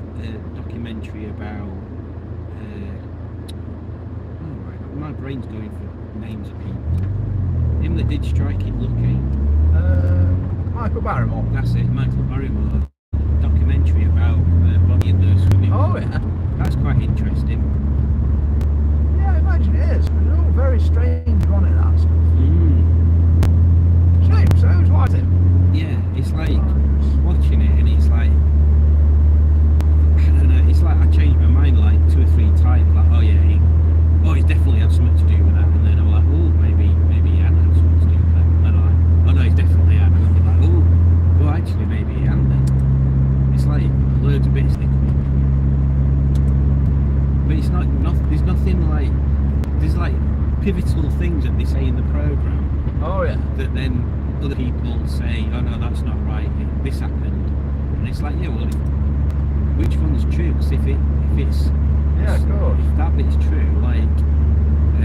documentary about. My brain's going for names of people. Him that did Strike It Lucky. Michael Barrymore. That's it, Michael Barrymore. Documentary about Bonnie and the swimming pool. Oh yeah. That's quite interesting. Yeah, I imagine it is. They're all very strange, wasn't it, that stuff? Shame, so who's like it? Yeah, it's like watching it and it's like, I don't know, it's like I changed my mind like 2 or 3 times, like, oh yeah, he's definitely had something to do with that, and then I'm like, oh, maybe he hadn't had something to do with that, and I'm like, oh no, he's definitely had, and I'm like, oh, actually maybe he hadn't then. It's like loads of bits they come up. But it's like, there's nothing like, there's like pivotal things that they say in the programme. Oh yeah. That then other people say, oh no, that's not right, this happened. And it's like, yeah, well, which one's true? Because if it's Yeah, of course. if that bit's true, like, I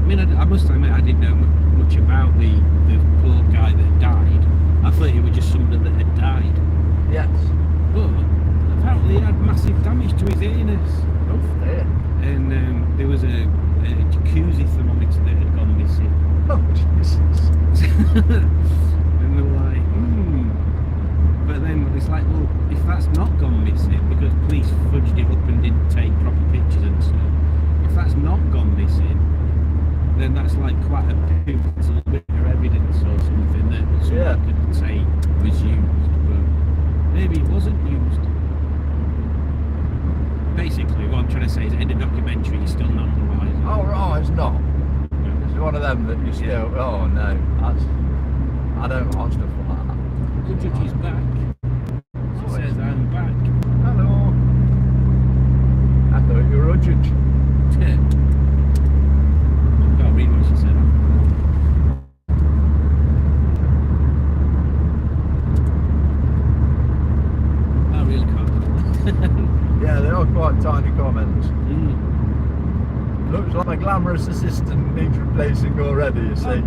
mean, I must admit I didn't know much about the poor guy that died. I thought he was just somebody that had died. Yes. But apparently he had massive damage to his anus. Oh, dear. And there was a jacuzzi thermometer that had gone missing. Oh, Jesus. And we were like, But then it's like, well, if that's not gone missing, because police fudged it up and didn't take proper pictures and stuff, if that's not gone missing, then that's like quite a pivotal bit of evidence or something that someone could say was used, but maybe it wasn't used. Basically, what I'm trying to say is, in the documentary, you're still not the wiser. Oh, right, it's not. No. It's one of them that you still. Oh no, I don't like stuff like that. The judge is back. She says, I'm back. Hello. I thought you were a judge. I can't read what she said. I really can't. Yeah, they are quite tiny comments. Looks like my glamorous assistant needs replacing already, you see. I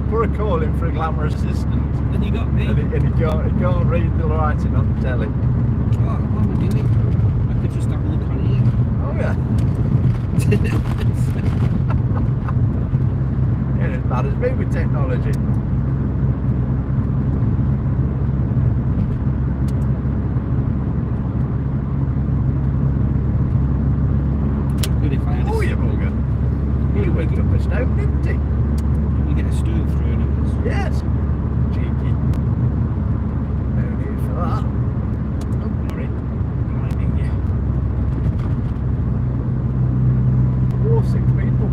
put a call in for a glamorous assistant. And you got me. And he can't read the writing on the telly. What am I doing? I could just have a look on here. Oh yeah. You're as bad as me with technology. Good if I had Oh, you bugger. You went up a stone, didn't he? You get a stone thrown at us. Yes. Cheeky. No need for that. Oh, sorry. Blinding you. Oh, 6 people.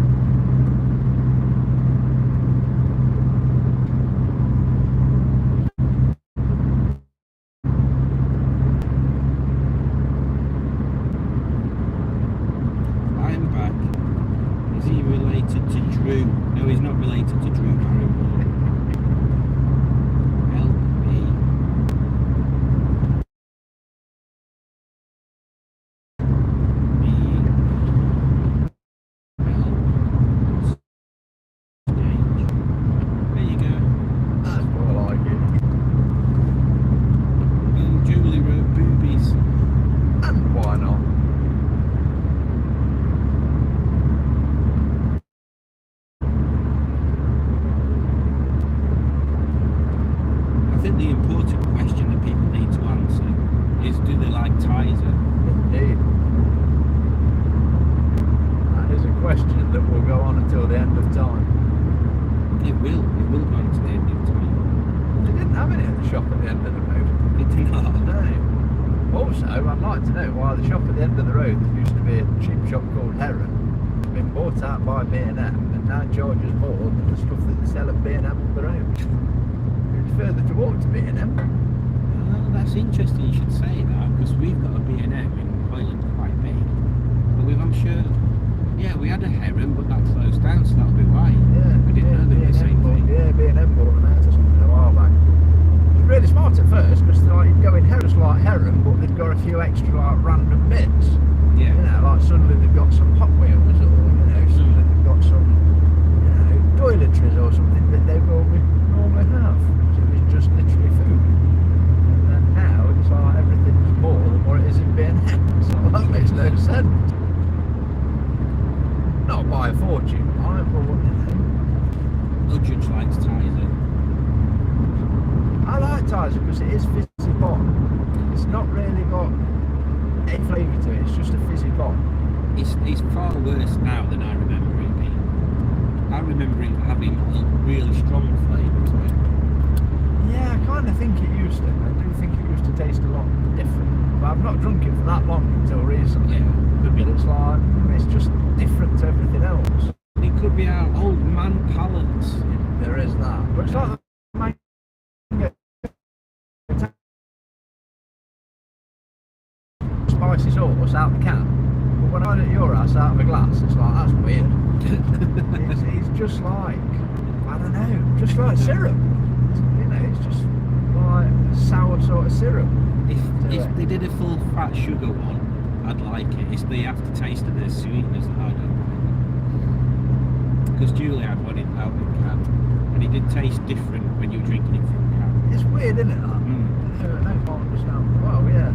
I'm back. Is he related to Drew? No, he's not related to Drew Barrymore. Help me. There you go. That's more like it. And Julie wrote boobies. And why not? I think the important question that people need to answer is, do they like Tizer? Indeed. That is a question that will go on until the end of time. It will go on to the end of time. They didn't have any at the shop at the end of the road. It did not. No. Also, I'd like to know why the shop at the end of the road that used to be a cheap shop called Heron has been bought out by B&M and now charges more than the stuff that they sell at B&M up the road. It's further to walk to B&M. Well, that's interesting you should say that, because we've got a B&M in Hoyland quite big. But I'm sure, yeah, we had a Heron, but that closed down, so that'll be why. Yeah, We didn't know they were the same thing. Yeah, B&M bought them out or something a while back. It was really smart at first because like, you'd go in Heron's like Heron, but they'd got a few extra like random bits. Yeah. You know, like suddenly they've got some Hot Wheels or, you know, suddenly they've got some, you know, toiletries or something that they normally have. So it was just literally food. And now it's like everything's more than what it is in B&M. So that makes no sense. Not by a fortune, right? But what, you know. No judge likes Tizer. I like Tizer because it is fizzy pop. It's not really got any flavour to it, it's just a fizzy pop. It's far worse now than I remember it being. I remember it having a really strong flavour to it. Yeah, I kind of think it used to. I do think it used to taste a lot different. But I've not drunk it for that long until recently. Yeah, could be. But it's like, it's just different to everything else. It could be our old man palates. There is that. But it's like the mango spicy sauce out the can. But when I had it at your house out of a glass, it's like, that's weird. it's just like, I don't know, just like syrup. You know, it's just like sour sort of syrup. If if they did a full fat sugar one, I'd like it. It's the aftertaste of the sweetness that I don't like. Because Julie had one out of can, and it did taste different when you were drinking it from a can. It's weird, isn't it? That? I don't understand. Well, yeah.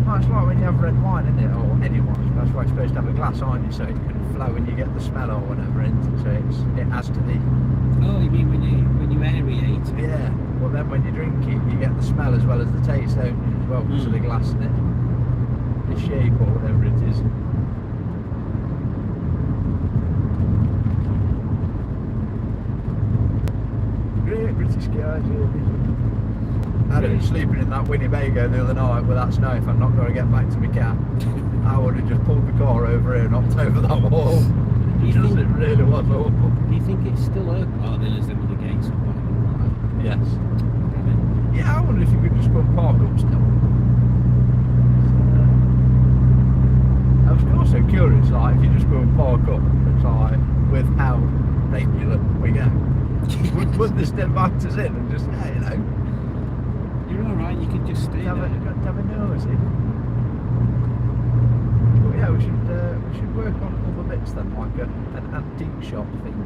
Well, it's like when you have red wine, isn't it? Or any wine. That's why you're supposed to have a glass, aren't you? So it can flow when you get the smell or whatever. And so it has to be. Oh, you mean when you aerate it? Yeah. Well, then when you drink it, you get the smell as well as the taste, don't you? As well, because of the glass in it, the shape or whatever it is. Great British guys, really. I'd have been sleeping in that Winnebago the other night with that snow if I'm not going to get back to my car. I would have just pulled the car over here and knocked over that wall. It really was awful. Do you think it's still open? Oh, there's them other gates up there. Yes. Yeah, I wonder if you could just go and park up still. I was also curious, like, if you just go and park up, it's like, with how regular we go. would they still invite us in and just, yeah, you know. You're alright, you can just stay Have there. a nosy. But yeah, we should work on other bits then, like an antique shop thing.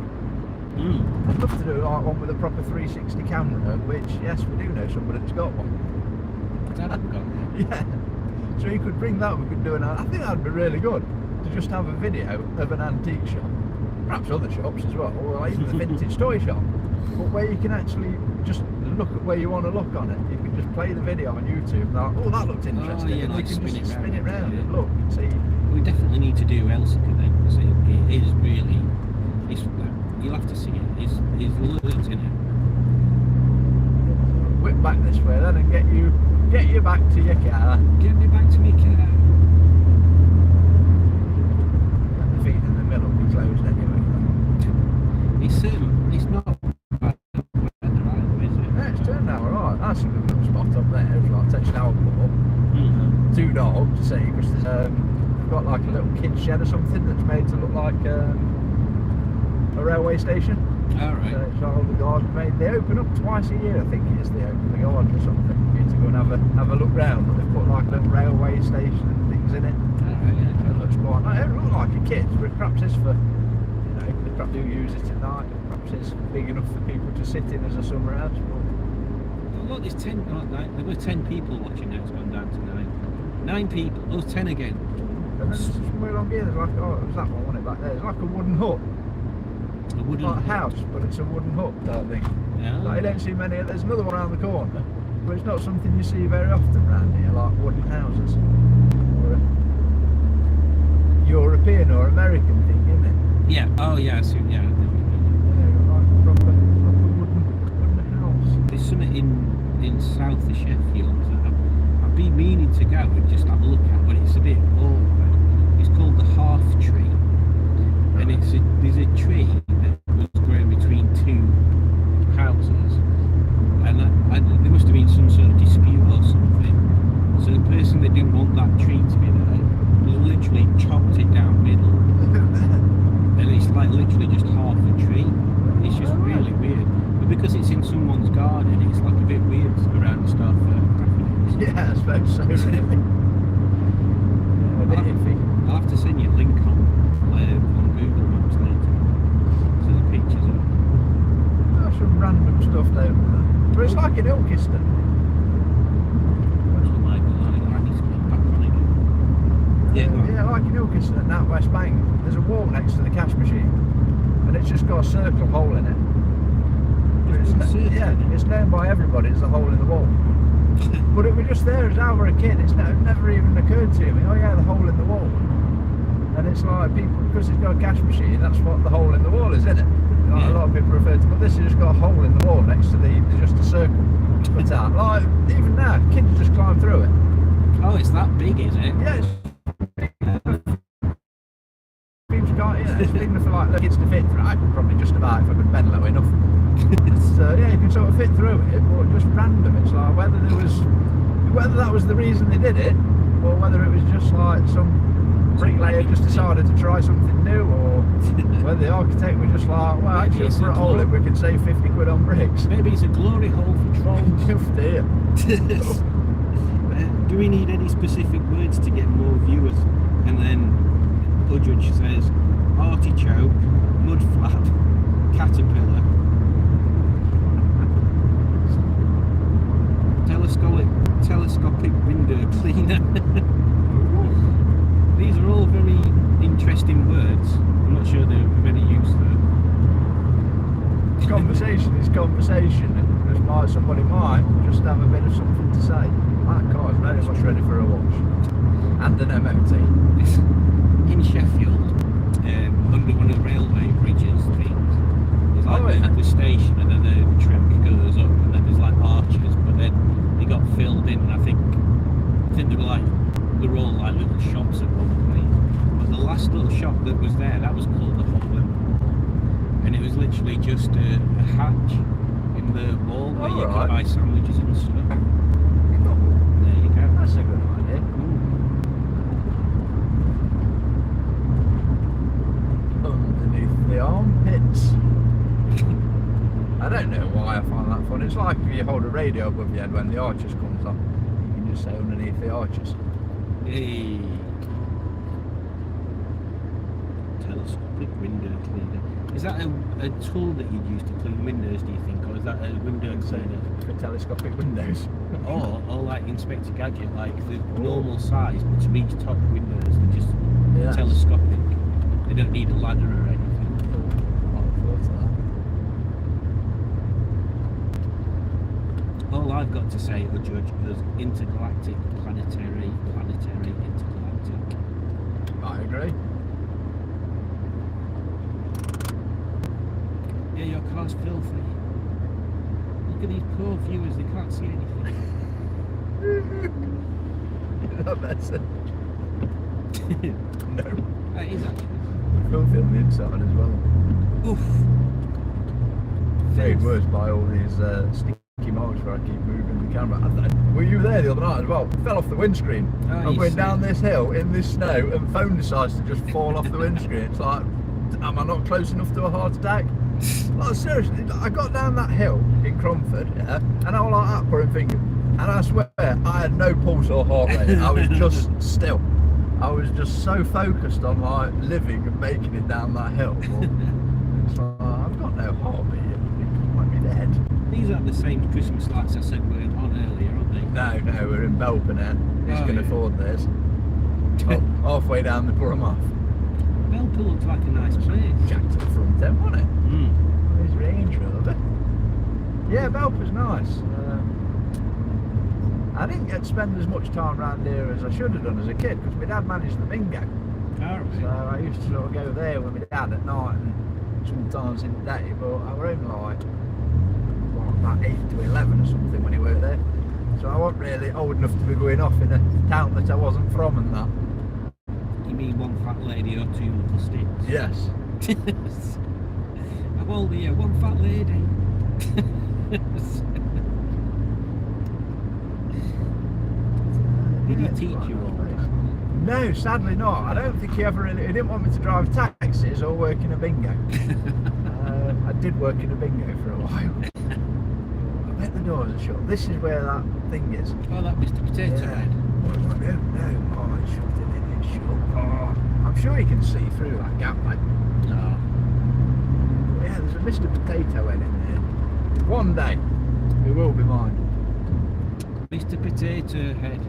I'd love to do like one with a proper 360 camera, which, yes, we do know somebody that's got one. Dad hasn't got one. Yeah. So you could bring that, we could do I think that'd be really good, to just have a video of an antique shop. Perhaps other shops as well, or even the vintage toy shop. But where you can actually just look at where you want to look on it. You can just play the video on YouTube and like, oh, that looked interesting. Oh, yeah, and like you can just spin it round yeah. and look and see. We definitely need to do Elsica then, because it is really, you'll have to see it. It's loads in it. Whip back this way then and get you back to your car. Get me back to my car. And the feet in the middle will be closed anyway. It's not bad weather either, is it? Yeah, it's turned out alright. That's a good little spot up there. It's like touching our port. Two dogs, to see, because there's they've got like a little kid shed or something that's made to look like a railway station. Alright. So it's all the garden made. They open up twice a year, I think it is. They open the garden or something for you to go and have a look round. But they've put like a little railway station and things in it. Alright, yeah. It looks quite nice. It doesn't look like a kid, but perhaps it's for, you know, they perhaps do use it at night. Perhaps it's big enough for people to sit in as a summer house. Well, look, there's 10, there were 10 people watching now, it's gone down to 9. 9 people, oh, 10 again. And then there's somewhere along here, there's like, oh, it was that one, wasn't it, back there? There's like a wooden hut. A wooden Like a house, but it's a wooden hut, I think. Yeah. Like, you don't see many, there's another one around the corner, but it's not something you see very often around here, like wooden houses. Or a European or American thing, isn't it? Yeah, oh yeah, I see, yeah. Yeah, like a proper wooden house. There's something in south of Sheffield that I've been meaning to go and just have a look at, but it's a bit awkward. It's called the Half Tree, and there's a tree that was growing between two houses, and there must have been some sort of dispute or something. So the person that didn't want that tree to be there has literally chopped it down middle, and it's like literally just half a tree. It's just really weird. But because it's in someone's garden, it's like a bit weird around the start for graphics. Yeah, I suppose so, really. A bit iffy. I'll have to send you a link on Google Maps later to the pictures of it. There's some random stuff there. But it's like in Ilkeston. Oh my god, I need to get back on again. Yeah, go on. Yeah, like in Ilkeston at Nat West Bank, there's a wall next to the cash machine, and it's just got a circle hole in it. Yeah, it's known by everybody as the hole in the wall. But it was just there as I were a kid. It never even occurred to me. Oh yeah, the hole in the wall. And it's like people, because it's got a cash machine, that's what the hole in the wall is, isn't it? Like, Yeah. a lot of people refer to, but this has just got a hole in the wall next to just a circle. But like even now, kids just climb through it. Oh, it's that big, is it? Yeah, it's big enough for like the kids to fit through. I could probably just about if I could bend low enough. Yeah, you can sort of fit through it, but just random. It's like whether that was the reason they did it, or whether it was just like some bricklayer just decided to try something new, or whether the architect was just like, well, actually, for a hole in, we could save 50 quid on bricks. Maybe it's a glory hole for trolls. Dear. do we need any specific words to get more viewers? And then Udrich says, artichoke, mudflap, caterpillar, telescopic window cleaner. These are all very interesting words. I'm not sure they're of any use though. Conversation is conversation. Somebody might just have a bit of something to say. That car is very much ready for a wash and an MOT. In Sheffield, under one of the railway bridges things, there's like the station, and then the track goes up, and then there's like arches, but then they got filled in, and I think they were all like little shops at one point. But the last little shop that was there, that was called the Hotland, and it was literally just a hatch in the wall where you could buy sandwiches and stuff. There you go. That's a good idea. Underneath the armpits. I don't know why I find that fun. It's like if you hold a radio above your head when the Archers comes on. You can just say underneath the Archers. Hey. Telescopic window cleaner. Is that a tool that you'd use to clean windows, do you think? Or is that a window cleaner? For telescopic windows. or like Inspector Gadget, like the normal size, but to reach top windows, they're just telescopic. They don't need a ladder or anything. All I've got to say, or judge, is intergalactic, planetary, intergalactic. I agree. Yeah, your car's filthy. Look at these poor viewers, they can't see anything. That's it. No. That is actually. Filthy on the inside as well. Oof. Made worse by all these sticky marks where I keep moving the camera. Were you there the other night as well? Fell off the windscreen. I'm going down this hill in this snow and phone decides to just fall off the windscreen. It's like, am I not close enough to a heart attack? Like seriously, I got down that hill in Cromford, yeah, and I was like that putting finger, and I swear I had no pulse or heart rate. I was just still. I was just so focused on like living and making it down that hill. Well, it's like, I've got no heartbeat. I might be dead. These aren't the same Christmas lights I said were on earlier, are they? No, we're in Belper now. Who's can afford this? Halfway down the Borough off. Belper looks like a nice place. Jack to the front end, wasn't it? Mm. His Range Rover. Yeah, Belper's nice. I didn't get to spend as much time around here as I should have done as a kid because my dad managed the bingo. So I used to sort of go there with my dad at night and sometimes in the day, but I was only like about 8 to 11 or something when he worked there. So I wasn't really old enough to be going off in a town that I wasn't from and that. You mean one fat lady or two little sticks? Yes. How old are you? One fat lady. Did he teach you all this? No, sadly not. I don't think he ever really. He didn't want me to drive taxis or work in a bingo. I did work in a bingo for a while. I bet the doors are shut. This is where that thing is. Oh, that Mr. Potato Head. No, oh, it's shut. It's shut. Oh, I'm sure you can see through that gap, mate. No. Yeah, there's a Mr. Potato Head in there. One day, it will be mine. Mr. Potato Head.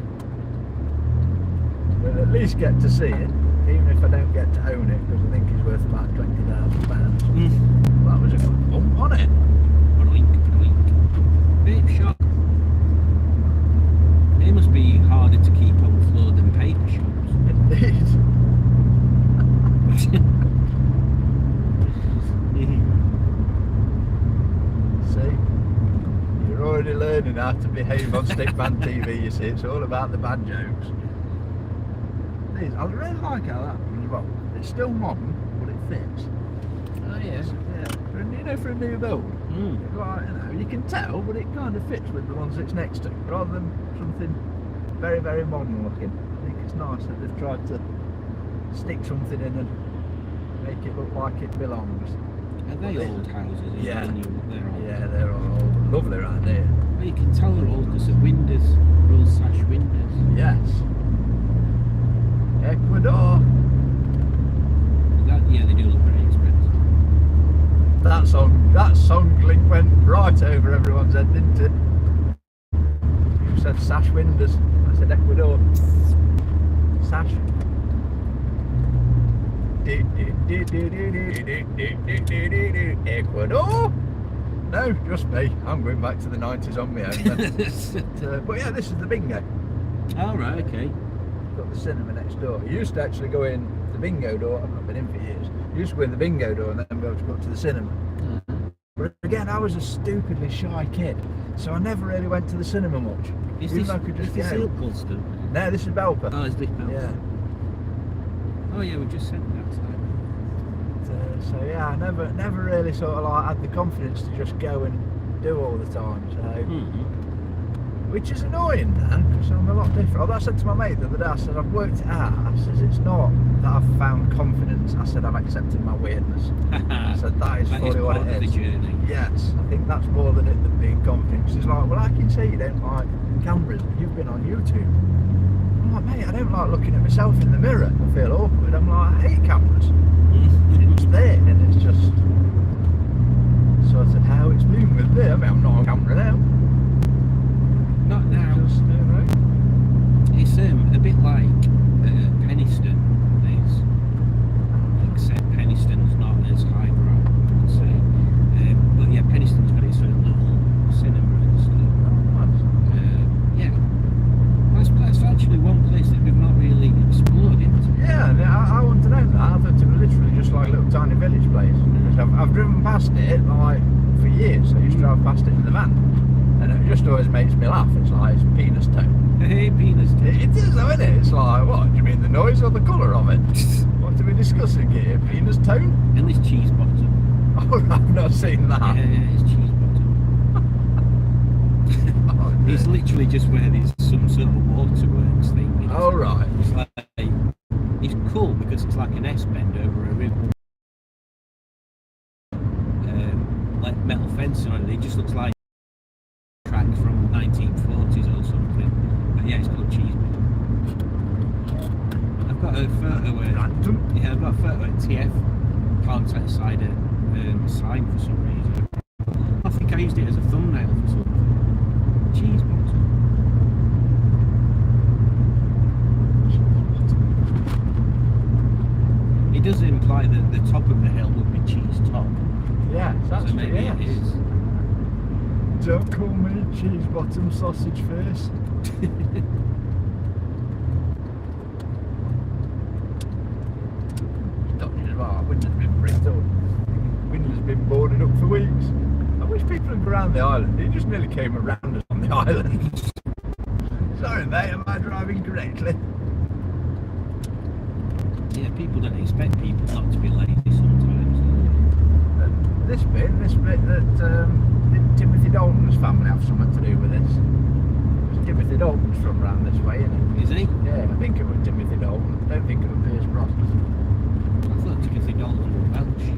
We'll at least get to see it, even if I don't get to own it, because I think it's worth about £20,000. Well, that was a good bump, wasn't it? Blink. Vape shop. It must be harder to keep on floor than paper shops. Indeed. See? You're already learning how to behave on Stickman TV, you see. It's all about the bad jokes. I really like how that, well, it's still modern, but it fits. Oh yeah. For a new build. Like, you can tell, but it kind of fits with the ones it's next to, rather than something very, very modern looking. I think it's nice that they've tried to stick something in and make it look like it belongs. Are they old houses? Yeah. They're old. Yeah, they're all old. Lovely around here. I you can tell they're old because the windows are all sash windows. Yes. Ecuador. Yeah, they do look very expensive. That song link went right over everyone's head, didn't it? You said sash windows. I said Ecuador. Sash. Ecuador. No, just me. I'm going back to the 90s on my own then. But yeah, this is the bingo. All right, okay. Got the cinema next door. You used to actually go in the bingo door. I've not been in for years. You used to go in the bingo door and then go to the cinema. But again, I was a stupidly shy kid, so I never really went to the cinema much. Is Even this, though I could just is this go. Ilkeston? No, this is Belper. Oh, it's this Belper. Yeah. Oh yeah, we just said that. So yeah, I never really sort of like had the confidence to just go and do all the time. So, which is annoying then, because I'm a lot different. Although I said to my mate the other day, I said I've worked it out. I said it's not that I've found confidence. I said I've accepted my weirdness. I said that is fully what it is. The journey. Yes, I think that's more than it than being confident. It's like, well, I can see you don't like cameras, but you've been on YouTube. I'm like, mate, I don't like looking at myself in the mirror. I feel awkward. I'm like, I hate cameras. It's there, and it's just sort of how it's been with me. I mean, I'm not on camera now. Not now. Just, you know. It's a bit like Penistone, this. Except Peniston's not as highbrow, I would say. But yeah, Penistone's got its own little cinema and stuff. Yeah. That's actually one place that we've not really explored into. Yeah, I want to know that. I thought it was literally just like a little tiny village place. I've driven past it like for years. I used to drive past it in the van, and it just always makes me laugh. It's like it's penis tone. Hey, penis. It is though, isn't it? It's like, what? Do you mean the noise or the colour of it? What are we discussing here? Penis tone? And this cheese bottom. Oh, I've not seen that. Yeah, it's cheese bottom. Oh, It's literally just where there's some sort of waterworks thing. You know, oh right. It's like, it's cool because it's like an S-bend over a river. Like metal fencing on it. It just looks like a track from 1940s or something. But yeah, it's called cheese bottom. I've got a photo where, Random. yeah, I've got a photo at TF parked outside a sign for some reason. I think I used it as a thumbnail for something. Cheese bottom. It does imply that the top of the hill would be cheese top. Yes, that's So maybe it is. Don't call me cheese bottom sausage face. Window's been bricked up. Window's been boarded up for weeks. I wish people would go around the island. It just nearly came around us on the island. Sorry mate, am I driving correctly? Yeah, people don't expect people not to be lazy sometimes. This bit that did Timothy Dalton's family have something to do with this? Because Timothy Dalton's from around this way, isn't Is he? he? Yeah, I think it was Timothy Dalton. I don't think it was Pierce Brosnan. I thought Timothy Dalton was Welsh.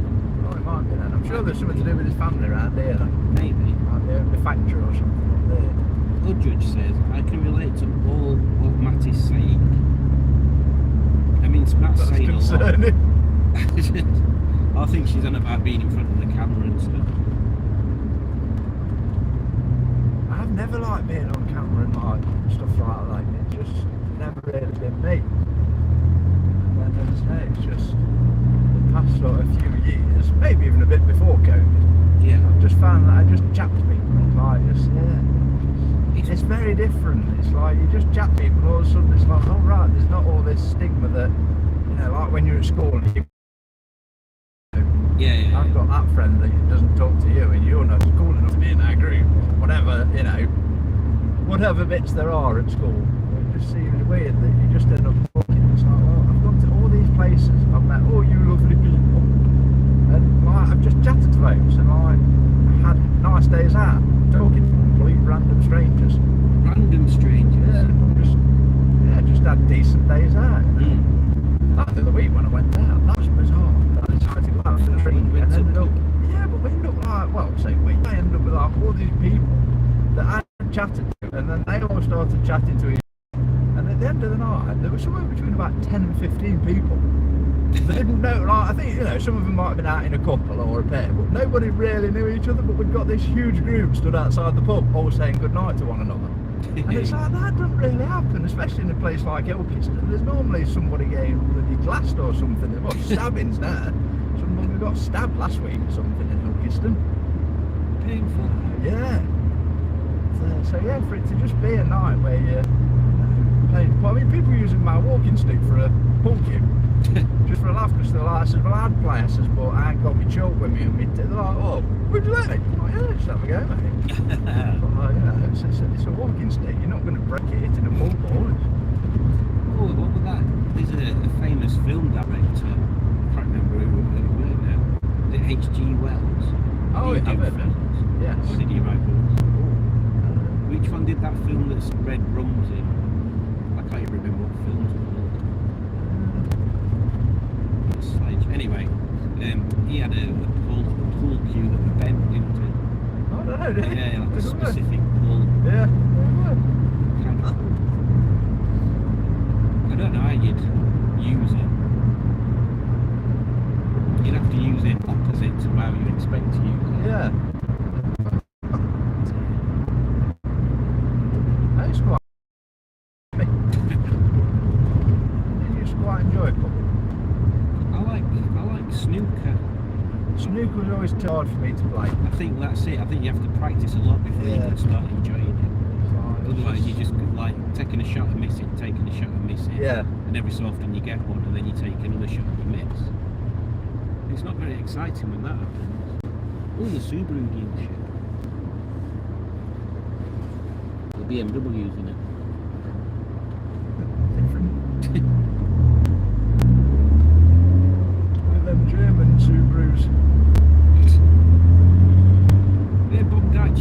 Oh, it might be then. I'm sure there's something to do with his family around here, though. Maybe. Like they own the factory or something up there. Judge says, I can relate to all what Matt is saying. I mean, Matt's That's saying concerning. a lot. I think she's on about being in front of the camera and stuff. I've never liked being on camera and like stuff like that. It's just never really been me. And as I say, it's just the past sort of few years, maybe even a bit before COVID, Yeah. I've just found that I just chat to people. It's like just it's very different. It's like you just chat to people and all of a sudden it's like, oh right, there's not all this stigma that, you know, like when you're at school and you Yeah. I've got that friend that doesn't talk to you and you're not cool enough to be in our group. Whatever, you know, whatever bits there are at school. It just seems weird that you just end up talking. It's like, well, I've gone to all these places, I've met all you lovely people, and like, I've just chatted to folks and like, had nice days out, talking to complete random strangers. Random strangers. Yeah, just had decent days out. That the other week when I went out, that was bizarre. I decided to go out for the drink and ended up, yeah, but we ended up like, well, say we, I ended up with like all these people that I chatted to, and then they all started chatting to each other. And at the end of the night, there was somewhere between about 10 and 15 people. They didn't know, like, I think, you know, some of them might have been out in a couple or a pair, but nobody really knew each other. But we've got this huge group stood outside the pub, all saying goodnight to one another. And it's like, that doesn't really happen, especially in a place like Ilkeston. There's normally somebody getting bloody glassed or something. There was stabbings there. Someone got stabbed last week or something in Ilkeston. Painful. Yeah. So yeah, for it to just be a night where you playing, well, I mean, people using my walking stick for a pull cue, just for a laugh, because they're like, I said, well, I'd play, I says, but I ain't got my chalk with me, and they're like, oh, would you let me? I'm like, yeah, just have a go, mate. But like, you know, it's a walking stick, you're not going to break it hitting a pull ball. Oh, what was that? There's a famous film director, I can't remember who it were now. Was it H.G. Wells? Oh, He yeah, did I've heard films. Yes. Or did he write books? Which one did that film that's Red Rums in? I can't even remember what films it was. Anyway, he had a pull cue that was bent into. I don't know, did he? Yeah, like a Doesn't work. specific pull. Yeah. Kind of. I don't know how you'd use it. You'd have to use it opposite to how you expect to use it. Yeah. It's quite it's quite enjoyable. I like snooker. Snooker was always too hard for me to play. I think that's it. I think you have to practice a lot before you Yeah. can start enjoying it. It's Otherwise, you just like taking a shot and missing, taking a shot and missing. Yeah. And every so often you get one, and then you take another shot and you miss. It's not very exciting when that happens. Oh, the Subaru dealership. The BMW's in it. different. With them German Subarus. Yeah, Bob Dutch.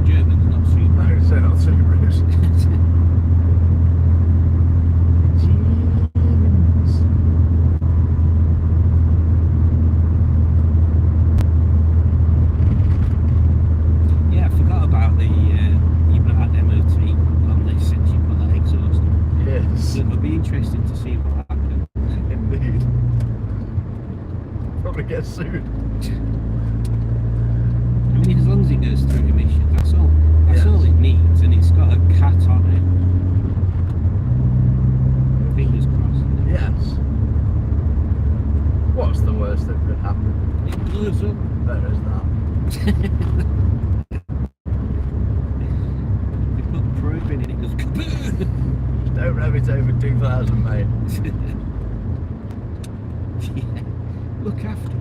Germans, not Subaru. No, they're not Subarus. Germans. Yeah, I forgot about the you've not had MOT on this since you put that exhaust on. Yes. So it'll be interesting to see what happens. Indeed. Probably get sued. I mean, as long as it goes through emissions, that's all. That's Yes. all it needs, and it's got a cat on it. Fingers crossed. Yes. What's the worst that could happen? It blows up. There is that. They put probe in and it goes kaboom! Don't rev it over 2,000, mate. Yeah. Look after it.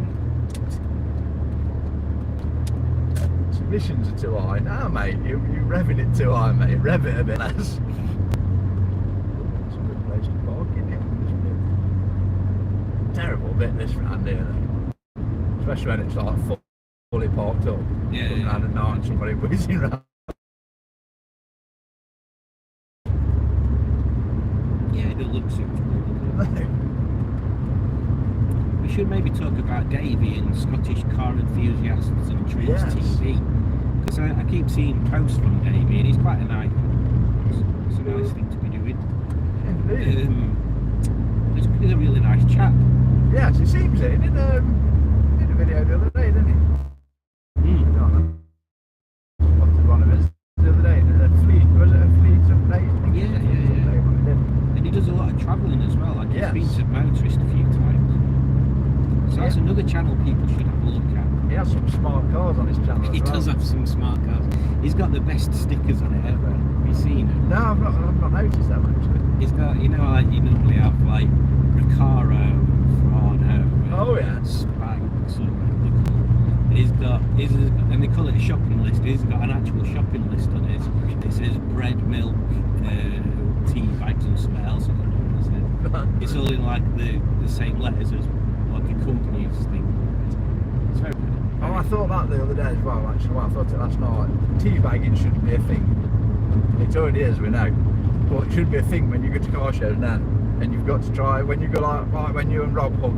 Emissions are too high. Nah, mate, you're revving it too high, mate. Rev it a bit less. It's a good place to park in here. Terrible bit this round here, though. Especially when it's like fully parked up. Yeah, Coming yeah. round at night and somebody whizzing round. Yeah, it don't look suitable, does it? No. We should maybe talk about Davey and Scottish car enthusiasts and Trees Yes. TV. Because I keep seeing posts from Davey and he's quite a nice, it's a nice thing to be doing. Indeed. He's a really nice chap. Yes, it seems it. He did a video the other day, didn't he? Spotted one of his the other day. Was it a fleet update? I think Yeah, it was a yeah, fleet yeah. update one he did. And he does a lot of travelling as well. Like Yes. he's been to Motorist a few times. So that's Yeah. another channel people should have a look at. He has some smart cars on his channel He as well. does have some smart cars. He's got the best stickers on it ever. Have you seen it? No, I've not noticed that actually. He's got, you know, like you normally have like Recaro, Frano, Oh, yeah. Spanx, and he's got, and they call it a shopping list. He's got an actual shopping list on his. It says bread, milk, tea bags, and something else. I don't know what it says. It's all in like the same letters as like a company's thing. It's very good. Oh, I thought that the other day as well, actually. Well, I thought it last night. Teabagging shouldn't be a thing. It already is, we know. But it should be a thing when you go to car shows now. And you've got to try, when you go like when you and Rob hug,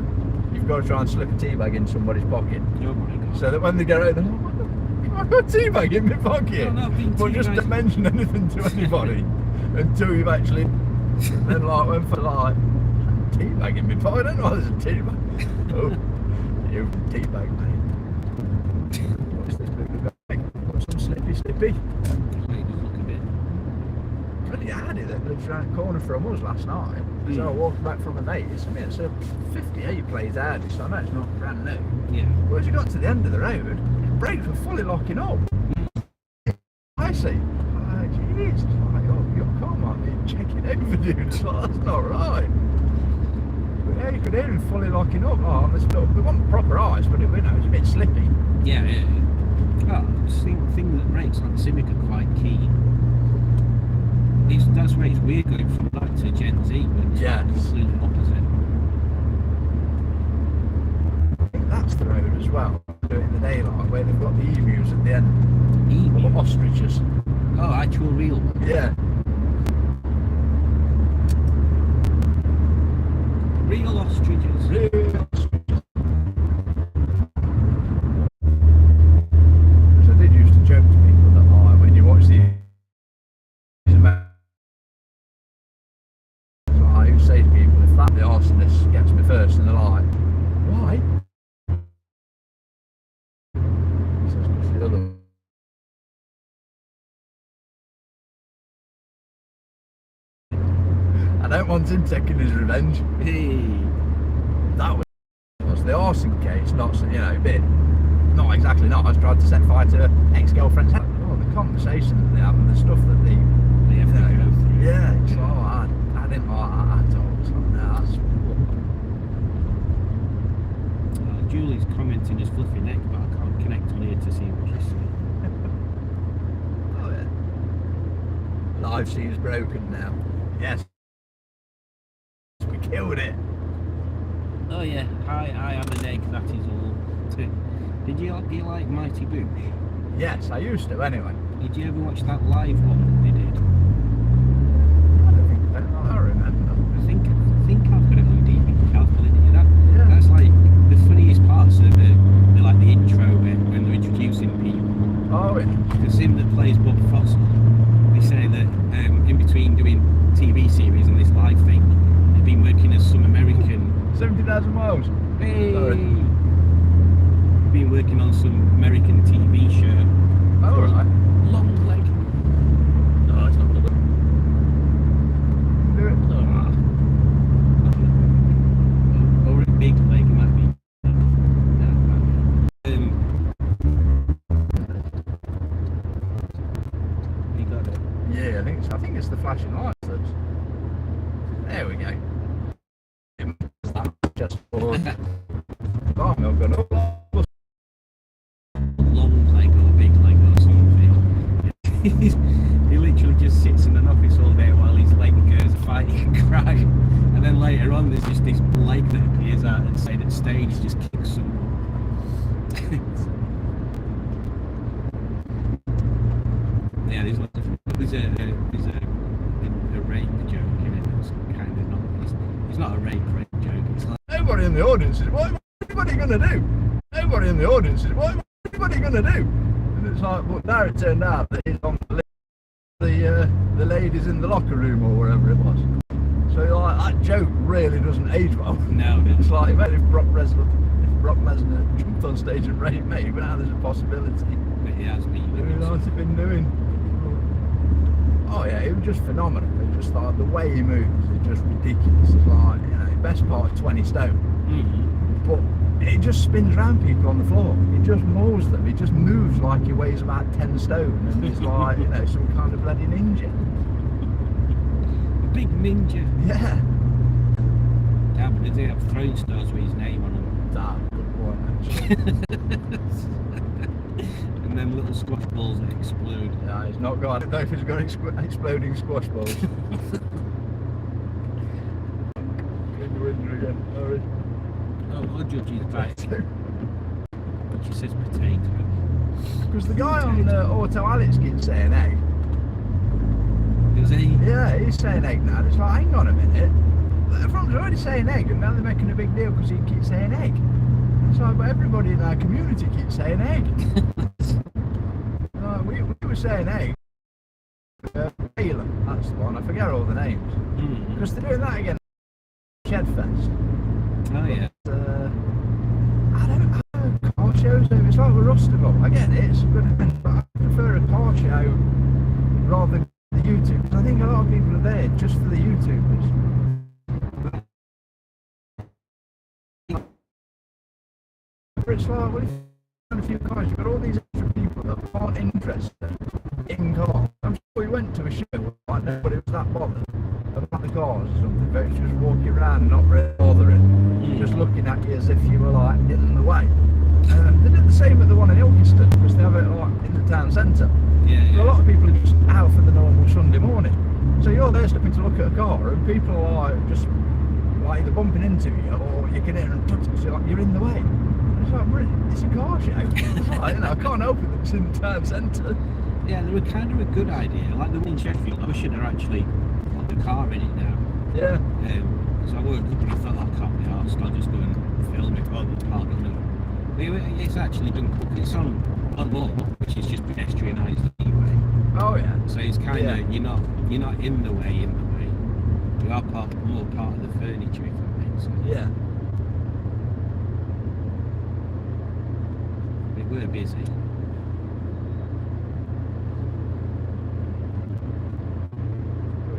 you've they've got to try and slip a tea bag in somebody's pocket. Oh my god. So that when they get out, they're like, I've got a tea bag in my pocket. But just don't mention anything to anybody until you've actually. And then like when for like tea bag in my pocket. I don't know there's a tea bag. Oh, you tea bag, mate. What's this big bag? Got some slippy. It does look a bit. Bloody hardy that lives round the corner from us last night. So I walked back from a mate's. I mean, it's a 58 plays hardy, so I know it's not brand new. Yeah. But as you got to the end of the road, brakes were fully locking up. I see. Jeez, it's like, oh, your car might be checking over, dude. It's like, that's not right. But yeah, you could hear him fully locking up. Oh, there's no, we want proper eyes, but it was a bit slippy. Yeah, yeah. Oh, the thing that brakes on the Civic are quite key. That's why it's weird going from that to Gen Z, but it's Yeah. like completely opposite. I think that's the road as well. In the daylight, where they've got the emus at the end. Emu? Or ostriches. Oh, actual real one. Yeah. Real ostriches. Real ostriches. So I did used to joke to people that like when you watch these I used to say to people, if that the arsonist gets me first, and they're like, why? He says, "'Cause the other I don't want him taking his revenge. That was the arson case, not, you know, a bit, not exactly nice. Tried to set fire to her ex-girlfriend's house. Oh, the conversation that they have and the stuff that they have to go through. Yeah, it's like, oh, I didn't like that at all. It's like, no, that's... Julie's commenting his fluffy neck, but I can't connect on here to see what she's saying. Oh, yeah. Live seems broken now. Yes. We killed it. Oh yeah, I am an egg, that is all. Do you like Mighty Boosh? Yes, I used to anyway. Did you ever watch that live one that they did? I remember. I think I've got it on DVD calculated. Yeah. That's like the funniest parts of it. They're like the intro bit when they're introducing people. Oh, yeah. The sim that plays Bob Fosse, they say that in between doing TV series and this live thing, they've been working as some American. 70,000 miles. Hey. Sorry. Been working on some American TV show. Oh, right. Long leg. No, it's not gonna Do it. Or a big leg, it might be. You got it. Yeah, I think it's the flashing lights. There we go. Just for oh, no, got up. Long leg or big leg or something. He literally just sits in an office all day while his leg goes fighting and crying. And then later on there's just this leg that appears out and say that stage just kicks someone. Yeah, there's a rape joke in it that's kind of not. It's not a rape joke. It's like Nobody in the audience is, what are you going to do? Nobody in the audience is, what are you going to do? And it's like, well, now it turned out that he's on the ladies in the locker room or wherever it was. So like, that joke really doesn't age well. no. It's like, mate, if Brock Lesnar jumped on stage and raped me, but now there's a possibility. But he has been Who doing knows something. he's been doing? Oh yeah, it was just phenomenal. It just like the way he moves is just ridiculous. It's like, you know, best part 20 stone. But it just spins around people on the floor. It just mows them. It just moves like he weighs about 10 stone. And it's like, you know, some kind of bloody ninja. Big ninja. Yeah. Yeah, but they have throwing stars with his name on them. That good point, actually. And then little squash balls that explode. Yeah, he's not got, I don't know if he's got exploding squash balls. In the window again. Sorry. Oh, I'll judge his back. She says potato. Because the guy on Auto Alex keeps saying egg. Does he? Yeah, he's saying egg now. It's like, hang on a minute. everyone's already saying egg, and now they're making a big deal because he keeps saying egg. It's like, but everybody in our community keeps saying egg. We were saying egg. Balaam, that's the one. I forget all the names because they're doing that again. Shedfest. Oh yeah. I don't know. Car shows, though, it's like with Rustival. I get it, it's a good event, but I prefer a car show rather than the YouTubers. I think a lot of people are there just for the YouTubers. But it's like, well, if you've got a few cars, you've got all these extra people that aren't interested in cars. I'm sure we went to a show, like nobody was that bothered about the cars or something, but it's just walking around and not really bothering. Just looking at you as if you were like in the way. They did the same at the one in Ilkeston because they have it like in the town centre. Yeah. So a lot of people are just out for the normal Sunday morning. So you're there stopping to look at a car and people are like just like either bumping into you or you can hear them touch it, so like you're in the way. And it's like, it's a car show. It's like, you know, I can't help it that it's in the town centre. Yeah, they were kind of a good idea. Like the one in Sheffield, I wish I'd actually put the car in it now. Yeah. So I woke up and I thought, I can't be arsed, I'll just go and film it on the park. It's actually been, it's on law, which is just pedestrianised anyway. Oh yeah. So it's kind of, you're not in the way, You are more part of the furniture, if that makes sense. Yeah. But we're busy.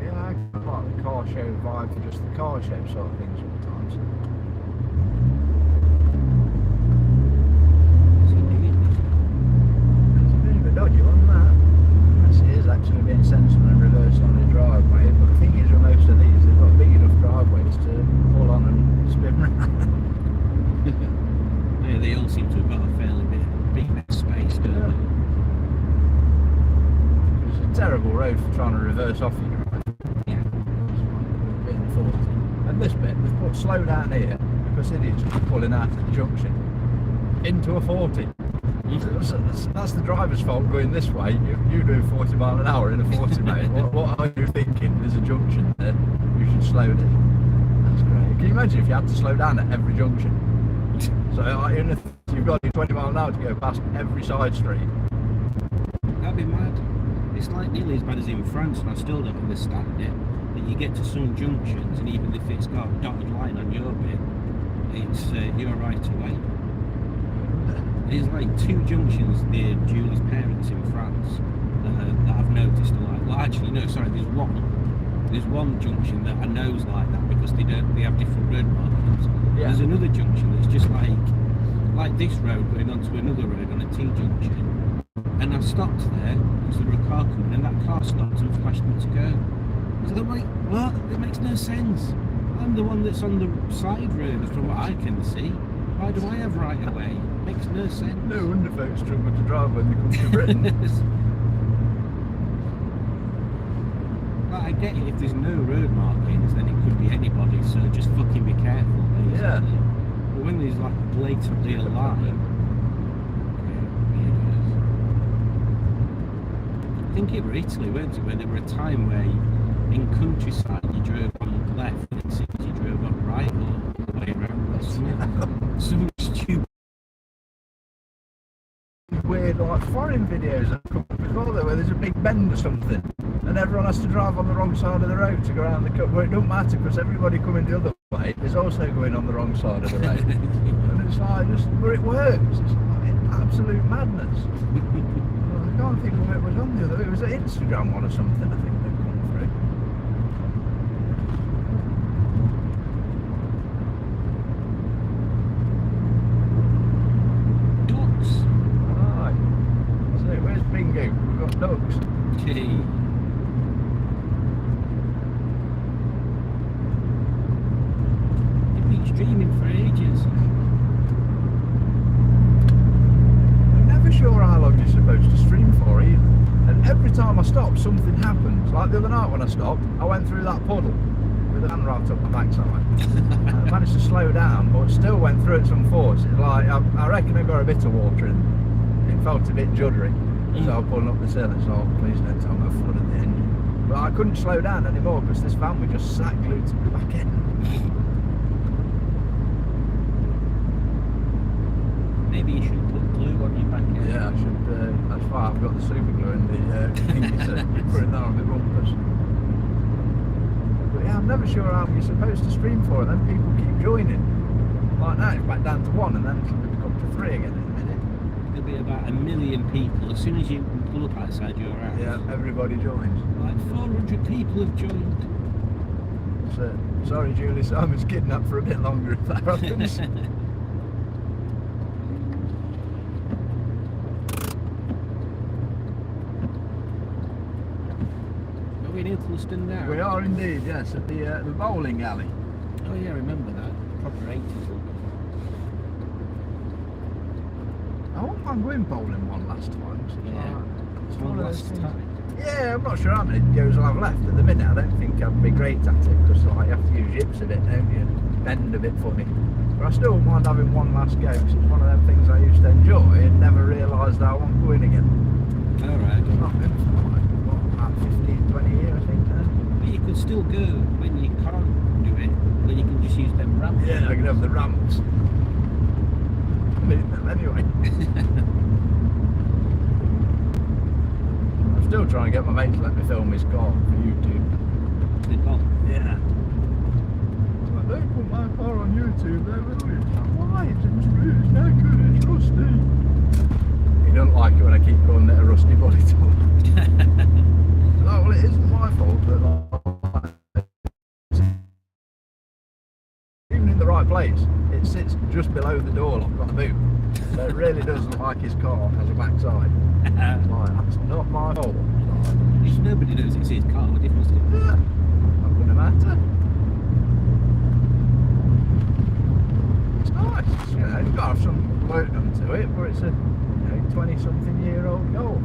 Yeah, I quite like the car show vibe for just the car show sort of thing sometimes. Dodgy one, that. Unless it is actually being sensible and reversed on a driveway, but the thing is with most of these, they've got big enough driveways to pull on and spin round. Yeah, they all seem to have got a fairly big space, don't they? It's a terrible road for trying to reverse off your drive. Yeah. And this bit, they've put slow down here because idiots are pulling out at the junction into a 40. That's the driver's fault going this way. You do 40 mile an hour in a 40, mate. What are you thinking? There's a junction there. You should slow it. That's great. Can you imagine if you had to slow down at every junction? So even if you've got 20 mile an hour to go past every side street. That'd be mad. It's like nearly as bad as in France, and I still don't understand it. That you get to some junctions, and even if it's got a dotted line on your bit, it's you're right away. There's like 2 junctions near Julie's parents in France that I've noticed are like. Well, actually, no, sorry. There's one junction that I know is like that because they have different road markings. Yeah. There's another junction that's just like this road going onto another road on a T junction, and I stopped there because there was a car coming, and that car stopped and flashed me to go. So I'm like, what? That makes no sense. I'm the one that's on the side road from what I can see. Why do I have right away? Makes no sense. No wonder folks struggle to drive when they come to Britain. Like, I get it, if there's no road markings, then it could be anybody, so just fucking be careful, basically. Yeah. But when there's like blatantly a line, I think it was Italy, weren't it, where there were a time where in countryside you drove on the left and in cities you drove on the right or the way around. Some stupid weird like foreign videos that come up before there where there's a big bend or something and everyone has to drive on the wrong side of the road to go around the cut, but it don't matter because everybody coming the other way is also going on the wrong side of the road. And it's like just where it works, it's like absolute madness. I can't think of where it was on the other, it was an Instagram one or something I think they've come through. Where's Bingo? We've got ducks. Gee. You've been streaming for ages. I'm never sure how long you're supposed to stream for either. And every time I stop, something happens. Like the other night when I stopped, I went through that puddle with a hand right up my backside. I managed to slow down, but still went through at some force. It's like, I reckon I got a bit of water in. It felt a bit juddery. So I was pulling up the sill and so please don't tell me I flooded the engine. But I couldn't slow down anymore because this van was just sat glued to the back end. Maybe you should put glue on your back end. Yeah, I should. That's why I've got the super glue and the thingy, so keep putting that on the bumpers. But yeah, I'm never sure how you're supposed to stream for it. Then people keep joining. Like now, it's back down to 1, and then it'll come to 3 again in a minute. There'll be about 1 million people as soon as you pull up outside your house. Yeah, everybody joins. Like 400 people have joined. So, sorry, Julie Simon's kidnapped for a bit longer if that happens. Are we in Ilkeston now? We are indeed, yes, at the bowling alley. Oh yeah, I remember that. Proper 80s look. I wouldn't mind going bowling one last time. So Yeah. it's One of last those things. time. Yeah, I'm not sure how many goes I'll have left at the minute. I don't think I'd be great at it because like, you have to use yips a bit, don't you? And bend a bit funny. But I still wouldn't mind having one last go because it's one of them things I used to enjoy and never realised that I wasn't going again. Alright. I've not been for like, what, about 15, 20 years I think now. But you could still go when you can't do it, but you can just use them ramps. Yeah, I can have the ramps. I need them anyway. I'm still trying to get my mate to let me film his car for YouTube. Clip on. Yeah. Like, don't put my car on YouTube, though, will you? Like, why? It's no good, it's rusty. He doesn't like it when I keep calling it a rusty body tool. Like, well, it isn't my fault, but like, even in the right place, it sits just below the door lock on the boot. So it really doesn't like his car has a backside. Like, that's not my fault. Like, If nobody knows it's his car, what difference does it make? yeah, not gonna matter. It's nice, you know, you've got to have some work done to it, but it's a 20-something year old Golf.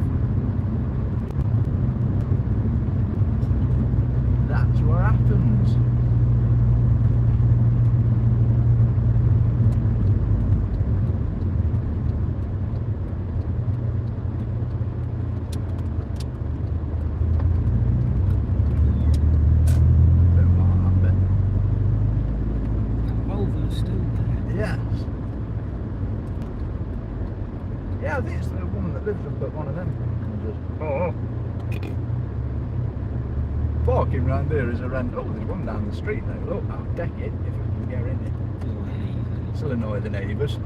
That's what happens. Don't like that bit. That Volvo's still there. Yes. Yeah, I think it's the woman that lives up at one of them. Parking round here is a rent. Oh, there's one down the street though. Look, I'll deck it if we can get in it. Oh, hey. It'll annoy the neighbours.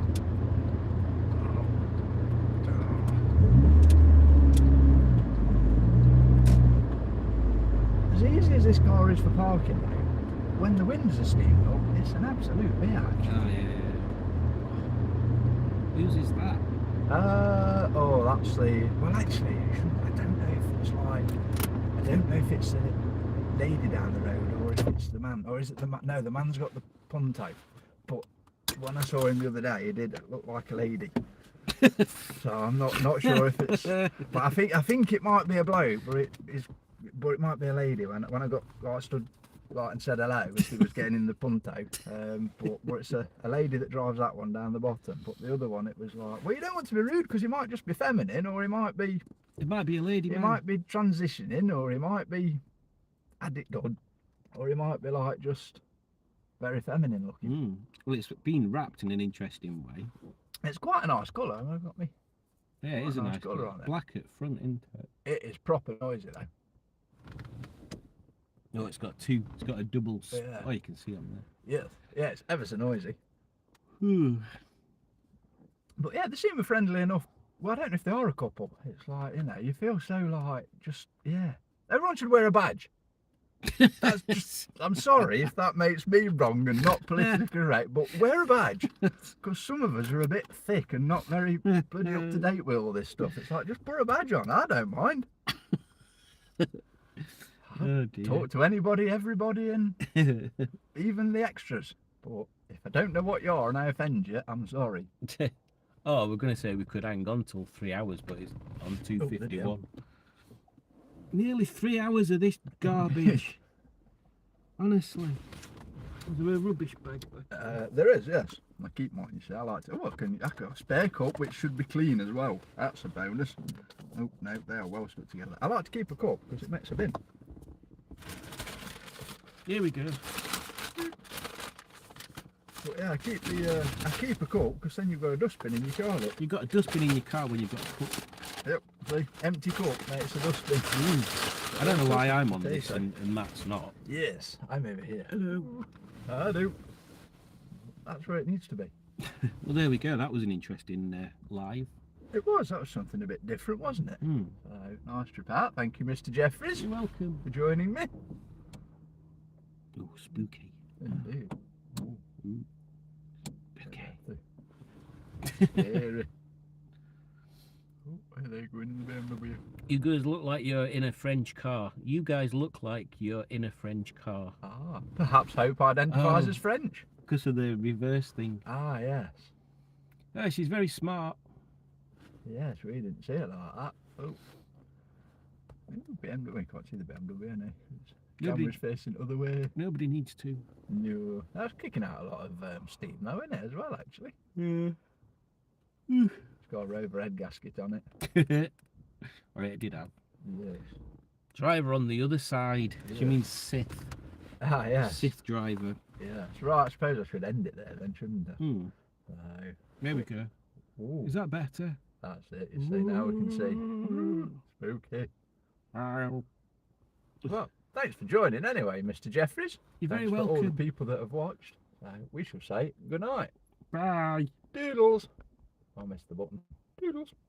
As easy as this car is for parking though, when the winds are steamed up, it's an absolute biatch. Oh, yeah. Whose is that? Oh, that's the. Well, actually, I don't know if it's like. I don't know if it's the lady down the road or if it's the man, or is it the man? No, the man's got the punto. But when I saw him the other day, he did look like a lady. So I'm not sure if it's. But I think it might be a bloke, but it might be a lady. When I got like stood like and said hello as he was getting in the punto. But it's a lady that drives that one down the bottom. But the other one, it was like, well, you don't want to be rude because he might just be feminine, or he might be. It might be a lady. He man. might be transitioning, or he might be had it done, or he might be like just very feminine looking. Mm. Well, it's been wrapped in an interesting way. It's quite a nice colour. I've got me. Yeah, it is a Nice nice colour colour. on it. Black at front, isn't it? It is proper noisy though. No, it's got two. It's got a double. Yeah. Oh, you can see on there. Yeah, it's ever so noisy. Hmm. But yeah, they seem friendly enough. Well, I don't know if they are a couple. It's like, you feel so like just everyone should wear a badge. That's just. I'm sorry if that makes me wrong and not politically correct, but wear a badge because some of us are a bit thick and not very bloody up to date with all this stuff. It's like just put a badge on. I don't mind. Oh dear. Talk to anybody, everybody, and even the extras. But if I don't know what you are and I offend you, I'm sorry. Oh, we're going to say we could hang on till 3 hours, but it's on 2:51. Nearly 3 hours of this garbage. Honestly. There's a rubbish bag back. There is, yes. I keep mine, you see. I like to. Oh, I got a spare cup which should be clean as well. That's a bonus. Oh, no, they are well stuck together. I like to keep a cup because it makes a bin. Here we go. But yeah, I keep a cup because then you've got a dustbin in your car. Look. You've got a dustbin in your car when you've got a cup. Yep, the empty cup makes a dustbin. I don't know why I'm on Okay, this so- and Matt's not. Yes, I'm over here. Hello. I do. That's where it needs to be. Well, there we go. That was an interesting live. It was. That was something a bit different, wasn't it? Hmm. So, nice trip out. Thank you, Mr. Jeffries, You're welcome. for joining me. Oh, spooky. Indeed. Mm. Okay. Scary. Oh, are they going in the BMW? You guys look like you're in a French car. You guys look like you're in a French car. Ah, perhaps Hope identifies Oh. as French. Because of the reverse thing. Ah, yes. Oh, she's very smart. Yes, we didn't see it like that. Oh. Ooh, BMW, can't see the BMW, any. Nobody- Camera's facing the other way. Nobody needs to. No. That's kicking out a lot of steam though, isn't it, as well, actually? Yeah. It's got a overhead gasket on it. Or it did have. Yes. Driver on the other side. She Yeah. means Sith. Ah, yes. Sith driver. Yes. Right, I suppose I should end it there then, shouldn't I? Hmm. So, There we go. ooh, Is that better? that's it. You see, now we can see. Spooky. Ow. Well, thanks for joining anyway, Mr. Jeffries. You're very Thanks for all the welcome. people that have watched. We shall say good night. Bye. Doodles. I missed the button. Doodles.